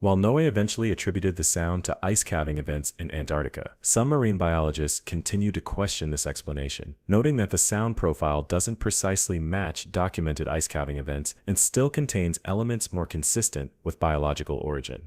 While NOAA eventually attributed the sound to ice calving events in Antarctica, some marine biologists continue to question this explanation, noting that the sound profile doesn't precisely match documented ice calving events and still contains elements more consistent with biological origin.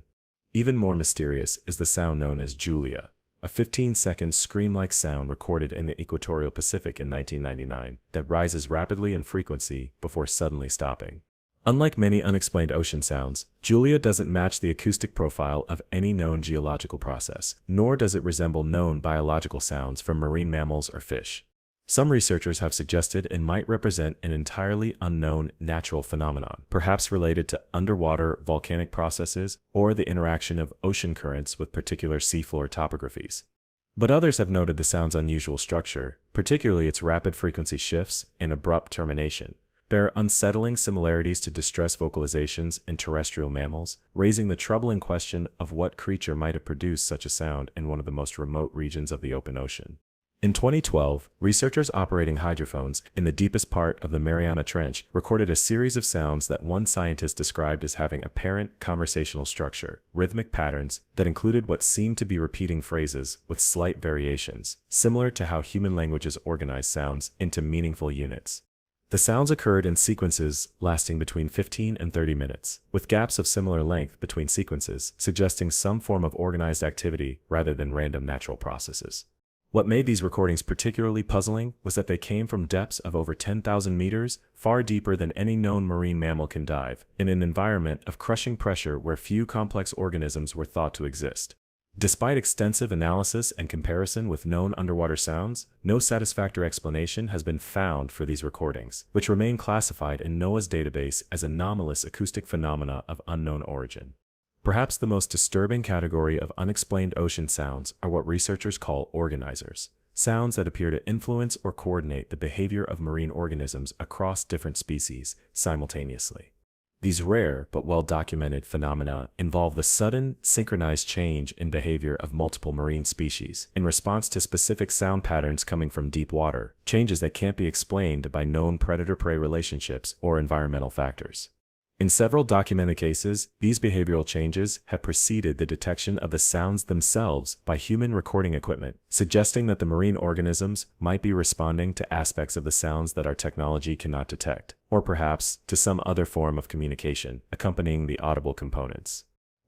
Even more mysterious is the sound known as Julia, a 15-second scream-like sound recorded in the equatorial Pacific in 1999 that rises rapidly in frequency before suddenly stopping. Unlike many unexplained ocean sounds, Julia doesn't match the acoustic profile of any known geological process, nor does it resemble known biological sounds from marine mammals or fish. Some researchers have suggested it might represent an entirely unknown natural phenomenon, perhaps related to underwater volcanic processes or the interaction of ocean currents with particular seafloor topographies. But others have noted the sound's unusual structure, particularly its rapid frequency shifts and abrupt termination. There are unsettling similarities to distress vocalizations in terrestrial mammals, raising the troubling question of what creature might have produced such a sound in one of the most remote regions of the open ocean. In 2012, researchers operating hydrophones in the deepest part of the Mariana Trench recorded a series of sounds that one scientist described as having apparent conversational structure, rhythmic patterns that included what seemed to be repeating phrases with slight variations, similar to how human languages organize sounds into meaningful units. The sounds occurred in sequences lasting between 15 and 30 minutes, with gaps of similar length between sequences, suggesting some form of organized activity rather than random natural processes. What made these recordings particularly puzzling was that they came from depths of over 10,000 meters, far deeper than any known marine mammal can dive, in an environment of crushing pressure where few complex organisms were thought to exist. Despite extensive analysis and comparison with known underwater sounds, no satisfactory explanation has been found for these recordings, which remain classified in NOAA's database as anomalous acoustic phenomena of unknown origin. Perhaps the most disturbing category of unexplained ocean sounds are what researchers call organizers, sounds that appear to influence or coordinate the behavior of marine organisms across different species simultaneously. These rare but well-documented phenomena involve the sudden, synchronized change in behavior of multiple marine species in response to specific sound patterns coming from deep water, changes that can't be explained by known predator-prey relationships or environmental factors. In several documented cases, these behavioral changes have preceded the detection of the sounds themselves by human recording equipment, suggesting that the marine organisms might be responding to aspects of the sounds that our technology cannot detect, or perhaps to some other form of communication accompanying the audible components.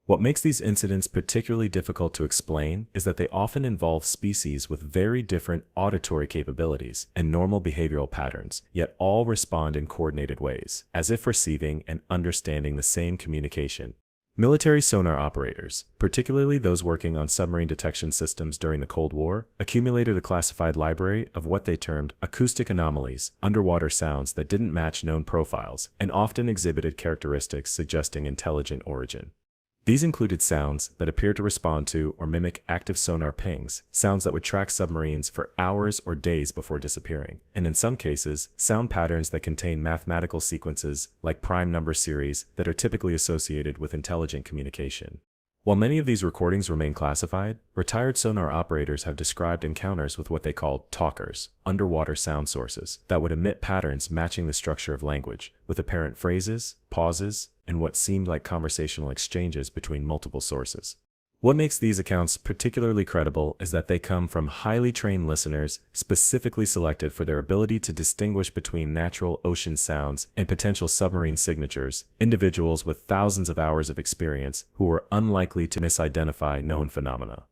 What makes these incidents particularly difficult to explain is that they often involve species with very different auditory capabilities and normal behavioral patterns, yet all respond in coordinated ways, as if receiving and understanding the same communication. Military sonar operators, particularly those working on submarine detection systems during the Cold War, accumulated a classified library of what they termed acoustic anomalies, underwater sounds that didn't match known profiles, and often exhibited characteristics suggesting intelligent origin. These included sounds that appeared to respond to or mimic active sonar pings, sounds that would track submarines for hours or days before disappearing, and in some cases, sound patterns that contain mathematical sequences like prime number series that are typically associated with intelligent communication. While many of these recordings remain classified, retired sonar operators have described encounters with what they called talkers, underwater sound sources, that would emit patterns matching the structure of language, with apparent phrases, pauses, and what seemed like conversational exchanges between multiple sources. What makes these accounts particularly credible is that they come from highly trained listeners specifically selected for their ability to distinguish between natural ocean sounds and potential submarine signatures, individuals with thousands of hours of experience who were unlikely to misidentify known phenomena.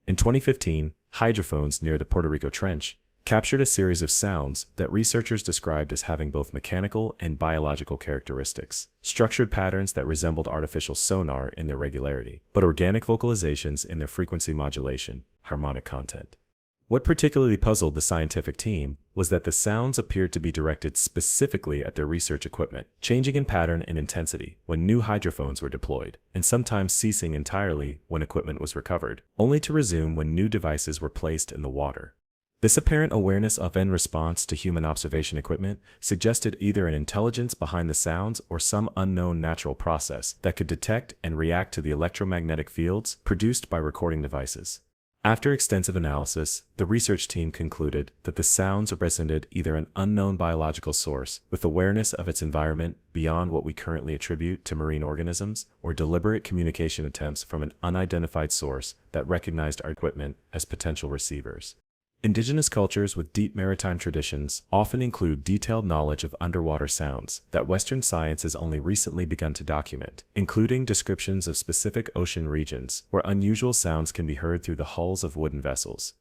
In 2015, hydrophones near the Puerto Rico Trench captured a series of sounds that researchers described as having both mechanical and biological characteristics, structured patterns that resembled artificial sonar in their regularity, but organic vocalizations in their frequency modulation, harmonic content. What particularly puzzled the scientific team was that the sounds appeared to be directed specifically at their research equipment, changing in pattern and intensity when new hydrophones were deployed, and sometimes ceasing entirely when equipment was recovered, only to resume when new devices were placed in the water. This apparent awareness of and response to human observation equipment suggested either an intelligence behind the sounds or some unknown natural process that could detect and react to the electromagnetic fields produced by recording devices. After extensive analysis, the research team concluded that the sounds represented either an unknown biological source with awareness of its environment beyond what we currently attribute to marine organisms, or deliberate communication attempts from an unidentified source that recognized our equipment as potential receivers. Indigenous cultures with deep maritime traditions often include detailed knowledge of underwater sounds that Western science has only recently begun to document, including descriptions of specific ocean regions where unusual sounds can be heard through the hulls of wooden vessels.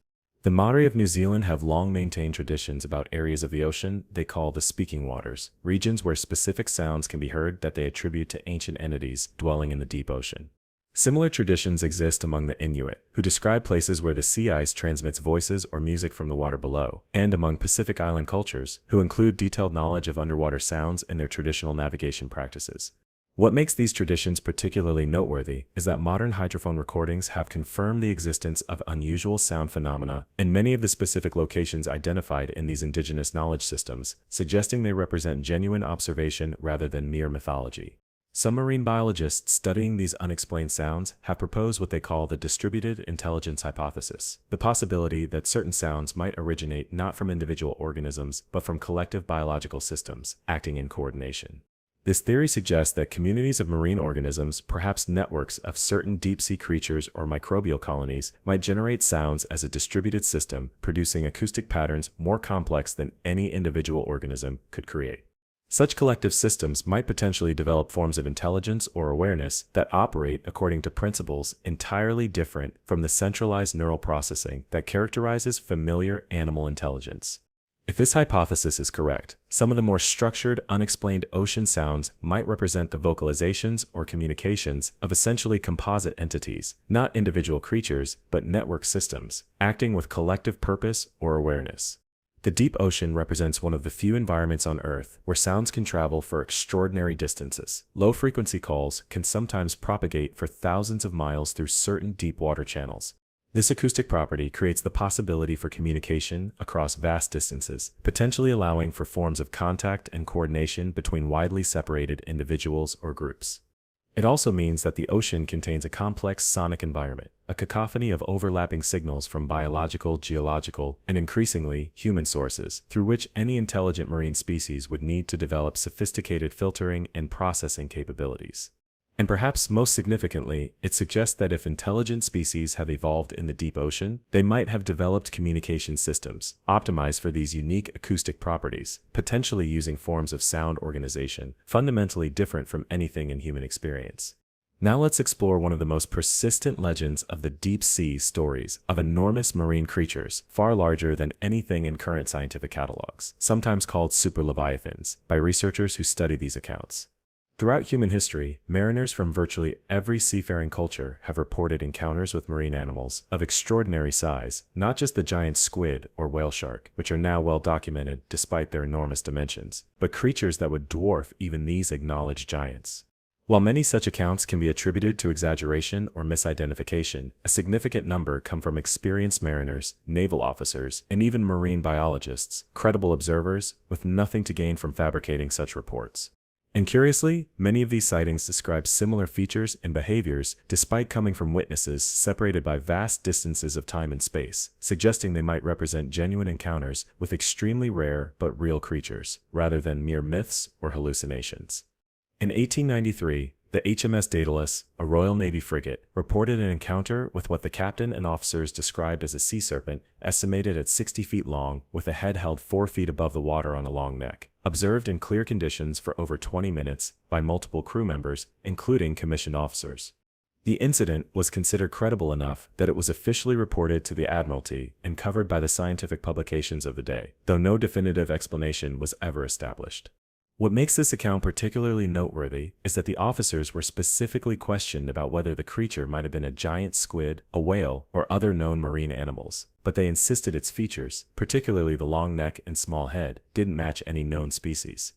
The Maori of New Zealand have long maintained traditions about areas of the ocean they call the speaking waters, regions where specific sounds can be heard that they attribute to ancient entities dwelling in the deep ocean. Similar traditions exist among the Inuit, who describe places where the sea ice transmits voices or music from the water below, and among Pacific Island cultures, who include detailed knowledge of underwater sounds in their traditional navigation practices. What makes these traditions particularly noteworthy is that modern hydrophone recordings have confirmed the existence of unusual sound phenomena in many of the specific locations identified in these indigenous knowledge systems, suggesting they represent genuine observation rather than mere mythology. Some marine biologists studying these unexplained sounds have proposed what they call the distributed intelligence hypothesis, the possibility that certain sounds might originate not from individual organisms but from collective biological systems acting in coordination. This theory suggests that communities of marine organisms, perhaps networks of certain deep-sea creatures or microbial colonies, might generate sounds as a distributed system, producing acoustic patterns more complex than any individual organism could create. Such collective systems might potentially develop forms of intelligence or awareness that operate according to principles entirely different from the centralized neural processing that characterizes familiar animal intelligence. If this hypothesis is correct, some of the more structured, unexplained ocean sounds might represent the vocalizations or communications of essentially composite entities, not individual creatures, but network systems, acting with collective purpose or awareness. The deep ocean represents one of the few environments on Earth where sounds can travel for extraordinary distances. Low-frequency calls can sometimes propagate for thousands of miles through certain deep water channels. This acoustic property creates the possibility for communication across vast distances, potentially allowing for forms of contact and coordination between widely separated individuals or groups. It also means that the ocean contains a complex sonic environment, a cacophony of overlapping signals from biological, geological, and increasingly human sources, through which any intelligent marine species would need to develop sophisticated filtering and processing capabilities. And perhaps most significantly, it suggests that if intelligent species have evolved in the deep ocean, they might have developed communication systems optimized for these unique acoustic properties, potentially using forms of sound organization fundamentally different from anything in human experience. Now let's explore one of the most persistent legends of the deep sea stories of enormous marine creatures, far larger than anything in current scientific catalogs, sometimes called super leviathans, by researchers who study these accounts. Throughout human history, mariners from virtually every seafaring culture have reported encounters with marine animals of extraordinary size, not just the giant squid or whale shark, which are now well documented despite their enormous dimensions, but creatures that would dwarf even these acknowledged giants. While many such accounts can be attributed to exaggeration or misidentification, a significant number come from experienced mariners, naval officers, and even marine biologists, credible observers with nothing to gain from fabricating such reports. And curiously, many of these sightings describe similar features and behaviors despite coming from witnesses separated by vast distances of time and space, suggesting they might represent genuine encounters with extremely rare but real creatures, rather than mere myths or hallucinations. In 1893, the HMS Daedalus, a Royal Navy frigate, reported an encounter with what the captain and officers described as a sea serpent, estimated at 60 feet long, with a head held 4 feet above the water on a long neck, observed in clear conditions for over 20 minutes by multiple crew members, including commissioned officers. The incident was considered credible enough that it was officially reported to the Admiralty and covered by the scientific publications of the day, though no definitive explanation was ever established. What makes this account particularly noteworthy is that the officers were specifically questioned about whether the creature might have been a giant squid, a whale, or other known marine animals, but they insisted its features, particularly the long neck and small head, didn't match any known species.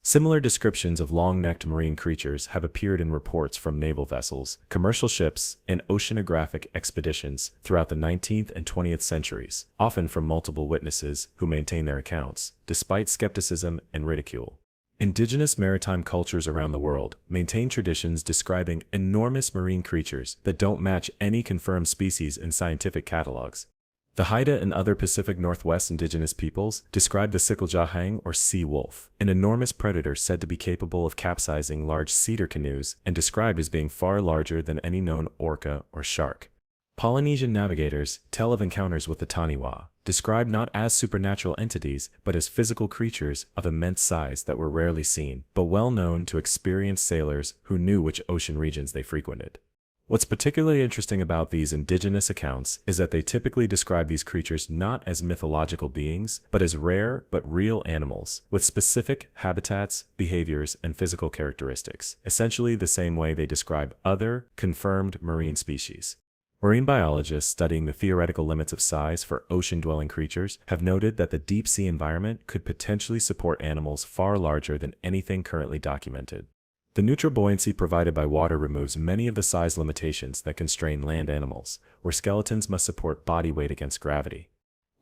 Similar descriptions of long-necked marine creatures have appeared in reports from naval vessels, commercial ships, and oceanographic expeditions throughout the 19th and 20th centuries, often from multiple witnesses who maintain their accounts, despite skepticism and ridicule. Indigenous maritime cultures around the world maintain traditions describing enormous marine creatures that don't match any confirmed species in scientific catalogs. The Haida and other Pacific Northwest indigenous peoples describe the Sickle-Jahang or sea wolf, an enormous predator said to be capable of capsizing large cedar canoes and described as being far larger than any known orca or shark. Polynesian navigators tell of encounters with the Taniwha, described not as supernatural entities, but as physical creatures of immense size that were rarely seen, but well known to experienced sailors who knew which ocean regions they frequented. What's particularly interesting about these indigenous accounts is that they typically describe these creatures not as mythological beings, but as rare but real animals, with specific habitats, behaviors, and physical characteristics, essentially the same way they describe other, confirmed marine species. Marine biologists studying the theoretical limits of size for ocean-dwelling creatures have noted that the deep-sea environment could potentially support animals far larger than anything currently documented. The neutral buoyancy provided by water removes many of the size limitations that constrain land animals, where skeletons must support body weight against gravity.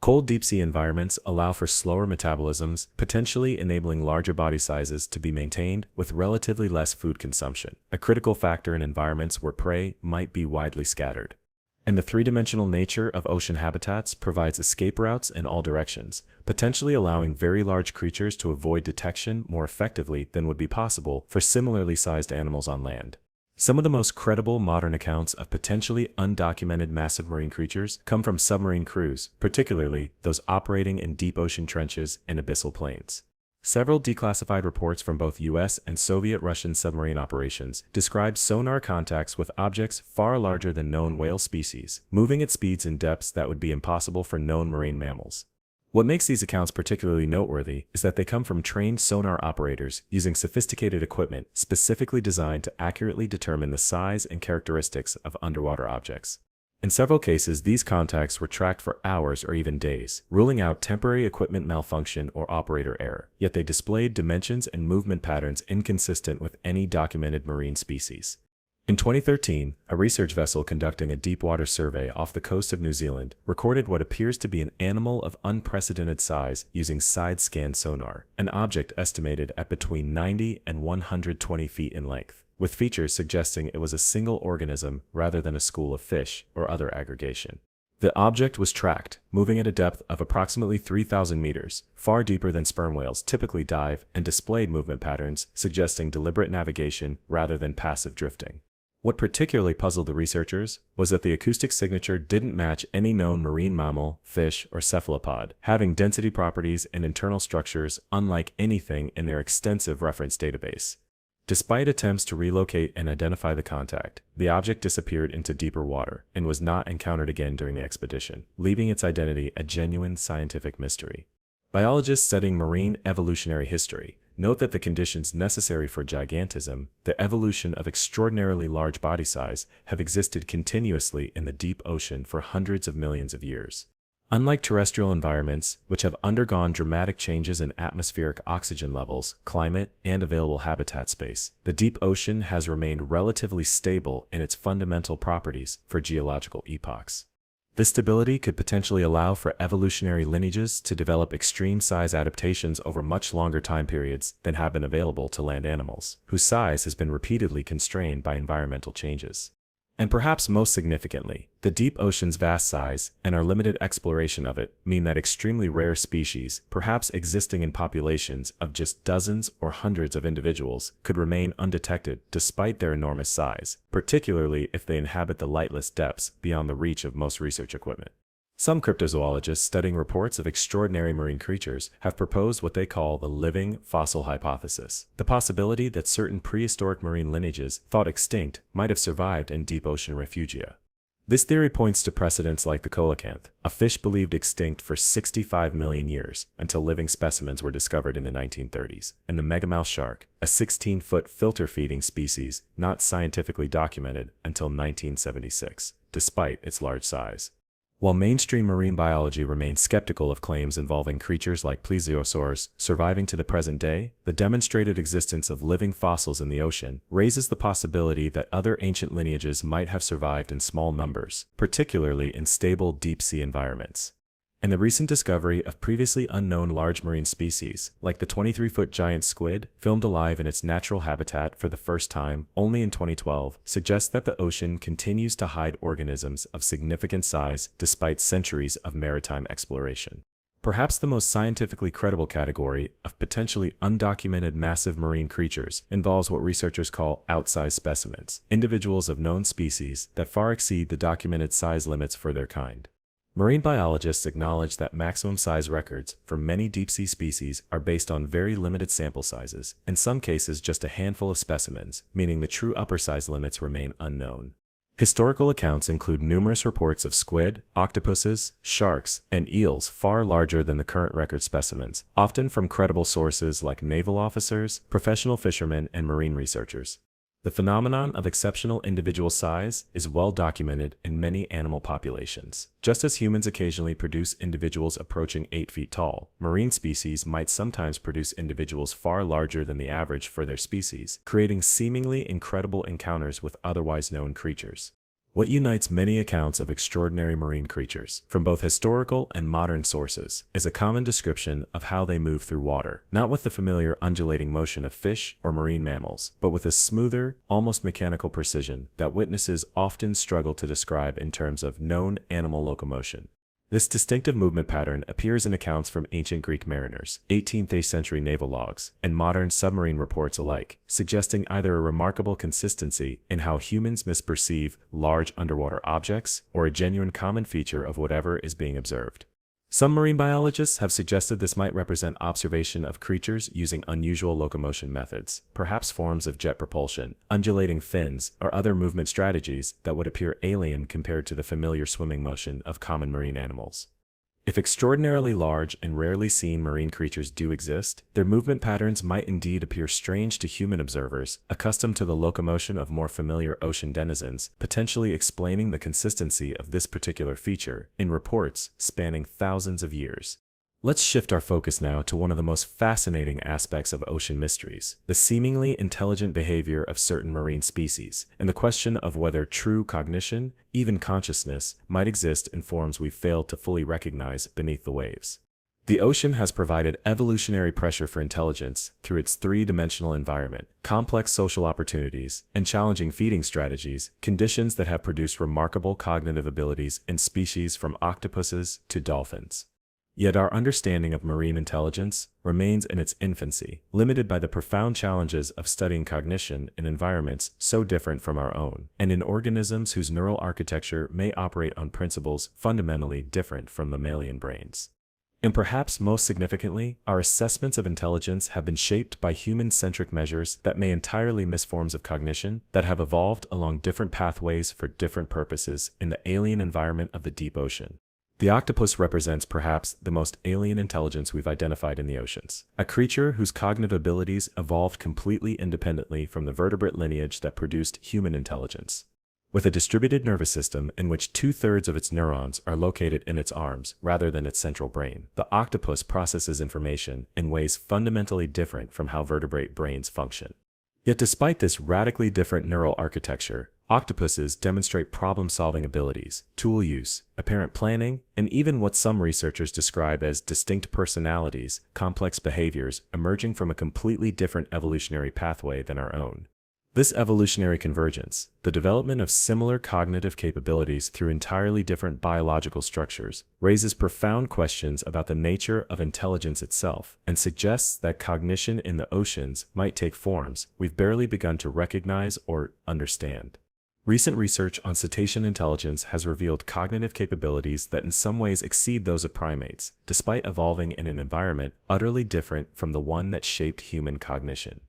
Cold deep-sea environments allow for slower metabolisms, potentially enabling larger body sizes to be maintained with relatively less food consumption, a critical factor in environments where prey might be widely scattered. And the three-dimensional nature of ocean habitats provides escape routes in all directions, potentially allowing very large creatures to avoid detection more effectively than would be possible for similarly sized animals on land. Some of the most credible modern accounts of potentially undocumented massive marine creatures come from submarine crews, particularly those operating in deep ocean trenches and abyssal plains. Several declassified reports from both US and Soviet-Russian submarine operations describe sonar contacts with objects far larger than known whale species, moving at speeds and depths that would be impossible for known marine mammals. What makes these accounts particularly noteworthy is that they come from trained sonar operators using sophisticated equipment specifically designed to accurately determine the size and characteristics of underwater objects. In several cases, these contacts were tracked for hours or even days, ruling out temporary equipment malfunction or operator error, yet they displayed dimensions and movement patterns inconsistent with any documented marine species. In 2013, a research vessel conducting a deep-water survey off the coast of New Zealand recorded what appears to be an animal of unprecedented size using side-scan sonar, an object estimated at between 90 and 120 feet in length, with features suggesting it was a single organism rather than a school of fish or other aggregation. The object was tracked, moving at a depth of approximately 3,000 meters, far deeper than sperm whales typically dive, and displayed movement patterns suggesting deliberate navigation rather than passive drifting. What particularly puzzled the researchers was that the acoustic signature didn't match any known marine mammal, fish, or cephalopod, having density properties and internal structures unlike anything in their extensive reference database. Despite attempts to relocate and identify the contact, the object disappeared into deeper water and was not encountered again during the expedition, leaving its identity a genuine scientific mystery. Biologists studying marine evolutionary history note that the conditions necessary for gigantism, the evolution of extraordinarily large body size, have existed continuously in the deep ocean for hundreds of millions of years. Unlike terrestrial environments, which have undergone dramatic changes in atmospheric oxygen levels, climate, and available habitat space, the deep ocean has remained relatively stable in its fundamental properties for geological epochs. This stability could potentially allow for evolutionary lineages to develop extreme size adaptations over much longer time periods than have been available to land animals, whose size has been repeatedly constrained by environmental changes. And perhaps most significantly, the deep ocean's vast size and our limited exploration of it mean that extremely rare species, perhaps existing in populations of just dozens or hundreds of individuals, could remain undetected despite their enormous size, particularly if they inhabit the lightless depths beyond the reach of most research equipment. Some cryptozoologists studying reports of extraordinary marine creatures have proposed what they call the living fossil hypothesis, the possibility that certain prehistoric marine lineages thought extinct might have survived in deep ocean refugia. This theory points to precedents like the coelacanth, a fish believed extinct for 65 million years until living specimens were discovered in the 1930s, and the megamouth shark, a 16-foot filter-feeding species not scientifically documented until 1976, despite its large size. While mainstream marine biology remains skeptical of claims involving creatures like plesiosaurs surviving to the present day, the demonstrated existence of living fossils in the ocean raises the possibility that other ancient lineages might have survived in small numbers, particularly in stable deep-sea environments. And the recent discovery of previously unknown large marine species, like the 23-foot giant squid, filmed alive in its natural habitat for the first time only in 2012, suggests that the ocean continues to hide organisms of significant size despite centuries of maritime exploration. Perhaps the most scientifically credible category of potentially undocumented massive marine creatures involves what researchers call outsized specimens, individuals of known species that far exceed the documented size limits for their kind. Marine biologists acknowledge that maximum size records for many deep-sea species are based on very limited sample sizes, in some cases just a handful of specimens, meaning the true upper size limits remain unknown. Historical accounts include numerous reports of squid, octopuses, sharks, and eels far larger than the current record specimens, often from credible sources like naval officers, professional fishermen, and marine researchers. The phenomenon of exceptional individual size is well documented in many animal populations. Just as humans occasionally produce individuals approaching 8 feet tall, marine species might sometimes produce individuals far larger than the average for their species, creating seemingly incredible encounters with otherwise known creatures. What unites many accounts of extraordinary marine creatures, from both historical and modern sources, is a common description of how they move through water, not with the familiar undulating motion of fish or marine mammals, but with a smoother, almost mechanical precision that witnesses often struggle to describe in terms of known animal locomotion. This distinctive movement pattern appears in accounts from ancient Greek mariners, 18th century naval logs, and modern submarine reports alike, suggesting either a remarkable consistency in how humans misperceive large underwater objects or a genuine common feature of whatever is being observed. Some marine biologists have suggested this might represent observation of creatures using unusual locomotion methods, perhaps forms of jet propulsion, undulating fins, or other movement strategies that would appear alien compared to the familiar swimming motion of common marine animals. If extraordinarily large and rarely seen marine creatures do exist, their movement patterns might indeed appear strange to human observers, accustomed to the locomotion of more familiar ocean denizens, potentially explaining the consistency of this particular feature in reports spanning thousands of years. Let's shift our focus now to one of the most fascinating aspects of ocean mysteries, the seemingly intelligent behavior of certain marine species, and the question of whether true cognition, even consciousness, might exist in forms we've failed to fully recognize beneath the waves. The ocean has provided evolutionary pressure for intelligence through its three-dimensional environment, complex social opportunities, and challenging feeding strategies, conditions that have produced remarkable cognitive abilities in species from octopuses to dolphins. Yet our understanding of marine intelligence remains in its infancy, limited by the profound challenges of studying cognition in environments so different from our own, and in organisms whose neural architecture may operate on principles fundamentally different from mammalian brains. And perhaps most significantly, our assessments of intelligence have been shaped by human-centric measures that may entirely miss forms of cognition that have evolved along different pathways for different purposes in the alien environment of the deep ocean. The octopus represents perhaps the most alien intelligence we've identified in the oceans, a creature whose cognitive abilities evolved completely independently from the vertebrate lineage that produced human intelligence. With a distributed nervous system in which 2/3 of its neurons are located in its arms rather than its central brain, the octopus processes information in ways fundamentally different from how vertebrate brains function. Yet despite this radically different neural architecture, octopuses demonstrate problem-solving abilities, tool use, apparent planning, and even what some researchers describe as distinct personalities, complex behaviors emerging from a completely different evolutionary pathway than our own. This evolutionary convergence, the development of similar cognitive capabilities through entirely different biological structures, raises profound questions about the nature of intelligence itself and suggests that cognition in the oceans might take forms we've barely begun to recognize or understand. Recent research on cetacean intelligence has revealed cognitive capabilities that in some ways exceed those of primates, despite evolving in an environment utterly different from the one that shaped human cognition.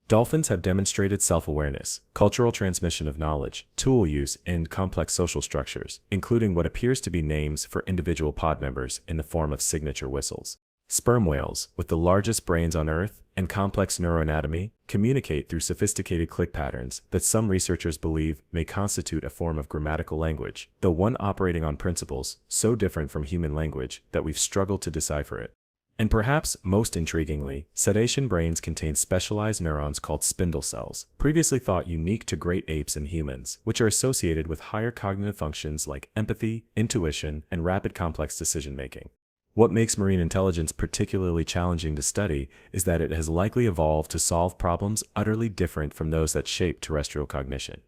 Dolphins have demonstrated self-awareness, cultural transmission of knowledge, tool use, and complex social structures, including what appears to be names for individual pod members in the form of signature whistles. Sperm whales, with the largest brains on Earth and complex neuroanatomy, communicate through sophisticated click patterns that some researchers believe may constitute a form of grammatical language, though one operating on principles so different from human language that we've struggled to decipher it. And perhaps most intriguingly, cetacean brains contain specialized neurons called spindle cells, previously thought unique to great apes and humans, which are associated with higher cognitive functions like empathy, intuition, and rapid complex decision-making. What makes marine intelligence particularly challenging to study is that it has likely evolved to solve problems utterly different from those that shape terrestrial cognition.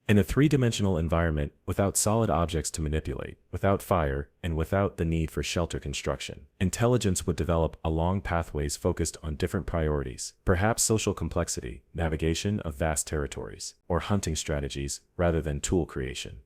In a three-dimensional environment, without solid objects to manipulate, without fire, and without the need for shelter construction, intelligence would develop along pathways focused on different priorities, perhaps social complexity, navigation of vast territories, or hunting strategies rather than tool creation.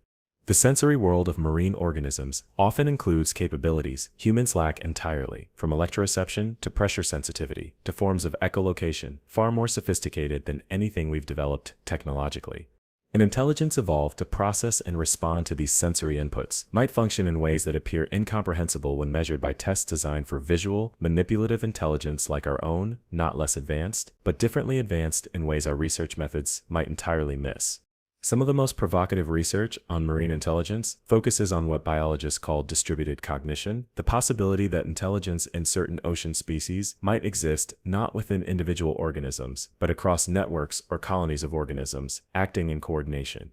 The sensory world of marine organisms often includes capabilities humans lack entirely, from electroreception to pressure sensitivity to forms of echolocation far more sophisticated than anything we've developed technologically. An intelligence evolved to process and respond to these sensory inputs might function in ways that appear incomprehensible when measured by tests designed for visual, manipulative intelligence like our own, not less advanced, but differently advanced in ways our research methods might entirely miss. Some of the most provocative research on marine intelligence focuses on what biologists call distributed cognition, the possibility that intelligence in certain ocean species might exist not within individual organisms, but across networks or colonies of organisms acting in coordination.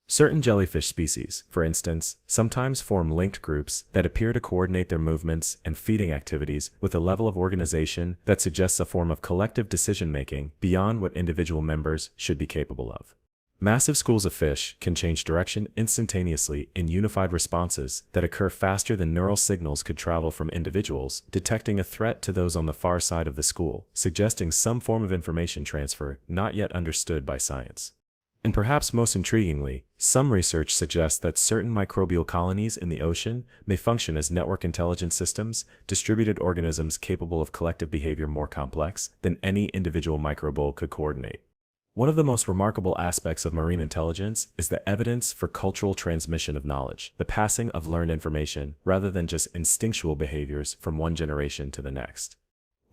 Certain jellyfish species, for instance, sometimes form linked groups that appear to coordinate their movements and feeding activities with a level of organization that suggests a form of collective decision-making beyond what individual members should be capable of. Massive schools of fish can change direction instantaneously in unified responses that occur faster than neural signals could travel from individuals, detecting a threat to those on the far side of the school, suggesting some form of information transfer not yet understood by science. And perhaps most intriguingly, some research suggests that certain microbial colonies in the ocean may function as network intelligence systems, distributed organisms capable of collective behavior more complex than any individual microbe could coordinate. One of the most remarkable aspects of marine intelligence is the evidence for cultural transmission of knowledge, the passing of learned information rather than just instinctual behaviors from one generation to the next.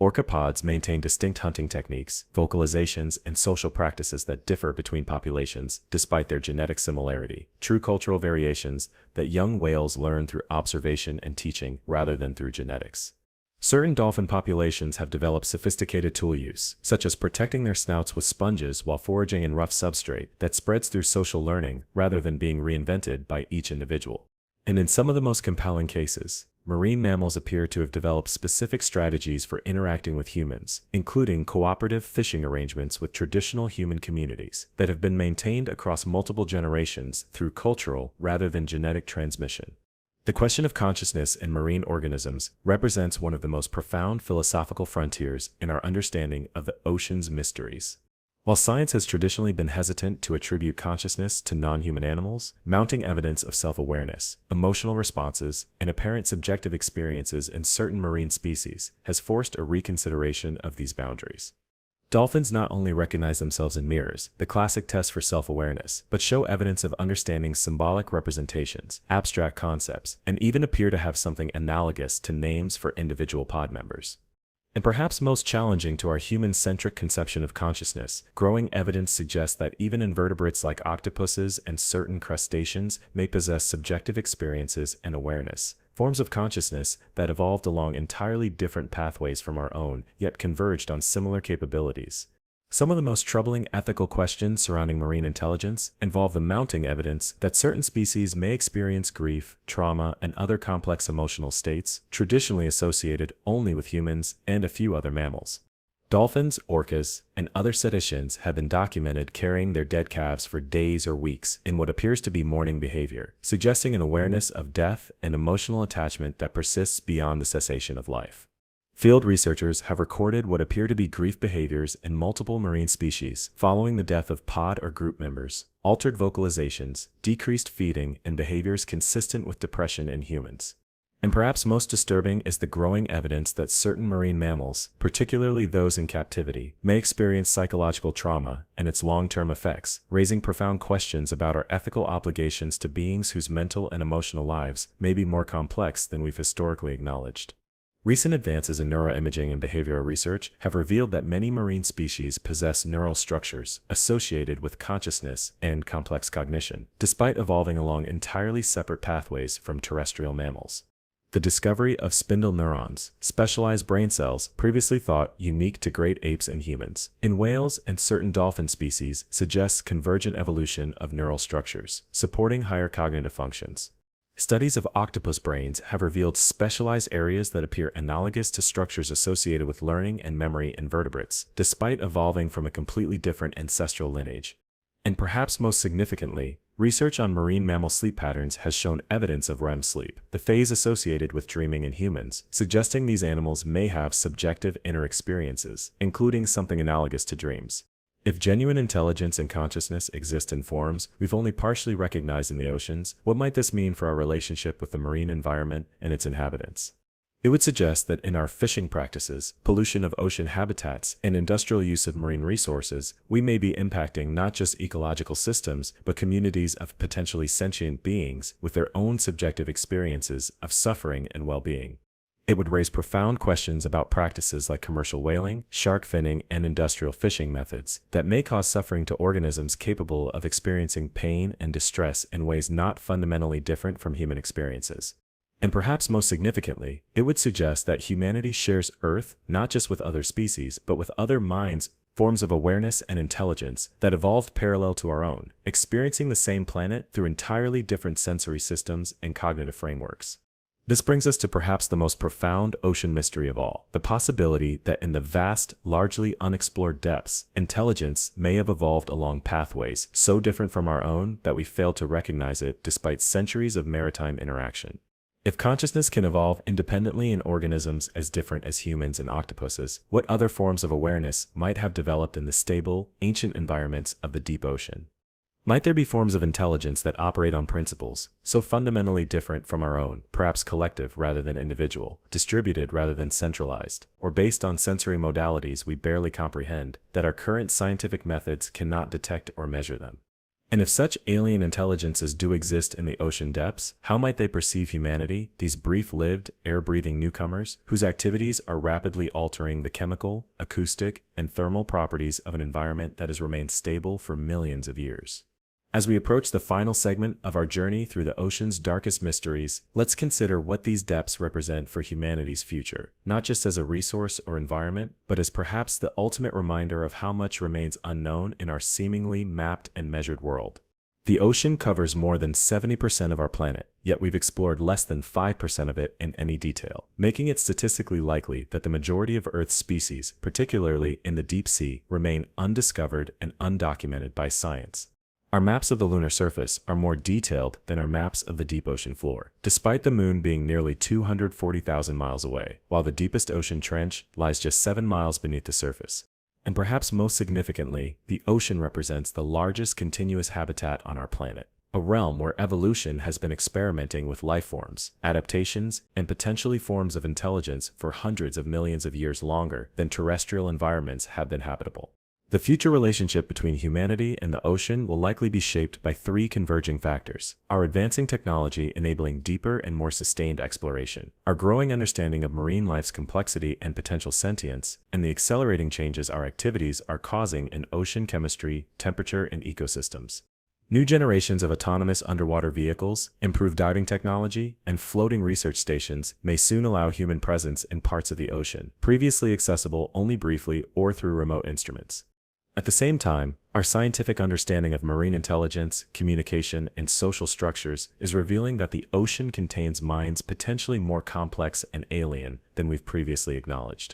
Orcapods maintain distinct hunting techniques, vocalizations, and social practices that differ between populations despite their genetic similarity, true cultural variations that young whales learn through observation and teaching rather than through genetics. Certain dolphin populations have developed sophisticated tool use, such as protecting their snouts with sponges while foraging in rough substrate that spreads through social learning rather than being reinvented by each individual. And in some of the most compelling cases, marine mammals appear to have developed specific strategies for interacting with humans, including cooperative fishing arrangements with traditional human communities that have been maintained across multiple generations through cultural rather than genetic transmission. The question of consciousness in marine organisms represents one of the most profound philosophical frontiers in our understanding of the ocean's mysteries. While science has traditionally been hesitant to attribute consciousness to non-human animals, mounting evidence of self-awareness, emotional responses, and apparent subjective experiences in certain marine species has forced a reconsideration of these boundaries. Dolphins not only recognize themselves in mirrors, the classic test for self-awareness, but show evidence of understanding symbolic representations, abstract concepts, and even appear to have something analogous to names for individual pod members. And perhaps most challenging to our human-centric conception of consciousness, growing evidence suggests that even invertebrates like octopuses and certain crustaceans may possess subjective experiences and awareness, forms of consciousness that evolved along entirely different pathways from our own, yet converged on similar capabilities. Some of the most troubling ethical questions surrounding marine intelligence involve the mounting evidence that certain species may experience grief, trauma, and other complex emotional states, traditionally associated only with humans and a few other mammals. Dolphins, orcas, and other cetaceans have been documented carrying their dead calves for days or weeks in what appears to be mourning behavior, suggesting an awareness of death and emotional attachment that persists beyond the cessation of life. Field researchers have recorded what appear to be grief behaviors in multiple marine species following the death of pod or group members, altered vocalizations, decreased feeding, and behaviors consistent with depression in humans. And perhaps most disturbing is the growing evidence that certain marine mammals, particularly those in captivity, may experience psychological trauma and its long-term effects, raising profound questions about our ethical obligations to beings whose mental and emotional lives may be more complex than we've historically acknowledged. Recent advances in neuroimaging and behavioral research have revealed that many marine species possess neural structures associated with consciousness and complex cognition, despite evolving along entirely separate pathways from terrestrial mammals. The discovery of spindle neurons, specialized brain cells previously thought unique to great apes and humans, in whales and certain dolphin species suggests convergent evolution of neural structures, supporting higher cognitive functions. Studies of octopus brains have revealed specialized areas that appear analogous to structures associated with learning and memory in vertebrates, despite evolving from a completely different ancestral lineage. And perhaps most significantly, research on marine mammal sleep patterns has shown evidence of REM sleep, the phase associated with dreaming in humans, suggesting these animals may have subjective inner experiences, including something analogous to dreams. If genuine intelligence and consciousness exist in forms we've only partially recognized in the oceans, what might this mean for our relationship with the marine environment and its inhabitants? It would suggest that in our fishing practices, pollution of ocean habitats, and industrial use of marine resources, we may be impacting not just ecological systems, but communities of potentially sentient beings with their own subjective experiences of suffering and well-being. It would raise profound questions about practices like commercial whaling, shark finning, and industrial fishing methods that may cause suffering to organisms capable of experiencing pain and distress in ways not fundamentally different from human experiences. And perhaps most significantly, it would suggest that humanity shares Earth not just with other species, but with other minds, forms of awareness and intelligence that evolved parallel to our own, experiencing the same planet through entirely different sensory systems and cognitive frameworks. This brings us to perhaps the most profound ocean mystery of all, the possibility that in the vast, largely unexplored depths, intelligence may have evolved along pathways so different from our own that we fail to recognize it despite centuries of maritime interaction. If consciousness can evolve independently in organisms as different as humans and octopuses, what other forms of awareness might have developed in the stable, ancient environments of the deep ocean? Might there be forms of intelligence that operate on principles so fundamentally different from our own, perhaps collective rather than individual, distributed rather than centralized, or based on sensory modalities we barely comprehend, that our current scientific methods cannot detect or measure them? And if such alien intelligences do exist in the ocean depths, how might they perceive humanity, these brief-lived, air-breathing newcomers whose activities are rapidly altering the chemical, acoustic, and thermal properties of an environment that has remained stable for millions of years? As we approach the final segment of our journey through the ocean's darkest mysteries, let's consider what these depths represent for humanity's future, not just as a resource or environment, but as perhaps the ultimate reminder of how much remains unknown in our seemingly mapped and measured world. The ocean covers more than 70% of our planet, yet we've explored less than 5% of it in any detail, making it statistically likely that the majority of Earth's species, particularly in the deep sea, remain undiscovered and undocumented by science. Our maps of the lunar surface are more detailed than our maps of the deep ocean floor, despite the moon being nearly 240,000 miles away, while the deepest ocean trench lies just 7 miles beneath the surface. And perhaps most significantly, the ocean represents the largest continuous habitat on our planet, a realm where evolution has been experimenting with life forms, adaptations, and potentially forms of intelligence for hundreds of millions of years longer than terrestrial environments have been habitable. The future relationship between humanity and the ocean will likely be shaped by three converging factors: our advancing technology enabling deeper and more sustained exploration, our growing understanding of marine life's complexity and potential sentience, and the accelerating changes our activities are causing in ocean chemistry, temperature, and ecosystems. New generations of autonomous underwater vehicles, improved diving technology, and floating research stations may soon allow human presence in parts of the ocean, previously accessible only briefly or through remote instruments. At the same time, our scientific understanding of marine intelligence, communication, and social structures is revealing that the ocean contains minds potentially more complex and alien than we've previously acknowledged.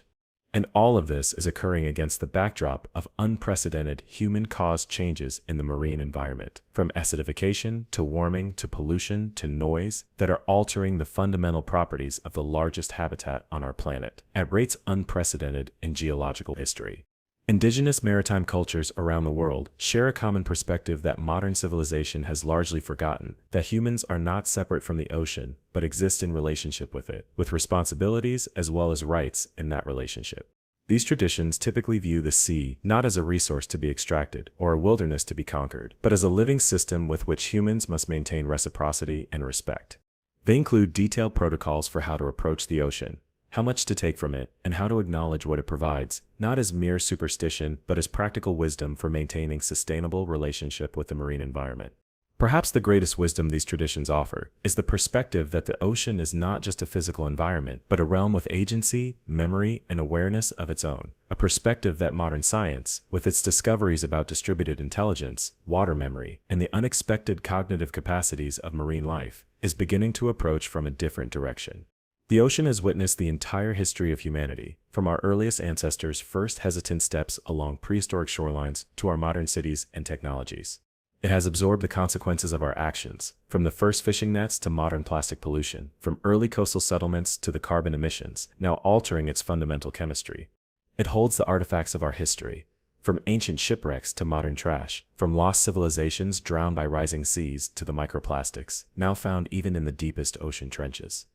And all of this is occurring against the backdrop of unprecedented human-caused changes in the marine environment, from acidification to warming to pollution to noise, that are altering the fundamental properties of the largest habitat on our planet at rates unprecedented in geological history. Indigenous maritime cultures around the world share a common perspective that modern civilization has largely forgotten: that humans are not separate from the ocean, but exist in relationship with it, with responsibilities as well as rights in that relationship. These traditions typically view the sea not as a resource to be extracted or a wilderness to be conquered, but as a living system with which humans must maintain reciprocity and respect. They include detailed protocols for how to approach the ocean, how much to take from it, and how to acknowledge what it provides, not as mere superstition, but as practical wisdom for maintaining sustainable relationship with the marine environment. Perhaps the greatest wisdom these traditions offer is the perspective that the ocean is not just a physical environment, but a realm with agency, memory, and awareness of its own. A perspective that modern science, with its discoveries about distributed intelligence, water memory, and the unexpected cognitive capacities of marine life, is beginning to approach from a different direction. The ocean has witnessed the entire history of humanity, from our earliest ancestors' first hesitant steps along prehistoric shorelines to our modern cities and technologies. It has absorbed the consequences of our actions, from the first fishing nets to modern plastic pollution, from early coastal settlements to the carbon emissions, now altering its fundamental chemistry. It holds the artifacts of our history, from ancient shipwrecks to modern trash, from lost civilizations drowned by rising seas to the microplastics, now found even in the deepest ocean trenches.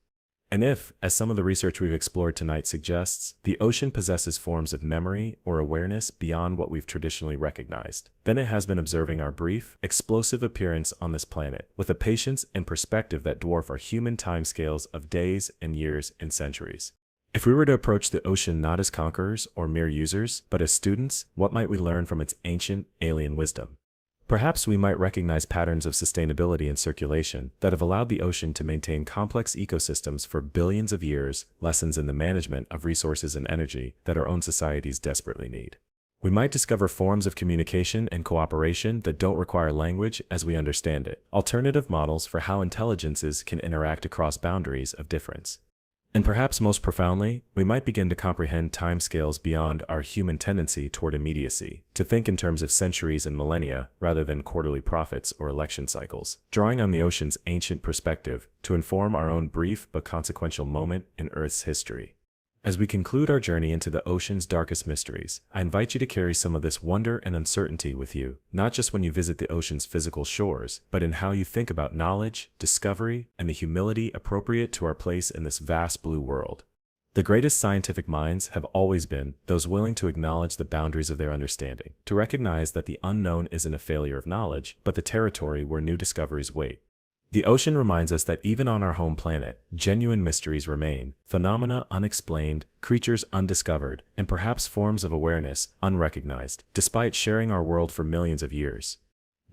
And if, as some of the research we've explored tonight suggests, the ocean possesses forms of memory or awareness beyond what we've traditionally recognized, then it has been observing our brief, explosive appearance on this planet with a patience and perspective that dwarf our human timescales of days and years and centuries. If we were to approach the ocean not as conquerors or mere users, but as students, what might we learn from its ancient, alien wisdom? Perhaps we might recognize patterns of sustainability and circulation that have allowed the ocean to maintain complex ecosystems for billions of years, lessons in the management of resources and energy that our own societies desperately need. We might discover forms of communication and cooperation that don't require language as we understand it, alternative models for how intelligences can interact across boundaries of difference. And perhaps most profoundly, we might begin to comprehend timescales beyond our human tendency toward immediacy, to think in terms of centuries and millennia rather than quarterly prophets or election cycles, drawing on the ocean's ancient perspective to inform our own brief but consequential moment in Earth's history. As we conclude our journey into the ocean's darkest mysteries, I invite you to carry some of this wonder and uncertainty with you, not just when you visit the ocean's physical shores, but in how you think about knowledge, discovery, and the humility appropriate to our place in this vast blue world. The greatest scientific minds have always been those willing to acknowledge the boundaries of their understanding, to recognize that the unknown isn't a failure of knowledge, but the territory where new discoveries wait. The ocean reminds us that even on our home planet, genuine mysteries remain, phenomena unexplained, creatures undiscovered, and perhaps forms of awareness unrecognized, despite sharing our world for millions of years.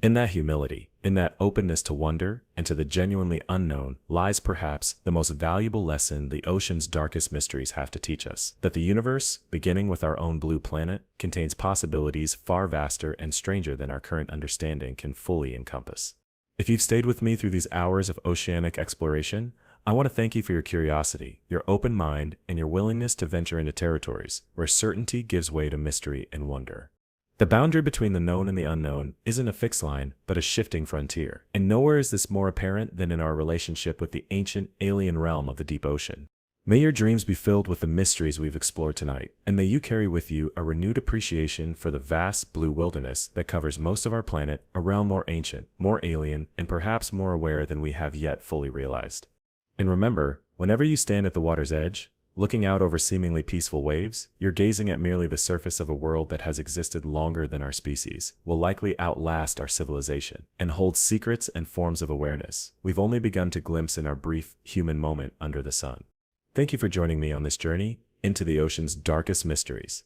In that humility, in that openness to wonder and to the genuinely unknown, lies perhaps the most valuable lesson the ocean's darkest mysteries have to teach us: that the universe, beginning with our own blue planet, contains possibilities far vaster and stranger than our current understanding can fully encompass. If you've stayed with me through these hours of oceanic exploration, I want to thank you for your curiosity, your open mind, and your willingness to venture into territories where certainty gives way to mystery and wonder. The boundary between the known and the unknown isn't a fixed line, but a shifting frontier. And nowhere is this more apparent than in our relationship with the ancient, alien realm of the deep ocean. May your dreams be filled with the mysteries we've explored tonight, and may you carry with you a renewed appreciation for the vast blue wilderness that covers most of our planet, a realm more ancient, more alien, and perhaps more aware than we have yet fully realized. And remember, whenever you stand at the water's edge, looking out over seemingly peaceful waves, you're gazing at merely the surface of a world that has existed longer than our species, will likely outlast our civilization, and holds secrets and forms of awareness we've only begun to glimpse in our brief human moment under the sun. Thank you for joining me on this journey into the ocean's darkest mysteries.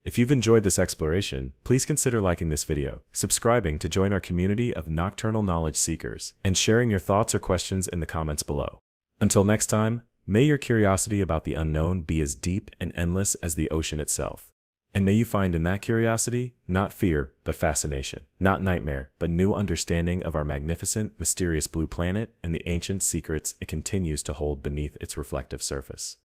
If you've enjoyed this exploration, please consider liking this video, subscribing to join our community of nocturnal knowledge seekers, and sharing your thoughts or questions in the comments below. Until next time, may your curiosity about the unknown be as deep and endless as the ocean itself. And may you find in that curiosity, not fear, but fascination, not nightmare, but new understanding of our magnificent, mysterious blue planet and the ancient secrets it continues to hold beneath its reflective surface.